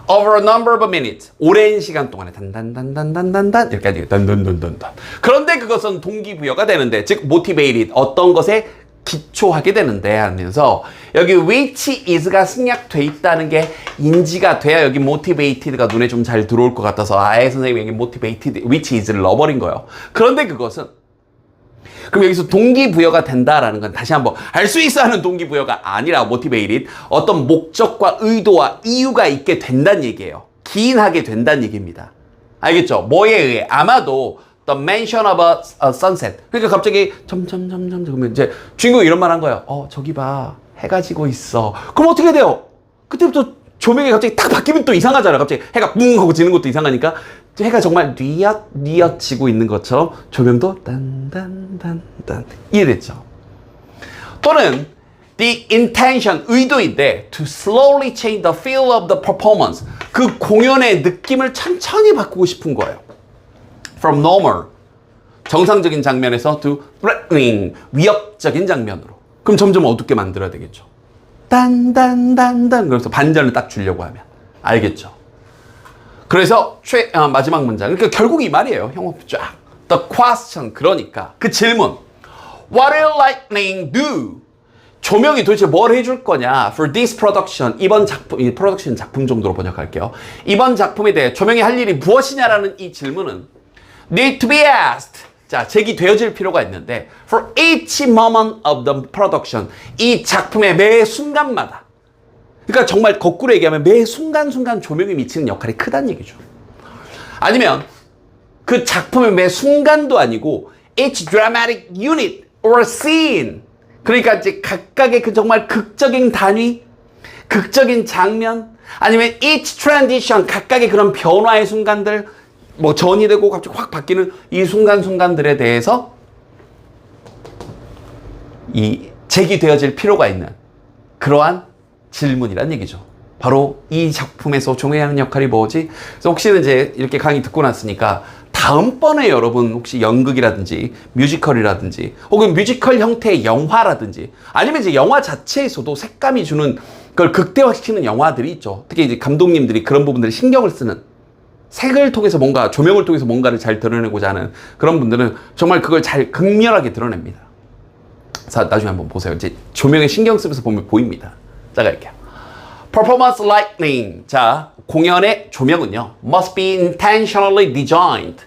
Over a number of minutes. 오랜 시간 동안에 단단단단단단 이렇게 하죠. 단단단단단. 그런데 그것은 동기부여가 되는데 즉 motivated 어떤 것에 기초하게 되는데 하면서 여기 which is가 생략돼 있다는 게 인지가 돼야 여기 motivated가 눈에 좀 잘 들어올 것 같아서 선생님이 여기 motivated which is를 넣어버린 거예요. 그런데 그것은 그럼 여기서 동기부여가 된다라는 건 다시 한번 알 수 있어 하는 동기부여가 아니라 motivated 어떤 목적과 의도와 이유가 있게 된다는 얘기예요. 기인하게 된다는 얘기입니다. 알겠죠? 뭐에 의해 아마도 the mention of a sunset 그러니까 갑자기 점점점점 그러면 이제 주인공이 이런 말 한 거예요. 저기 봐 해가 지고 있어. 그럼 어떻게 돼요? 그때부터 조명이 갑자기 딱 바뀌면 또 이상하잖아. 갑자기 해가 뿡 하고 지는 것도 이상하니까 해가 정말 뉘엿 지고 있는 것처럼 조명도 딴딴딴딴 이해됐죠? 또는 the intention 의도인데 to slowly change the feel of the performance 그 공연의 느낌을 천천히 바꾸고 싶은 거예요. From normal 정상적인 장면에서 to threatening 위협적인 장면으로 그럼 점점 어둡게 만들어야 되겠죠. 딴딴딴딴 그래서 반전을 딱 주려고 하면 알겠죠? 그래서 마지막 문장 그러니까 결국 이 말이에요. 형업 쫙 The question 그러니까 그 질문 What will lightning do? 조명이 도대체 뭘 해줄 거냐 for this production 이번 작품 이 프로덕션 작품 정도로 번역할게요. 이번 작품에 대해 조명이 할 일이 무엇이냐라는 이 질문은 need to be asked 자 제기되어질 필요가 있는데 for each moment of the production 이 작품의 매 순간마다 그러니까 정말 거꾸로 얘기하면 매 순간순간 조명이 미치는 역할이 크다는 얘기죠. 아니면 그 작품의 매 순간도 아니고 each dramatic unit or scene 그러니까 이제 각각의 그 정말 극적인 단위, 극적인 장면 아니면 each transition 각각의 그런 변화의 순간들 뭐 전이 되고 갑자기 확 바뀌는 이 순간순간들에 대해서 이 제기되어질 필요가 있는 그러한 질문이란 얘기죠. 바로 이 작품에서 조명하는 역할이 뭐지? 그래서 혹시는 이제 이렇게 강의 듣고 났으니까 다음번에 여러분 혹시 연극이라든지 뮤지컬이라든지 혹은 뮤지컬 형태의 영화라든지 아니면 이제 영화 자체에서도 색감이 주는 그걸 극대화시키는 영화들이 있죠. 특히 이제 감독님들이 그런 부분들을 신경을 쓰는 색을 통해서 뭔가 조명을 통해서 뭔가를 잘 드러내고자 하는 그런 분들은 정말 그걸 잘 극렬하게 드러냅니다. 자, 나중에 한번 보세요. 이제 조명에 신경 쓰면서 보면 보입니다. 자, 갈게요. performance lighting. 자, 공연의 조명은요. must be intentionally designed.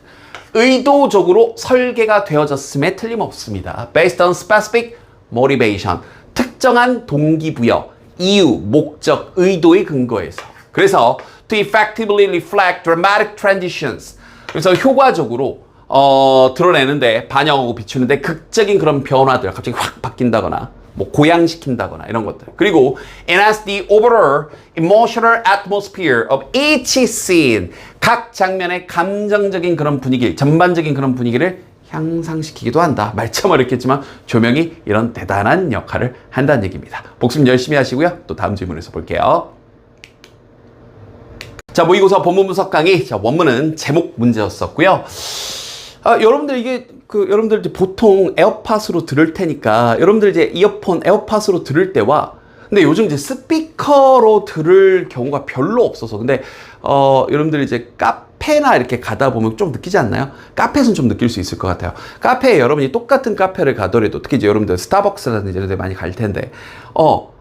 의도적으로 설계가 되어졌음에 틀림없습니다. based on specific motivation. 특정한 동기부여, 이유, 목적, 의도의 근거에서. 그래서 to effectively reflect dramatic transitions. 그래서 효과적으로 드러내는데, 반영하고 비추는데 극적인 그런 변화들, 갑자기 확 바뀐다거나 뭐 고양시킨다거나 이런 것들. 그리고 enhance the overall emotional atmosphere of each scene. 각 장면의 감정적인 그런 분위기, 전반적인 그런 분위기를 향상시키기도 한다. 말처럼 이렇겠지만 조명이 이런 대단한 역할을 한다는 얘기입니다. 복습 열심히 하시고요. 또 다음 질문에서 볼게요. 자, 모의고사 본문 분석 강의. 자, 원문은 제목 문제였었고요. 여러분들 이게 여러분들 이제 보통 에어팟으로 들을 테니까 여러분들 이제 이어폰 에어팟으로 들을 때와 근데 요즘 이제 스피커로 들을 경우가 별로 없어서 근데 여러분들 이제 카페나 이렇게 가다 보면 좀 느끼지 않나요? 카페에서는 좀 느낄 수 있을 것 같아요. 카페에 여러분이 똑같은 카페를 가더라도 특히 이제 여러분들 스타벅스라든지 이런 데 많이 갈 텐데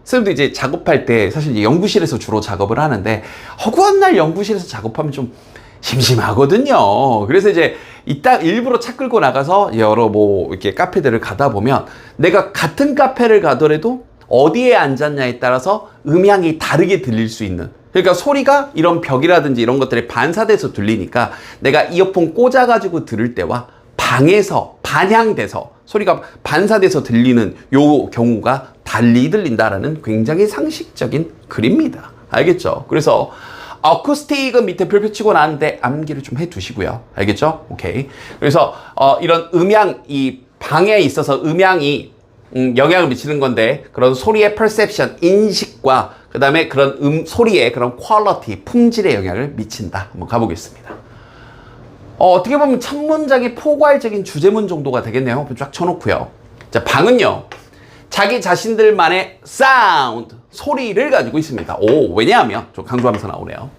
선생님도 이제 작업할 때 사실 이제 연구실에서 주로 작업을 하는데 허구한 날 연구실에서 작업하면 좀 심심하거든요. 그래서 이제 이따 일부러 차 끌고 나가서 여러 뭐 이렇게 카페들을 가다 보면 내가 같은 카페를 가더라도 어디에 앉았냐에 따라서 음향이 다르게 들릴 수 있는 그러니까 소리가 이런 벽이라든지 이런 것들이 반사돼서 들리니까 내가 이어폰 꽂아가지고 들을 때와 방에서 반향돼서 소리가 반사돼서 들리는 요 경우가 달리 들린다라는 굉장히 상식적인 글입니다. 알겠죠? 그래서 어쿠스틱은 밑에 별표 치고 나는데 암기를 좀 해두시고요. 알겠죠? 오케이. 그래서 이런 음향, 이 방에 있어서 음향이 영향을 미치는 건데 그런 소리의 perception, 인식과 그 다음에 그런 소리의 그런 퀄리티, 품질에 영향을 미친다. 한번 가보겠습니다. 어떻게 보면 첫 문장이 포괄적인 주제문 정도가 되겠네요. 쫙 쳐놓고요. 자, 방은요. 자기 자신들만의 사운드, 소리를 가지고 있습니다. 왜냐하면, 좀 강조하면서 나오네요.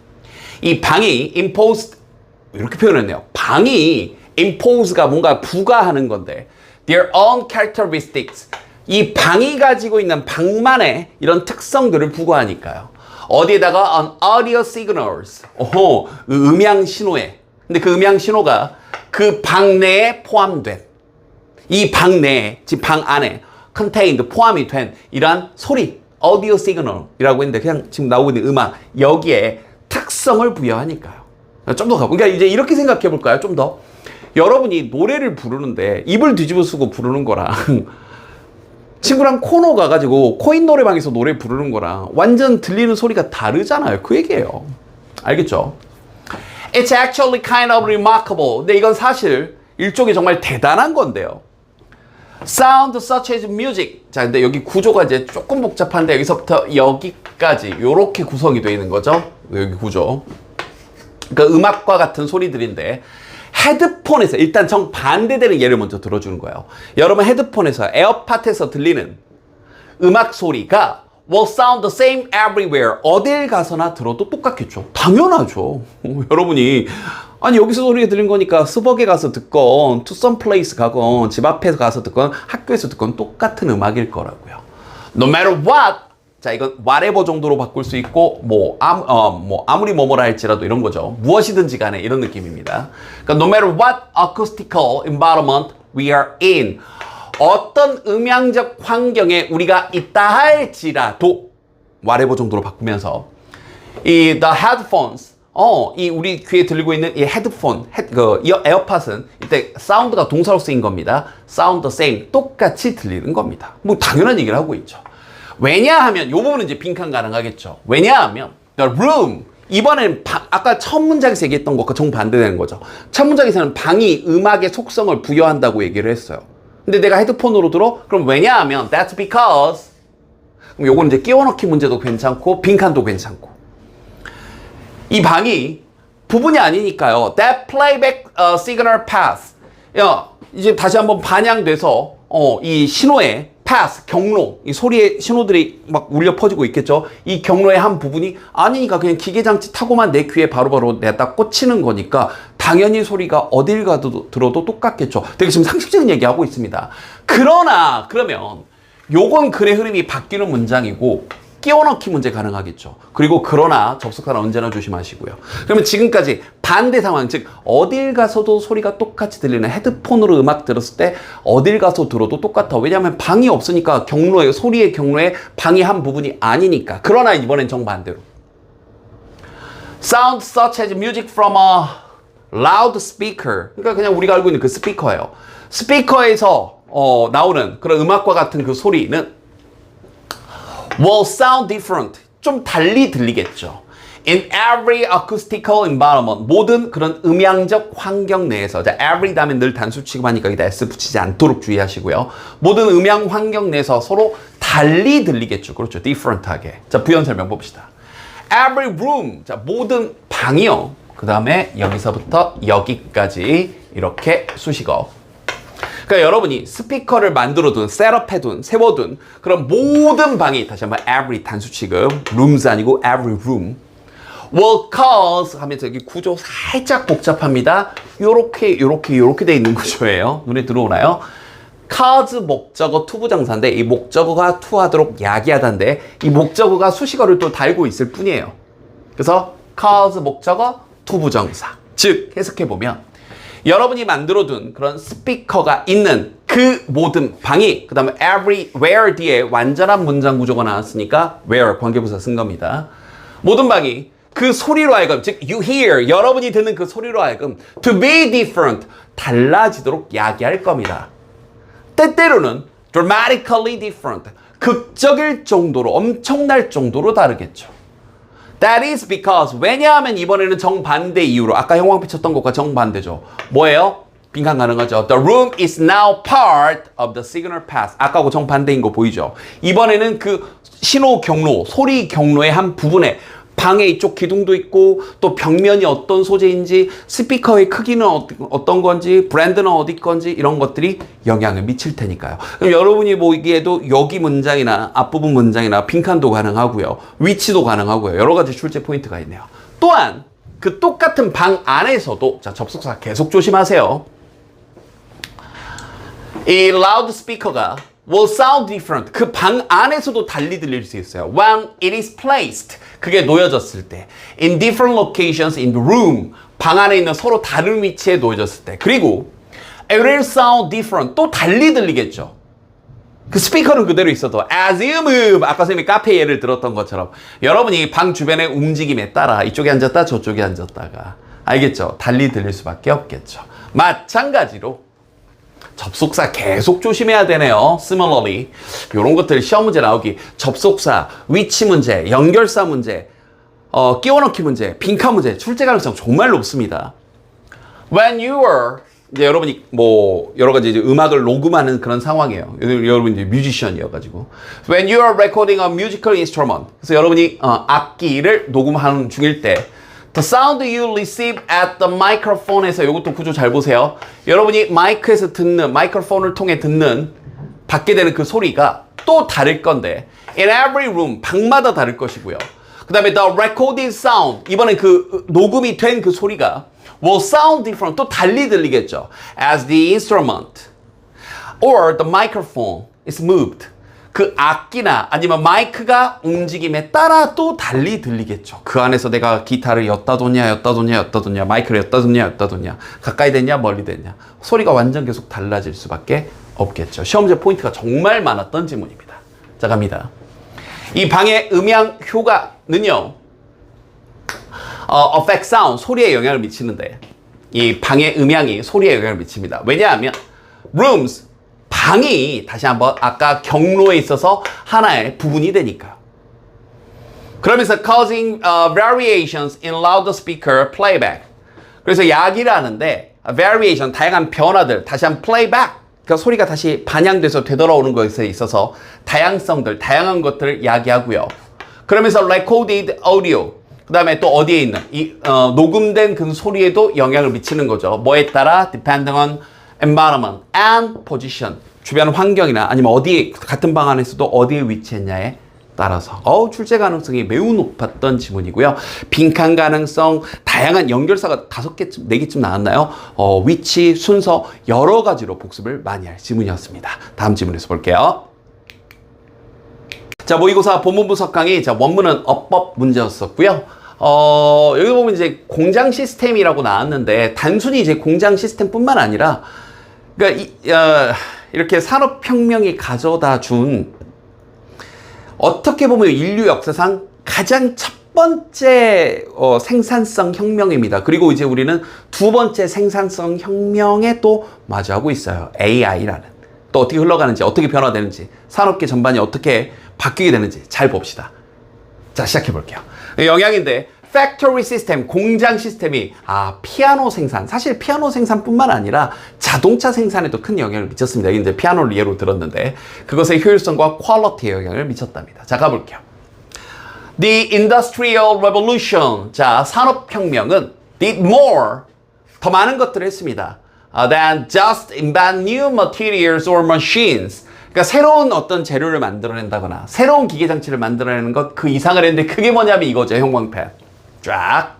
이 방이 imposed, 이렇게 표현했네요. 방이 impose가 뭔가 부과하는 건데, their own characteristics, 이 방이 가지고 있는 방만의 이런 특성들을 부과하니까요. 어디에다가 on audio signals, 음향 신호에, 근데 그 음향 신호가 그 방 내에 포함된, 이 방 내에, 지금 방 안에, contained, 포함이 된 이러한 소리, audio signal이라고 했는데 그냥 지금 나오고 있는 음악 여기에 특성을 부여하니까요. 좀 더 가보. 그러니까 이제 이렇게 생각해 볼까요? 좀 더. 여러분이 노래를 부르는데 입을 뒤집어 쓰고 부르는 거랑 친구랑 코너 가가지고 코인 노래방에서 노래 부르는 거랑 완전 들리는 소리가 다르잖아요. 그 얘기예요. 알겠죠? It's actually kind of remarkable. 근데 이건 사실 일종의 정말 대단한 건데요. Sound such as music. 자, 근데 여기 구조가 이제 조금 복잡한데 여기서부터 여기까지 이렇게 구성이 되어 있는 거죠. 여기 구조. 그러니까 음악과 같은 소리들인데 헤드폰에서 일단 정반대되는 예를 먼저 들어주는 거예요. 여러분 헤드폰에서 에어팟에서 들리는 음악 소리가 will sound the same everywhere. 어딜 가서나 들어도 똑같겠죠. 당연하죠. 여러분이 아니 여기서 소리가 들린 거니까 스벅에 가서 듣건 to some place 가건 집 앞에서 가서 듣건 학교에서 듣건 똑같은 음악일 거라고요. No matter what. 자, 이건 whatever 정도로 바꿀 수 있고 아무리 뭐뭐라 할지라도 이런 거죠. 무엇이든지 간에 이런 느낌입니다. 그러니까 no matter what acoustical environment we are in. 어떤 음향적 환경에 우리가 있다 할지라도 whatever 정도로 바꾸면서 이 the headphones 이 우리 귀에 들리고 있는 이 헤드폰, 에어팟은 이때 사운드가 동사로 쓰인 겁니다. sound the same, 똑같이 들리는 겁니다. 뭐 당연한 얘기를 하고 있죠. 왜냐하면 이 부분은 이제 빈칸 가능하겠죠. 왜냐하면 the room, 이번엔 아까 첫 문장에서 얘기했던 것과 정반대되는 거죠. 첫 문장에서는 방이 음악의 속성을 부여한다고 얘기를 했어요. 근데 내가 헤드폰으로 들어? 그럼 왜냐하면 that's because 그럼 요건 이제 끼워넣기 문제도 괜찮고 빈칸도 괜찮고 이 방이 부분이 아니니까요. That playback signal path. 이제 다시 한번 반영돼서 이 신호의 path, 경로, 이 소리의 신호들이 막 울려 퍼지고 있겠죠. 이 경로의 한 부분이 아니니까 그냥 기계장치 타고만 내 귀에 바로바로 내다 꽂히는 거니까 당연히 소리가 어딜 가도 들어도 똑같겠죠. 되게 지금 상식적인 얘기하고 있습니다. 그러면 요건 글의 흐름이 바뀌는 문장이고 끼워 넣기 문제 가능하겠죠. 그리고 그러나 접속사는 언제나 조심하시고요. 그러면 지금까지 반대 상황, 즉 어딜 가서도 소리가 똑같이 들리는 헤드폰으로 음악 들었을 때 어딜 가서 들어도 똑같아. 왜냐하면 방이 없으니까 경로에, 소리의 경로에 방이 한 부분이 아니니까. 그러나 이번엔 정반대로. Sound such as music from a loud speaker. 그러니까 그냥 우리가 알고 있는 그 스피커예요. 스피커에서 나오는 그런 음악과 같은 그 소리는 will sound different. 좀 달리 들리겠죠. In every acoustical environment. 모든 그런 음향적 환경 내에서. 자, every 다음에 늘 단수 취급하니까 여기다 s 붙이지 않도록 주의하시고요. 모든 음향 환경 내에서 서로 달리 들리겠죠. 그렇죠. different하게. 자, 부연 설명 봅시다. Every room. 자, 모든 방이요. 그 다음에 여기서부터 여기까지 이렇게 수식어. 그러니까 여러분이 스피커를 만들어둔, 셋업해둔, 세워둔 그런 모든 방이 다시 한번 every 단수 취급, rooms 아니고 every room will cause 하면서 여기 구조 살짝 복잡합니다. 요렇게 돼 있는 구조예요. 눈에 들어오나요? cause 목적어 투부정사인데 이 목적어가 투하도록 야기하다인데 이 목적어가 수식어를 또 달고 있을 뿐이에요. 그래서 cause 목적어 투부정사. 즉 해석해보면 여러분이 만들어둔 그런 스피커가 있는 그 모든 방이 그 다음에 everywhere 뒤에 완전한 문장 구조가 나왔으니까 where 관계부사 쓴 겁니다. 모든 방이 그 소리로 하여금 즉 you hear 여러분이 듣는 그 소리로 하여금 to be different 달라지도록 야기할 겁니다. 때때로는 dramatically different 극적일 정도로 엄청날 정도로 다르겠죠. That is because 왜냐하면 이번에는 정반대 이유로 아까 형광빛 쳤던 것과 정반대죠. 뭐예요? 빈칸 가능하죠. The room is now part of the signal path. 아까하고 정반대인 거 보이죠? 이번에는 그 신호 경로, 소리 경로의 한 부분에 방에 이쪽 기둥도 있고 또 벽면이 어떤 소재인지 스피커의 크기는 어떤 건지 브랜드는 어디 건지 이런 것들이 영향을 미칠 테니까요. 그럼 여러분이 보기에도 여기 문장이나 앞부분 문장이나 빈칸도 가능하고요. 위치도 가능하고요. 여러 가지 출제 포인트가 있네요. 또한 그 똑같은 방 안에서도 자 접속사 계속 조심하세요. 이 라우드 스피커가 will sound different. 그 방 안에서도 달리 들릴 수 있어요. When it is placed. 그게 놓여졌을 때. In different locations in the room. 방 안에 있는 서로 다른 위치에 놓여졌을 때. 그리고 it will sound different. 또 달리 들리겠죠. 그 스피커는 그대로 있어도 as you move. 아까 선생님이 카페 예를 들었던 것처럼 여러분이 방 주변의 움직임에 따라 이쪽에 앉았다 저쪽에 앉았다가 알겠죠? 달리 들릴 수밖에 없겠죠. 마찬가지로 접속사 계속 조심해야 되네요. Similarly, 이런 것들 시험 문제 나오기 접속사, 위치 문제, 연결사 문제, 끼워 넣기 문제, 빈칸 문제 출제 가능성 정말 높습니다. When you are 이제 여러분이 뭐 여러 가지 이제 음악을 녹음하는 그런 상황이에요. 여러분 이제 뮤지션이어가지고 When you are recording a musical instrument 그래서 여러분이 악기를 녹음하는 중일 때 The sound you receive at the microphone에서 이것도 구조 잘 보세요. 여러분이 마이크에서 듣는 마이크로폰을 통해 듣는 받게 되는 그 소리가 또 다를 건데 in every room 방마다 다를 것이고요. 그 다음에 the recorded sound 이번엔 그 녹음이 된 그 소리가 will sound different 또 달리 들리겠죠. As the instrument or the microphone is moved 그 악기나 아니면 마이크가 움직임에 따라 또 달리 들리겠죠. 그 안에서 내가 기타를 엿다 뒀냐 마이크를 엿다 뒀냐 가까이 됐냐 멀리 됐냐 소리가 완전 계속 달라질 수밖에 없겠죠. 시험제 포인트가 정말 많았던 지문입니다. 자 갑니다. 이 방의 음향 효과는요 affect sound 소리에 영향을 미치는데 이 방의 음향이 소리에 영향을 미칩니다. 왜냐하면 rooms 방이 다시 한번 아까 경로에 있어서 하나의 부분이 되니까. 그러면서 causing variations in loudspeaker playback. 그래서 야기를 하는데 variation 다양한 변화들 다시 한번 playback 그러니까 소리가 다시 반영돼서 되돌아오는 것에 있어서 다양성들 다양한 것들을 야기하고요. 그러면서 recorded audio 그 다음에 또 어디에 있는 이 녹음된 그 소리에도 영향을 미치는 거죠. 뭐에 따라 depending on environment and position 주변 환경이나 아니면 어디에 같은 방 안에서도 어디에 위치했냐에 따라서 출제 가능성이 매우 높았던 지문이고요. 빈칸 가능성 다양한 연결사가 5개쯤 4개쯤 나왔나요? 위치 순서 여러 가지로 복습을 많이 할 지문이었습니다. 다음 지문에서 볼게요. 자, 모의고사 본문 분석 강의. 자, 원문은 어법 문제였었고요. 여기 보면 이제 공장 시스템이라고 나왔는데, 단순히 이제 공장 시스템뿐만 아니라, 그러니까 이렇게 산업혁명이 가져다 준, 어떻게 보면 인류 역사상 가장 첫 번째 생산성 혁명입니다. 그리고 이제 우리는 두 번째 생산성 혁명에 또 마주하고 있어요. AI라는. 또 어떻게 흘러가는지, 어떻게 변화되는지, 산업계 전반이 어떻게 바뀌게 되는지 잘 봅시다. 자, 시작해 볼게요. 영양인데, 팩토리 시스템, 공장 시스템이 피아노 생산, 사실 피아노 생산뿐만 아니라 자동차 생산에도 큰 영향을 미쳤습니다. 이제 피아노를 예로 들었는데 그것의 효율성과 퀄리티에 영향을 미쳤답니다. 자, 가볼게요. The Industrial Revolution, 자, 산업혁명은 did more, 더 많은 것들을 했습니다. Than just invent new materials or machines. 그러니까 새로운 어떤 재료를 만들어낸다거나 새로운 기계장치를 만들어내는 것 그 이상을 했는데 그게 뭐냐면 이거죠. 형광펜. 쫙.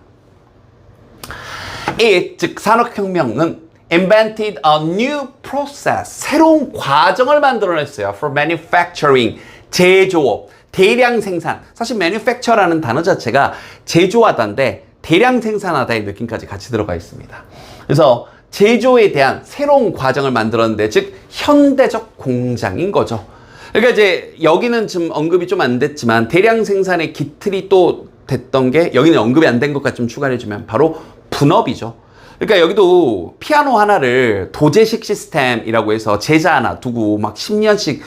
It, 즉 산업혁명은 invented a new process, 새로운 과정을 만들어냈어요. For manufacturing, 제조업, 대량 생산. 사실 manufacture라는 단어 자체가 제조하다인데 대량 생산하다의 느낌까지 같이 들어가 있습니다. 그래서 제조에 대한 새로운 과정을 만들었는데, 즉 현대적 공장인 거죠. 그러니까 이제 여기는 지금 언급이 좀 안 됐지만 대량 생산의 기틀이 또 됐던 게, 여기는 언급이 안 된 것까지 좀 추가해주면 바로 분업이죠. 그러니까 여기도 피아노 하나를 도제식 시스템이라고 해서 제자 하나 두고 막 10년씩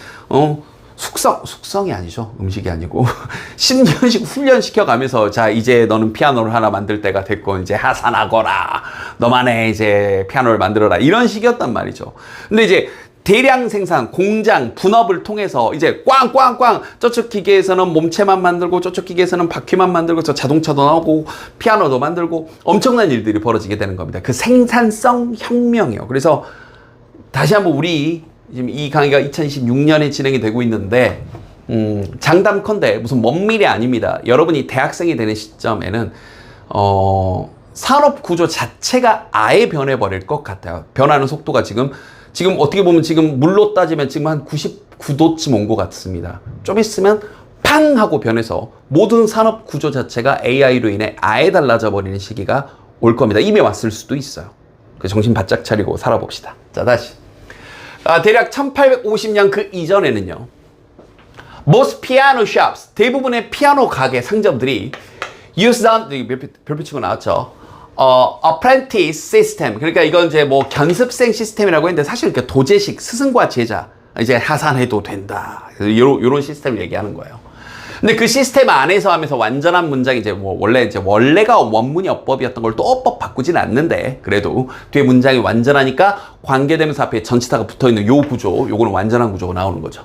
숙성이 아니죠. 음식이 아니고 10년씩 훈련시켜가면서, 자, 이제 너는 피아노를 하나 만들 때가 됐고 이제 하산하거라, 너만의 이제 피아노를 만들어라, 이런 식이었단 말이죠. 근데 이제 대량 생산, 공장, 분업을 통해서 이제 꽝꽝꽝, 저쪽 기계에서는 몸체만 만들고 저쪽 기계에서는 바퀴만 만들고 저 자동차도 나오고 피아노도 만들고 엄청난 일들이 벌어지게 되는 겁니다. 그 생산성 혁명이요. 그래서 다시 한번 우리 지금 이 강의가 2026년에 진행이 되고 있는데, 장담컨대 무슨 먼 미래 아닙니다. 여러분이 대학생이 되는 시점에는 산업 구조 자체가 아예 변해버릴 것 같아요. 변하는 속도가 지금 어떻게 보면 지금 물로 따지면 지금 한 99도쯤 온 것 같습니다. 좀 있으면 팡 하고 변해서 모든 산업 구조 자체가 AI로 인해 아예 달라져 버리는 시기가 올 겁니다. 이미 왔을 수도 있어요. 정신 바짝 차리고 살아봅시다. 자, 다시. 대략 1850년 그 이전에는요, most piano shops, 대부분의 피아노 가게 상점들이 used on, 별표 치고 나왔죠. apprentice system. 그러니까 이건 이제 뭐 견습생 시스템이라고 했는데 사실 이렇게 도제식, 스승과 제자, 이제 하산해도 된다, 요런 시스템을 얘기하는 거예요. 근데 그 시스템 안에서 하면서 완전한 문장이 이제 뭐 원래가 원문이 어법이었던 걸 또 어법 바꾸진 않는데, 그래도 뒤에 문장이 완전하니까 관계되면서 앞에 전치사가 붙어있는 요 구조, 요거는 완전한 구조가 나오는 거죠.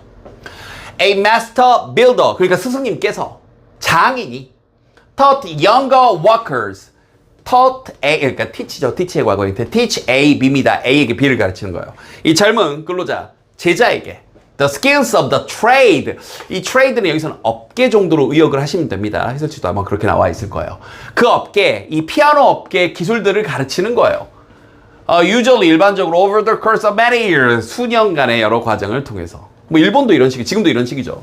A master builder, 그러니까 스승님께서, 장인이 taught younger workers, taught A, 그러니까 teach죠. teach의 과거인데 teach A, B입니다. A에게 B를 가르치는 거예요. 이 젊은 근로자, 제자에게 the skills of the trade. 이 trade는 여기서는 업계 정도로 의역을 하시면 됩니다. 해설지도 아마 그렇게 나와 있을 거예요. 그 업계, 이 피아노 업계의 기술들을 가르치는 거예요. Usually, 일반적으로 over the course of many years, 수년간의 여러 과정을 통해서. 뭐 일본도 이런 식이, 지금도 이런 식이죠.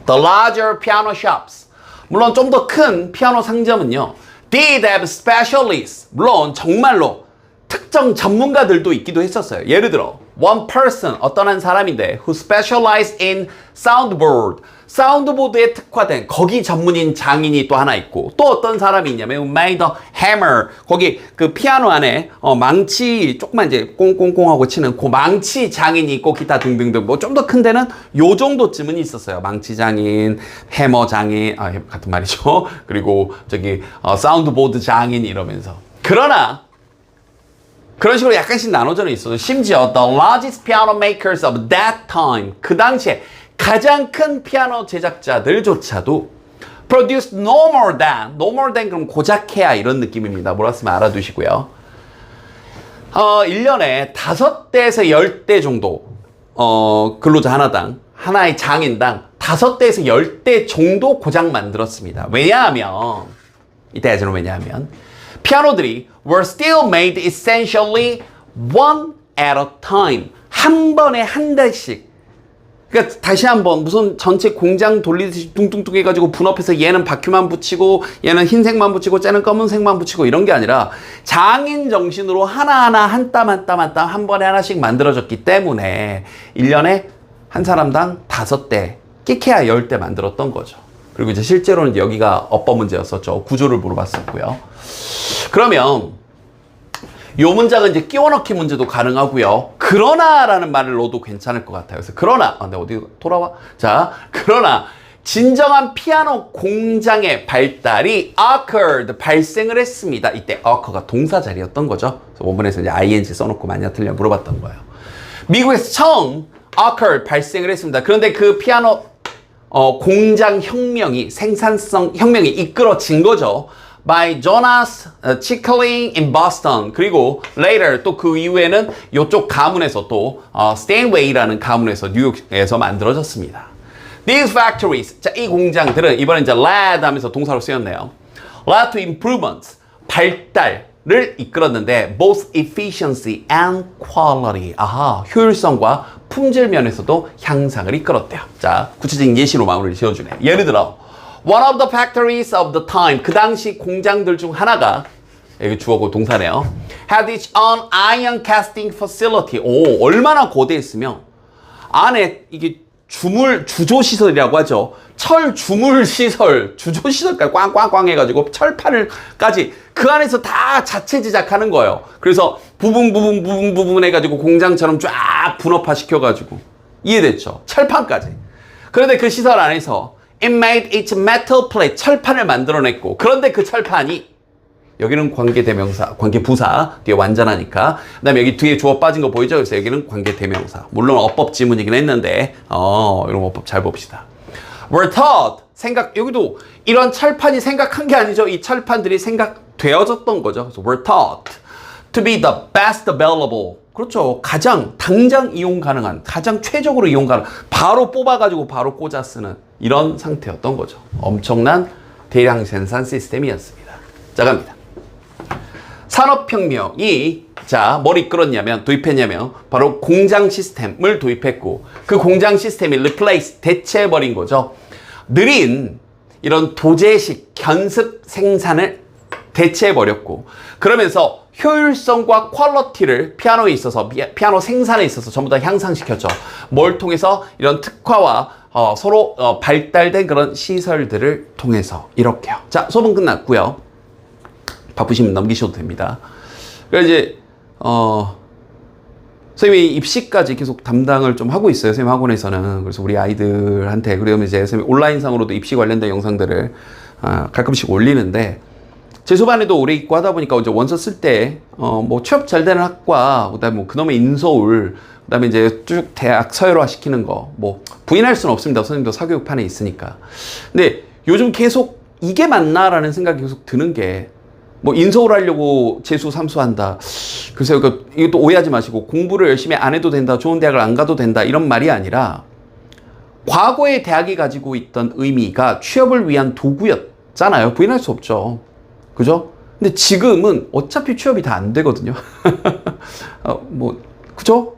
The larger piano shops. 물론 좀 더 큰 피아노 상점은요, did have specialists. 물론 정말로 특정 전문가들도 있기도 했었어요. 예를 들어 one person, 어떤 한 사람인데 who specialized in soundboard, 사운드보드에 특화된 거기 전문인 장인이 또 하나 있고, 또 어떤 사람이 있냐면 who made a hammer, 거기 그 피아노 안에 망치 조금만 이제 꽁꽁꽁 하고 치는 그 망치 장인이 있고, 기타 등등등 뭐 좀 더 큰 데는 요 정도쯤은 있었어요. 망치 장인, 해머 장인, 같은 말이죠. 그리고 저기 사운드보드 장인 이러면서. 그러나 그런 식으로 약간씩 나눠져 있어요. 심지어 the largest piano makers of that time, 그 당시에 가장 큰 피아노 제작자들조차도 produced no more than 그럼 고작해야 이런 느낌입니다. 몰랐으면 알아두시고요. 1년에 5대에서 10대 정도 근로자 하나의 장인당 5대에서 10대 정도 고작 만들었습니다. 왜냐하면 피아노들이 were still made essentially one at a time. 한 번에 한 대씩 그러니까 다시 한번 무슨 전체 공장 돌리듯이 뚱뚱뚱 해가지고 분업해서 얘는 바퀴만 붙이고 얘는 흰색만 붙이고 쟤는 검은색만 붙이고 이런 게 아니라 장인 정신으로 하나하나 한 땀 한 땀 한 땀 한 번에 하나씩 만들어졌기 때문에 1년에 한 사람당 5대, 끼케야 10대 만들었던 거죠. 그리고 이제 실제로는 여기가 어법 문제였었죠. 구조를 물어봤었고요. 그러면 요 문장은 이제 끼워 넣기 문제도 가능하고요. 그러나라는 말을 넣어도 괜찮을 것 같아요. 그래서 그러나, 내가 어디 돌아와? 자, 그러나 진정한 피아노 공장의 발달이 occurred, 발생을 했습니다. 이때 occur가 동사 자리였던 거죠. 그래서 원문에서 이제 ing 써놓고 맞냐 틀려 물어봤던 거예요. 미국에서 처음 occurred, 발생을 했습니다. 그런데 그 피아노 공장 혁명이, 생산성 혁명이 이끌어진 거죠. by Jonas Chickling in Boston. 그리고 later 또 그 이후에는 이쪽 가문에서 또 Steinway라는 가문에서 뉴욕에서 만들어졌습니다. These factories, 자, 이 공장들은 이번에 이제 led 하면서 동사로 쓰였네요. led to improvements, 발달을 이끌었는데 both efficiency and quality. 아하, 효율성과 품질 면에서도 향상을 이끌었대요. 자, 구체적인 예시로 마무리를 지어주네. 예를 들어 one of the factories of the time, 그 당시 공장들 중 하나가, 여기 주어고 동사네요. had its own iron casting facility. 오, 얼마나 거대했으면 안에 이게 주조시설이라고 하죠. 철 주물시설, 주조시설까지 꽝꽝꽝 해가지고 철판을까지 그 안에서 다 자체 제작하는 거예요. 그래서 부분 해가지고 공장처럼 쫙 분업화 시켜가지고. 이해됐죠? 철판까지. 그런데 그 시설 안에서 it made its metal plate, 철판을 만들어냈고, 그런데 그 철판이, 여기는 관계대명사, 관계부사, 뒤에 완전하니까. 그 다음에 여기 뒤에 주어 빠진 거 보이죠? 그래서 여기는 관계대명사. 물론 어법 지문이긴 했는데, 이런 어법 잘 봅시다. were taught, 여기도 이런 철판이 생각한 게 아니죠. 이 철판들이 생각되어졌던 거죠. 그래서 were taught to be the best available. 그렇죠. 가장 당장 이용 가능한, 가장 최적으로 이용 가능한, 바로 뽑아가지고 바로 꽂아 쓰는 이런 상태였던 거죠. 엄청난 대량 생산 시스템이었습니다. 자, 갑니다. 산업혁명이, 자, 뭘 이끌었냐면, 도입했냐면, 바로 공장 시스템을 도입했고, 그 공장 시스템이 replace, 대체해버린 거죠. 느린 이런 도제식, 견습 생산을 대체해버렸고, 그러면서 효율성과 퀄리티를 피아노에 있어서, 피아노 생산에 있어서 전부 다 향상시켰죠. 뭘 통해서? 이런 특화와 서로 발달된 그런 시설들을 통해서 이렇게요. 자, 수업은 끝났고요. 바쁘시면 넘기셔도 됩니다. 그래서 이제 선생님이 입시까지 계속 담당을 좀 하고 있어요. 선생님 학원에서는. 그래서 우리 아이들한테, 그러면 이제 선생님 온라인상으로도 입시 관련된 영상들을 가끔씩 올리는데, 제 수반에도 오래 있고 하다 보니까 이제 원서 쓸 때, 뭐 취업 잘 되는 학과, 그 다음에 뭐 그놈의 인서울, 그 다음에 이제 쭉 대학 서열화 시키는 거, 뭐 부인할 수는 없습니다. 선생님도 사교육판에 있으니까. 근데 요즘 계속 이게 맞나라는 생각이 계속 드는 게, 뭐 인서울 하려고 재수 삼수한다. 글쎄요, 이것도 오해하지 마시고, 공부를 열심히 안 해도 된다, 좋은 대학을 안 가도 된다, 이런 말이 아니라, 과거의 대학이 가지고 있던 의미가 취업을 위한 도구였잖아요. 부인할 수 없죠. 그죠? 근데 지금은 어차피 취업이 다 안 되거든요. 그죠?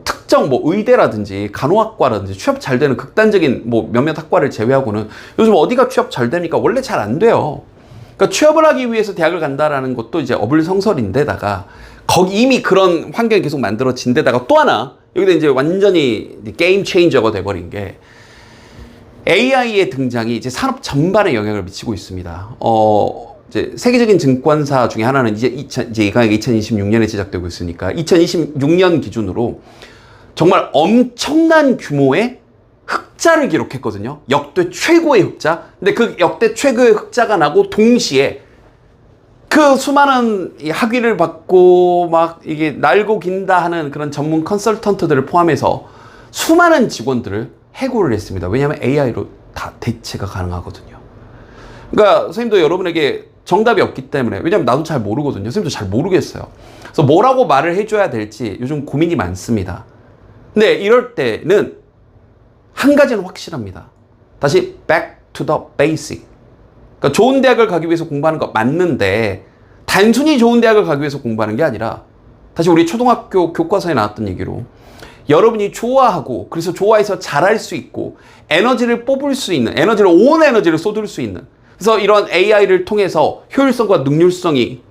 특정 뭐 의대라든지 간호학과라든지 취업 잘 되는 극단적인 뭐 몇몇 학과를 제외하고는 요즘 어디가 취업 잘 되니까 원래 잘 안 돼요. 그러니까 취업을 하기 위해서 대학을 간다라는 것도 이제 어불성설인데다가 거기 이미 그런 환경이 계속 만들어진 데다가 또 하나 여기다 이제 완전히 게임 체인저가 돼버린 게 AI의 등장이 이제 산업 전반에 영향을 미치고 있습니다. 이제 세계적인 증권사 중에 하나는 이제 이 강의가 2026년에 제작되고 있으니까 2026년 기준으로 정말 엄청난 규모의 흑자를 기록했거든요. 역대 최고의 흑자. 근데 그 역대 최고의 흑자가 나고 동시에 그 수많은 학위를 받고 막 이게 날고 긴다 하는 그런 전문 컨설턴트들을 포함해서 수많은 직원들을 해고를 했습니다. 왜냐하면 AI로 다 대체가 가능하거든요. 그러니까 선생님도 여러분에게 정답이 없기 때문에, 왜냐면 나도 잘 모르거든요. 선생님도 잘 모르겠어요. 그래서 뭐라고 말을 해줘야 될지 요즘 고민이 많습니다. 근데 이럴 때는 한 가지는 확실합니다. 다시 back to the basic. 그러니까 좋은 대학을 가기 위해서 공부하는 거 맞는데 단순히 좋은 대학을 가기 위해서 공부하는 게 아니라, 다시 우리 초등학교 교과서에 나왔던 얘기로 여러분이 좋아하고 그래서 좋아해서 잘할 수 있고 에너지를 뽑을 수 있는 에너지를 온 에너지를 쏟을 수 있는 그래서 이런 AI를 통해서 효율성과 능률성이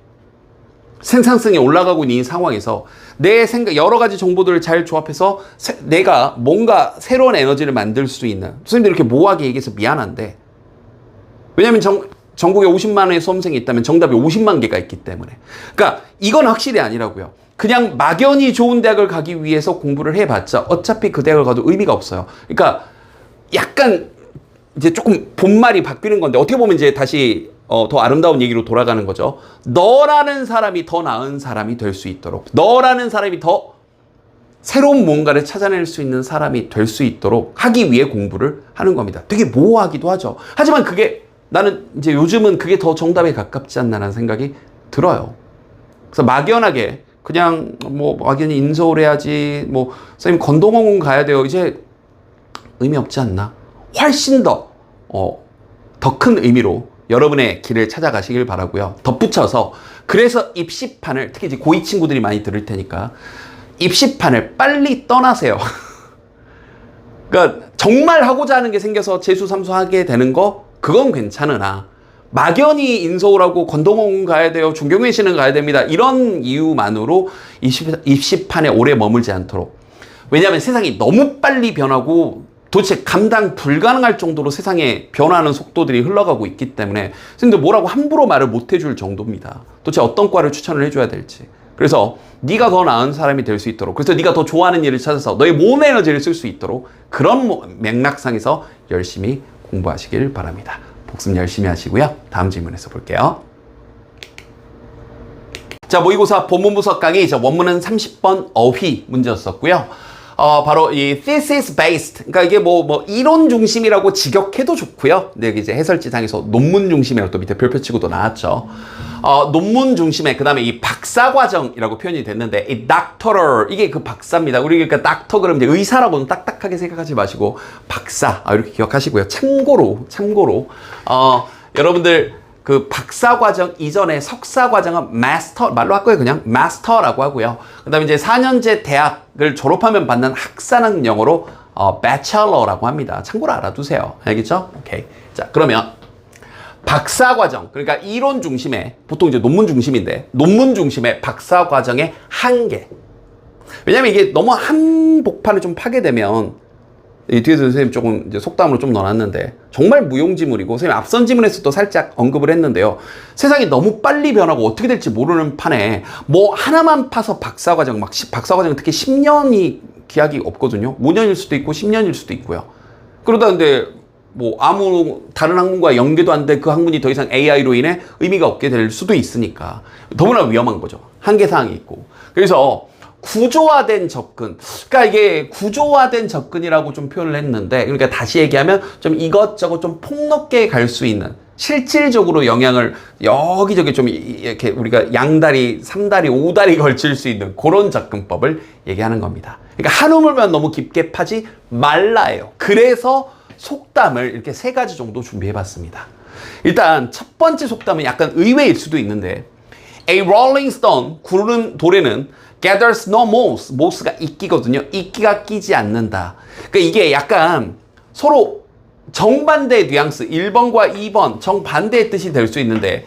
생산성이 올라가고 있는 이 상황에서 내 생각 여러 가지 정보들을 잘 조합해서 내가 뭔가 새로운 에너지를 만들 수 있는 선생님들 이렇게 모호하게 얘기해서 미안한데 왜냐하면 전국에 50만 회의 수험생이 있다면 정답이 50만 개가 있기 때문에 그러니까 이건 확실히 아니라고요. 그냥 막연히 좋은 대학을 가기 위해서 공부를 해봤자 어차피 그 대학을 가도 의미가 없어요. 그러니까 약간 이제 조금 본말이 바뀌는 건데 어떻게 보면 이제 다시 더 아름다운 얘기로 돌아가는 거죠. 너라는 사람이 더 나은 사람이 될 수 있도록 너라는 사람이 더 새로운 뭔가를 찾아낼 수 있는 사람이 될 수 있도록 하기 위해 공부를 하는 겁니다. 되게 모호하기도 하죠. 하지만 그게 나는 이제 요즘은 그게 더 정답에 가깝지 않나라는 생각이 들어요. 그래서 막연하게 그냥 뭐 막연히 인서울 해야지 뭐 선생님 건동공원 가야 돼요. 이제 의미 없지 않나? 훨씬 더 큰 의미로 여러분의 길을 찾아가시길 바라고요. 덧붙여서 그래서 입시판을 특히 이제 고2 친구들이 많이 들을 테니까 입시판을 빨리 떠나세요. 그러니까 정말 하고자 하는 게 생겨서 재수 삼수 하게 되는 거 그건 괜찮으나 막연히 인서울하고 건동공원 가야 돼요. 중경외시는 가야 됩니다. 이런 이유만으로 입시판에 오래 머물지 않도록. 왜냐하면 세상이 너무 빨리 변하고 도대체 감당 불가능할 정도로 세상에 변화하는 속도들이 흘러가고 있기 때문에 선생님들 뭐라고 함부로 말을 못 해줄 정도입니다. 도대체 어떤 과를 추천을 해줘야 될지. 그래서 네가 더 나은 사람이 될 수 있도록 그래서 네가 더 좋아하는 일을 찾아서 너의 몸 에너지를 쓸 수 있도록 그런 맥락상에서 열심히 공부하시길 바랍니다. 복습 열심히 하시고요. 다음 질문에서 볼게요. 자, 모의고사 본문 분석 강의 원문은 30번 어휘 문제였었고요. 바로 이 thesis based 그러니까 이게 뭐 이론 중심이라고 직역해도 좋고요. 근데 이제 해설지상에서 논문 중심이라고 또 밑에 별표치고도 나왔죠. 논문 중심에 그다음에 이 박사 과정이라고 표현이 됐는데 이 doctoral 이게 그 박사입니다. 우리 그러니까 닥터 그러면 이제 의사라고는 딱딱하게 생각하지 마시고 박사 이렇게 기억하시고요. 참고로 여러분들 그 박사 과정 이전에 석사 과정은 마스터 말로 할 거예요. 그냥 마스터라고 하고요. 그다음에 이제 4년제 대학을 졸업하면 받는 학사는 영어로 bachelor라고 합니다. 참고로 알아두세요. 알겠죠? 오케이. 자, 그러면 박사 과정 그러니까 이론 중심의 보통 이제 논문 중심인데 논문 중심의 박사 과정의 한계. 왜냐면 이게 너무 한복판을 좀 파게 되면 이 뒤에서 선생님 조금 이제 속담으로 좀 넣어놨는데 정말 무용지물이고 선생님 앞선 지문에서도 살짝 언급을 했는데요. 세상이 너무 빨리 변하고 어떻게 될지 모르는 판에 뭐 하나만 파서 박사과정 박사과정 특히 10년이 기약이 없거든요. 5년일 수도 있고 10년일 수도 있고요. 그러다 근데 뭐 아무 다른 학문과 연계도 안 돼 그 학문이 더 이상 AI로 인해 의미가 없게 될 수도 있으니까 너무나 위험한 거죠. 한계사항이 있고. 그래서 구조화된 접근. 그러니까 이게 구조화된 접근이라고 좀 표현을 했는데, 그러니까 다시 얘기하면 좀 이것저것 좀 폭넓게 갈 수 있는, 실질적으로 영향을 여기저기 좀 이렇게 우리가 양다리, 삼다리, 오다리 걸칠 수 있는 그런 접근법을 얘기하는 겁니다. 그러니까 한 우물만 너무 깊게 파지 말라예요. 그래서 속담을 이렇게 3가지 정도 준비해 봤습니다. 일단 첫 번째 속담은 약간 의외일 수도 있는데, A rolling stone, 구르는 돌에는 gathers no moss, moss가 이끼거든요. 이끼가 끼지 않는다. 그러니까 이게 약간 서로 정반대의 뉘앙스, 1번과 2번 정반대의 뜻이 될 수 있는데,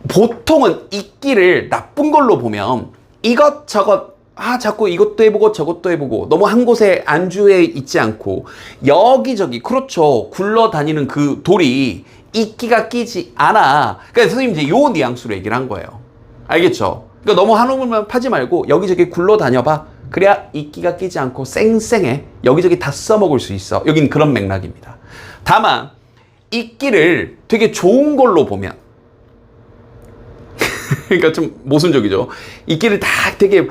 보통은 이끼를 나쁜 걸로 보면 이것저것 자꾸 이것도 해보고 저것도 해보고 너무 한 곳에 안주해 있지 않고 여기저기 그렇죠. 굴러다니는 그 돌이 이끼가 끼지 않아. 그러니까 선생님 이제 요 뉘앙스로 얘기를 한 거예요. 알겠죠? 그러니까 너무 한 우물만 파지 말고 여기저기 굴러다녀봐. 그래야 이끼가 끼지 않고 쌩쌩해. 여기저기 다 써먹을 수 있어. 여긴 그런 맥락입니다. 다만 이끼를 되게 좋은 걸로 보면 그러니까 좀 모순적이죠. 이끼를 다 되게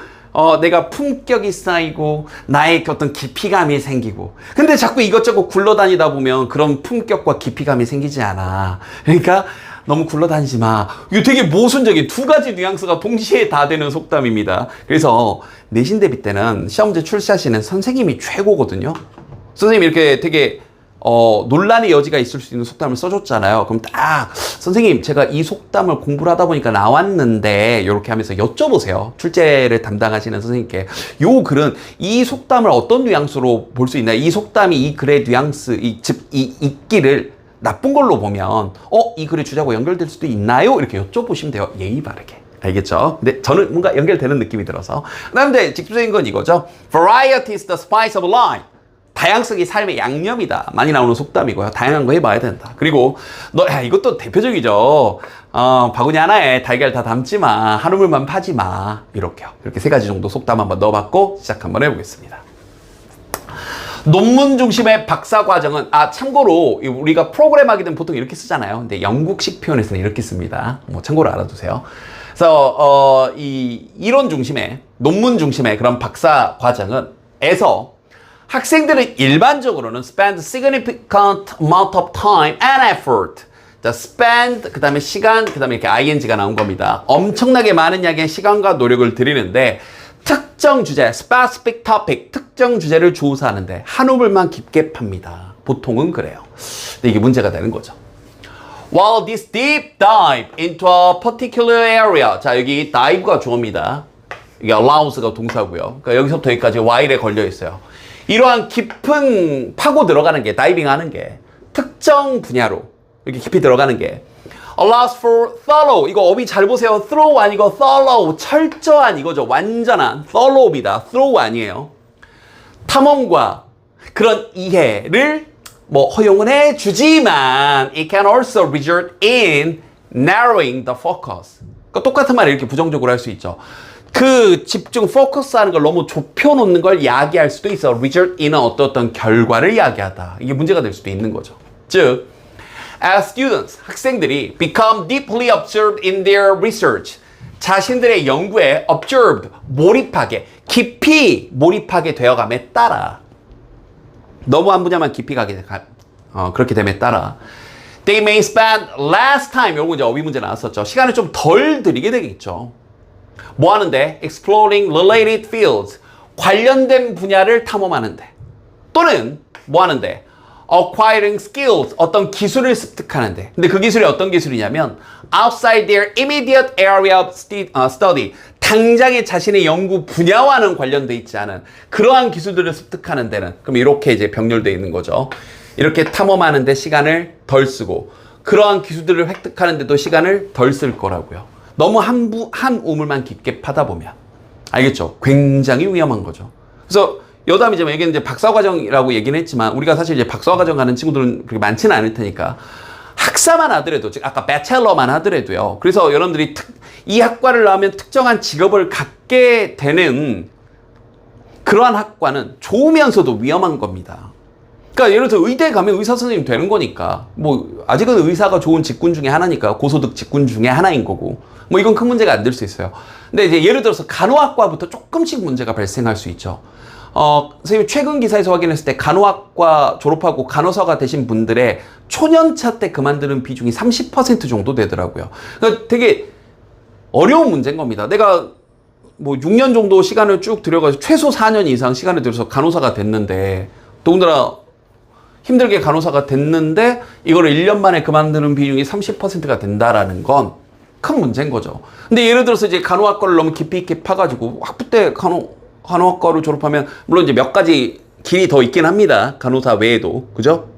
내가 품격이 쌓이고 나의 어떤 깊이감이 생기고 근데 자꾸 이것저것 굴러다니다 보면 그런 품격과 깊이감이 생기지 않아. 그러니까 너무 굴러다니지 마. 이거 되게 모순적인 2가지 뉘앙스가 동시에 다 되는 속담입니다. 그래서 내신 대비 때는 시험문제 출시하시는 선생님이 최고거든요. 선생님이 이렇게 되게 논란의 여지가 있을 수 있는 속담을 써줬잖아요. 그럼 딱 선생님 제가 이 속담을 공부를 하다 보니까 나왔는데 이렇게 하면서 여쭤보세요. 출제를 담당하시는 선생님께 요 글은 이 속담을 어떤 뉘앙스로 볼 수 있나요? 이 속담이 이 글의 뉘앙스, 이 읽기를 나쁜 걸로 보면 이 글의 주제하고 연결될 수도 있나요? 이렇게 여쭤보시면 돼요. 예의 바르게. 알겠죠? 근데 저는 뭔가 연결되는 느낌이 들어서. 그다음에 직접적인 건 이거죠. Variety is the spice of life. 다양성이 삶의 양념이다. 많이 나오는 속담이고요. 다양한 거 해봐야 된다. 그리고 이것도 대표적이죠. 바구니 하나에 달걀 다 담지 마. 한우물만 파지 마. 이렇게요. 이렇게 세 가지 정도 속담 한번 넣어봤고 시작 한번 해보겠습니다. 논문 중심의 박사 과정은 참고로 우리가 프로그램 하게 되면 보통 이렇게 쓰잖아요. 근데 영국식 표현에서는 이렇게 씁니다. 참고로 알아두세요. 그래서 이 이론 중심의 논문 중심의 그런 박사 과정에서 학생들은 일반적으로는 spend significant amount of time and effort. 자, spend 그 다음에 시간 그 다음에 이렇게 ing가 나온 겁니다. 엄청나게 많은 양의 시간과 노력을 들이는데 특정 주제, specific topic, 특정 주제를 조사하는데 한우물만 깊게 팝니다. 보통은 그래요. 근데 이게 문제가 되는 거죠. While this deep dive into a particular area. 자, 여기 dive가 주어입니다. 이게 allows,가 동사고요. 그러니까 여기서부터 여기까지 while에 걸려 있어요. 이러한 깊은 파고 들어가는 게, 다이빙 하는 게 특정 분야로 이렇게 깊이 들어가는 게 allows for thorough. 이거 어휘 잘 보세요. thorough 아니고 thorough. 철저한 이거죠. 완전한 thorough입니다. thorough 아니에요. 탐험과 그런 이해를 허용은 해주지만 it can also result in narrowing the focus. 그러니까 똑같은 말을 이렇게 부정적으로 할 수 있죠. 그 집중, 포커스하는 걸 너무 좁혀놓는 걸 야기할 수도 있어. result in은 어떤 결과를 야기하다. 이게 문제가 될 수도 있는 거죠. 즉, as students, 학생들이 become deeply absorbed in their research. 자신들의 연구에 observed, 몰입하게, 깊이 몰입하게 되어감에 따라 너무 한 분야만 깊이 가게 그렇게 됨에 따라 they may spend less time. 이런 거 이제 어휘 문제 나왔었죠. 시간을 좀 덜 들이게 되겠죠. 뭐 하는데? exploring related fields. 관련된 분야를 탐험하는데. 또는 뭐 하는데? acquiring skills. 어떤 기술을 습득하는데. 근데 그 기술이 어떤 기술이냐면 outside their immediate area of study. 당장에 자신의 연구 분야와는 관련돼 있지 않은 그러한 기술들을 습득하는 데는, 그럼 이렇게 이제 병렬되어 있는 거죠. 이렇게 탐험하는데 시간을 덜 쓰고 그러한 기술들을 획득하는데도 시간을 덜 쓸 거라고요. 너무 한 우물만 깊게 파다 보면. 알겠죠? 굉장히 위험한 거죠. 그래서 여담이지만 여기는 이제 박사과정이라고 얘기는 했지만 우리가 사실 이제 박사과정 가는 친구들은 그렇게 많지는 않을 테니까 학사만 하더라도, 즉 아까 배첼러만 하더라도요. 그래서 여러분들이 이 학과를 나오면 특정한 직업을 갖게 되는 그러한 학과는 좋으면서도 위험한 겁니다. 그러니까 예를 들어 의대에 가면 의사 선생님 되는 거니까, 아직은 의사가 좋은 직군 중에 하나니까, 고소득 직군 중에 하나인 거고, 이건 큰 문제가 안 될 수 있어요. 근데 이제 예를 들어서 간호학과부터 조금씩 문제가 발생할 수 있죠. 선생님 최근 기사에서 확인했을 때 간호학과 졸업하고 간호사가 되신 분들의 초년차 때 그만두는 비중이 30% 정도 되더라고요. 그러니까 되게 어려운 문제인 겁니다. 내가 6년 정도 시간을 쭉 들여가지고 최소 4년 이상 시간을 들여서 간호사가 됐는데, 더군다나 힘들게 간호사가 됐는데 이거를 1년 만에 그만두는 비중이 30%가 된다라는 건 큰 문제인 거죠. 근데 예를 들어서 이제 간호학과를 너무 깊이 있게 파가지고 학부 때 간호학과를 졸업하면 물론 이제 몇 가지 길이 더 있긴 합니다. 간호사 외에도. 그죠?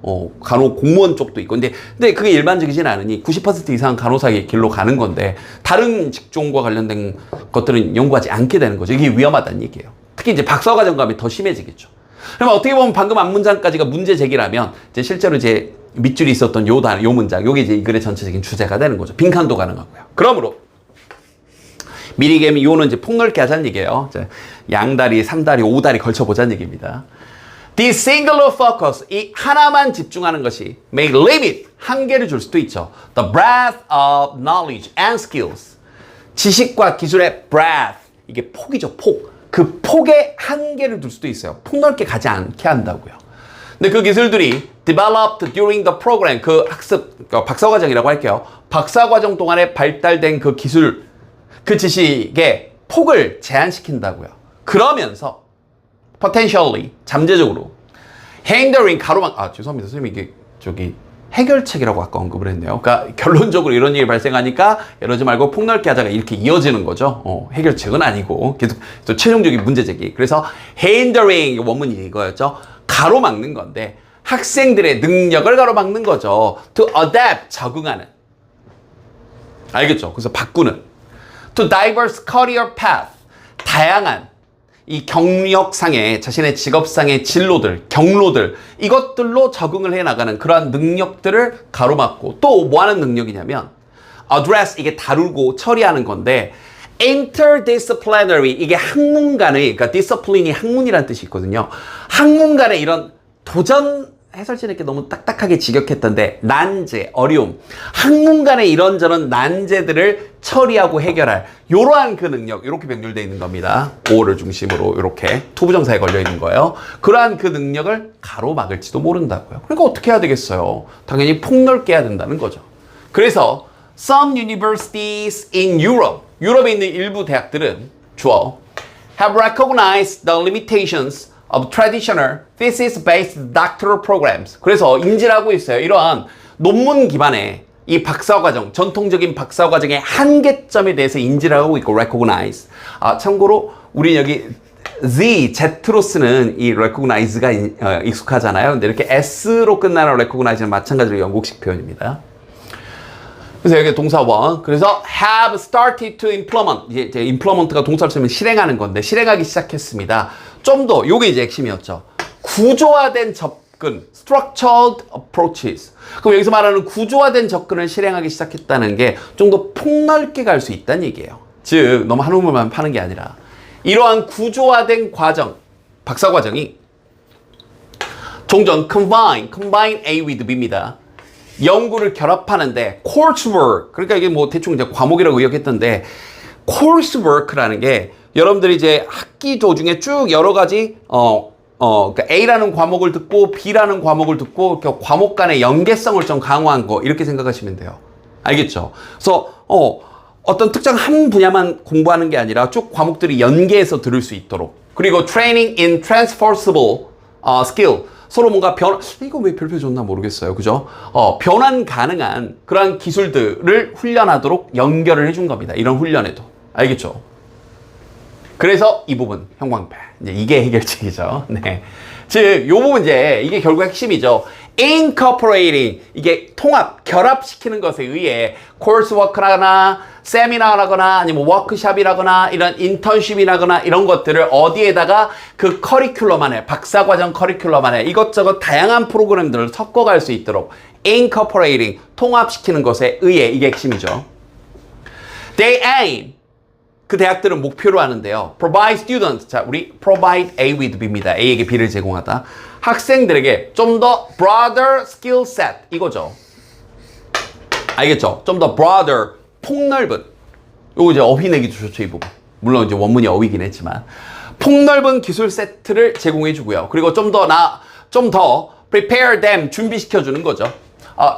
간호 공무원 쪽도 있고. 근데 그게 일반적이진 않으니 90% 이상 간호사의 길로 가는 건데 다른 직종과 관련된 것들은 연구하지 않게 되는 거죠. 이게 위험하다는 얘기예요. 특히 이제 박사과정 가면 더 심해지겠죠. 그러면 어떻게 보면 방금 앞문장까지가 문제 제기라면 이제 실제로 이제 밑줄이 있었던 요 문장, 요게 이제 이 글의 전체적인 주제가 되는 거죠. 빈칸도 가능하고요. 그러므로 미리개미 요는 이제 폭넓게 하자는 얘기예요. 양다리, 3다리, 5다리 걸쳐보자는 얘기입니다. This singular focus, 이 하나만 집중하는 것이 may limit, 한계를 줄 수도 있죠. The breadth of knowledge and skills. 지식과 기술의 breadth, 이게 폭이죠, 폭. 그 폭에 한계를 둘 수도 있어요. 폭넓게 가지 않게 한다고요. 근데 그 기술들이 developed during the program, 그 학습, 박사과정이라고 할게요. 박사과정 동안에 발달된 그 기술, 그 지식의 폭을 제한시킨다고요. 그러면서 potentially, 잠재적으로 hindering 가로막 죄송합니다 선생님 이게 저기 해결책이라고 아까 언급을 했네요. 그러니까 결론적으로 이런 일이 발생하니까 이러지 말고 폭넓게 하자가 이렇게 이어지는 거죠. 해결책은 아니고 계속 또 최종적인 문제 제기. 그래서 hindering 원문이 이거였죠. 가로막는 건데 학생들의 능력을 가로막는 거죠. to adapt 적응하는. 알겠죠? 그래서 바꾸는. to diverse career path 다양한 이 경력상의 자신의 직업상의 진로들, 경로들 이것들로 적응을 해나가는 그러한 능력들을 가로막고 또 뭐 하는 능력이냐면 address 이게 다루고 처리하는 건데 interdisciplinary 이게 학문 간의 그러니까 discipline이 학문이라는 뜻이 있거든요. 학문 간의 이런 도전 해설진에게 너무 딱딱하게 직역했던데 난제, 어려움 학문 간의 이런저런 난제들을 처리하고 해결할 이러한 그 능력 이렇게 병렬되어 있는 겁니다. 5를 중심으로 이렇게 투부정사에 걸려 있는 거예요. 그러한 그 능력을 가로막을지도 모른다고요. 그러니까 어떻게 해야 되겠어요? 당연히 폭넓게 해야 된다는 거죠. 그래서 some universities in Europe 유럽에 있는 일부 대학들은 주어 have recognized the limitations of traditional thesis-based doctoral programs. 그래서 인지를 하고 있어요. 이러한 논문 기반의 이 박사과정, 전통적인 박사과정의 한계점에 대해서 인지를 하고 있고 recognize. 참고로 우리 여기 Z로 쓰는 이 recognize가 익숙하잖아요. 근데 이렇게 S로 끝나는 recognize는 마찬가지로 영국식 표현입니다. 그래서 여기 동사원. 그래서 have started to implement. 이제 implement가 동사를 쓰면 실행하는 건데 실행하기 시작했습니다. 좀 더 요게 이제 핵심이었죠. 구조화된 접근, structured approaches. 그럼 여기서 말하는 구조화된 접근을 실행하기 시작했다는 게 좀 더 폭넓게 갈 수 있다는 얘기예요. 즉 너무 한 우물만 파는 게 아니라 이러한 구조화된 과정, 박사 과정이 종전 combine A with B입니다. 연구를 결합하는데 coursework 그러니까 이게 뭐 대충 이제 과목이라고 의역했던데 coursework라는 게 여러분들이 이제 학기 도중에 쭉 여러 가지 그러니까 A라는 과목을 듣고 B라는 과목을 듣고 과목 간의 연계성을 좀 강화한 거 이렇게 생각하시면 돼요. 알겠죠? 그래서 어떤 특정 한 분야만 공부하는 게 아니라 쭉 과목들이 연계해서 들을 수 있도록 그리고 training in transferable skill 서로 뭔가 이거 왜 별표 줬나 모르겠어요. 그죠? 변환 가능한 그러한 기술들을 훈련하도록 연결을 해준 겁니다. 이런 훈련에도. 알겠죠? 그래서 이 부분, 형광펜. 이제 이게 해결책이죠. 네. 즉, 요 부분 이게 결국 핵심이죠. incorporating. 이게 통합, 결합시키는 것에 의해 coursework라거나 세미나라거나 아니면 워크숍이라거나 이런 인턴십이라거나 이런 것들을 어디에다가 그 커리큘럼 안에 박사과정 커리큘럼 안에 이것저것 다양한 프로그램들을 섞어갈 수 있도록 incorporating 통합시키는 것에 의해 이게 핵심이죠. They aim 그 대학들은 목표로 하는데요. provide students 자 우리 provide A with B입니다. A에게 B를 제공하다. 학생들에게 좀 더 broader skill set 이거죠. 알겠죠? 좀 더 broader 폭넓은 요거 이제 어휘 내기도 좋죠 이 부분. 물론 이제 원문이 어휘긴 했지만 폭넓은 기술 세트를 제공해 주고요. 그리고 좀 더 prepare them 준비시켜 주는 거죠.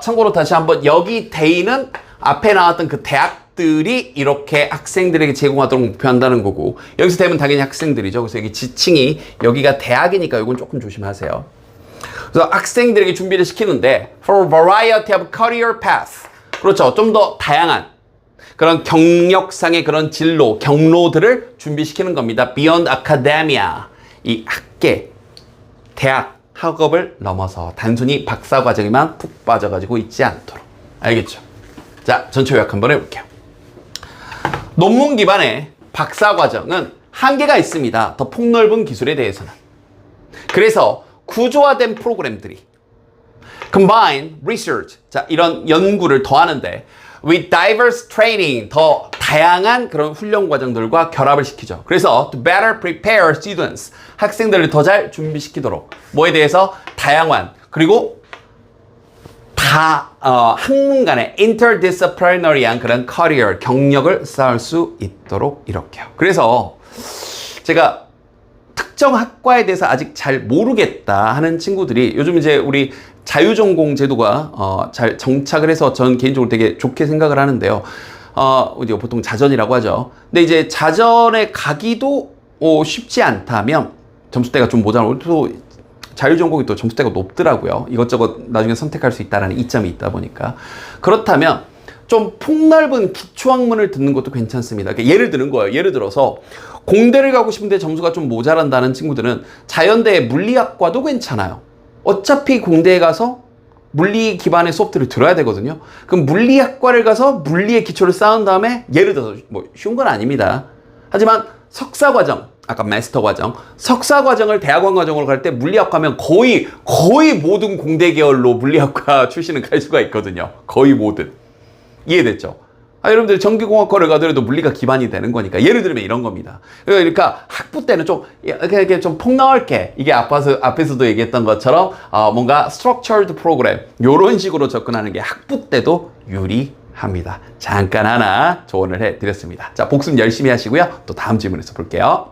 참고로 다시 한번 여기 대의는 앞에 나왔던 그 대학들이 이렇게 학생들에게 제공하도록 목표한다는 거고 여기서 되면 당연히 학생들이죠. 그래서 여기 지칭이 여기가 대학이니까 이건 조금 조심하세요. 그래서 학생들에게 준비를 시키는데 for variety of career path 그렇죠. 좀 더 다양한 그런 경력상의 그런 진로, 경로들을 준비시키는 겁니다. Beyond academia. 이 학계, 대학, 학업을 넘어서 단순히 박사과정에만 푹 빠져가지고 있지 않도록. 알겠죠? 자, 전체 요약 한번 해볼게요. 논문 기반의 박사과정은 한계가 있습니다. 더 폭넓은 기술에 대해서는. 그래서 구조화된 프로그램들이 combine research, 자, 이런 연구를 더하는데 with diverse training, 더 다양한 그런 훈련 과정들과 결합을 시키죠. 그래서 to better prepare students, 학생들을 더 잘 준비시키도록 뭐에 대해서 다양한 그리고 학문 간의 interdisciplinary한 그런 커리어, 경력을 쌓을 수 있도록 이렇게요. 그래서 제가 특정 학과에 대해서 아직 잘 모르겠다 하는 친구들이 요즘 이제 우리 자유전공 제도가 잘 정착을 해서 전 개인적으로 되게 좋게 생각을 하는데요. 보통 자전이라고 하죠. 근데 이제 자전에 가기도 쉽지 않다면 점수대가 좀 모자라고 또 자율전공이 또 점수대가 높더라고요. 이것저것 나중에 선택할 수 있다는 이점이 있다 보니까. 그렇다면 좀 폭넓은 기초학문을 듣는 것도 괜찮습니다. 그러니까 예를 드는 거예요. 예를 들어서 공대를 가고 싶은데 점수가 좀 모자란다는 친구들은 자연대의 물리학과도 괜찮아요. 어차피 공대에 가서 물리 기반의 수업들을 들어야 되거든요. 그럼 물리학과를 가서 물리의 기초를 쌓은 다음에 예를 들어서 뭐 쉬운 건 아닙니다. 하지만 석사과정, 아까 마스터 과정, 석사과정을 대학원 과정으로 갈 때 물리학 가면 거의 모든 공대 계열로 물리학과 출신은 갈 수가 있거든요. 거의 모든. 이해됐죠? 여러분들 전기공학과를 가더라도 물리가 기반이 되는 거니까. 예를 들면 이런 겁니다. 그러니까 학부 때는 좀 이렇게 좀 폭넓게 이게 앞에서도 얘기했던 것처럼 뭔가 structured program 이런 식으로 접근하는 게 학부 때도 유리합니다. 잠깐 하나 조언을 해드렸습니다. 자, 복습 열심히 하시고요. 또 다음 질문에서 볼게요.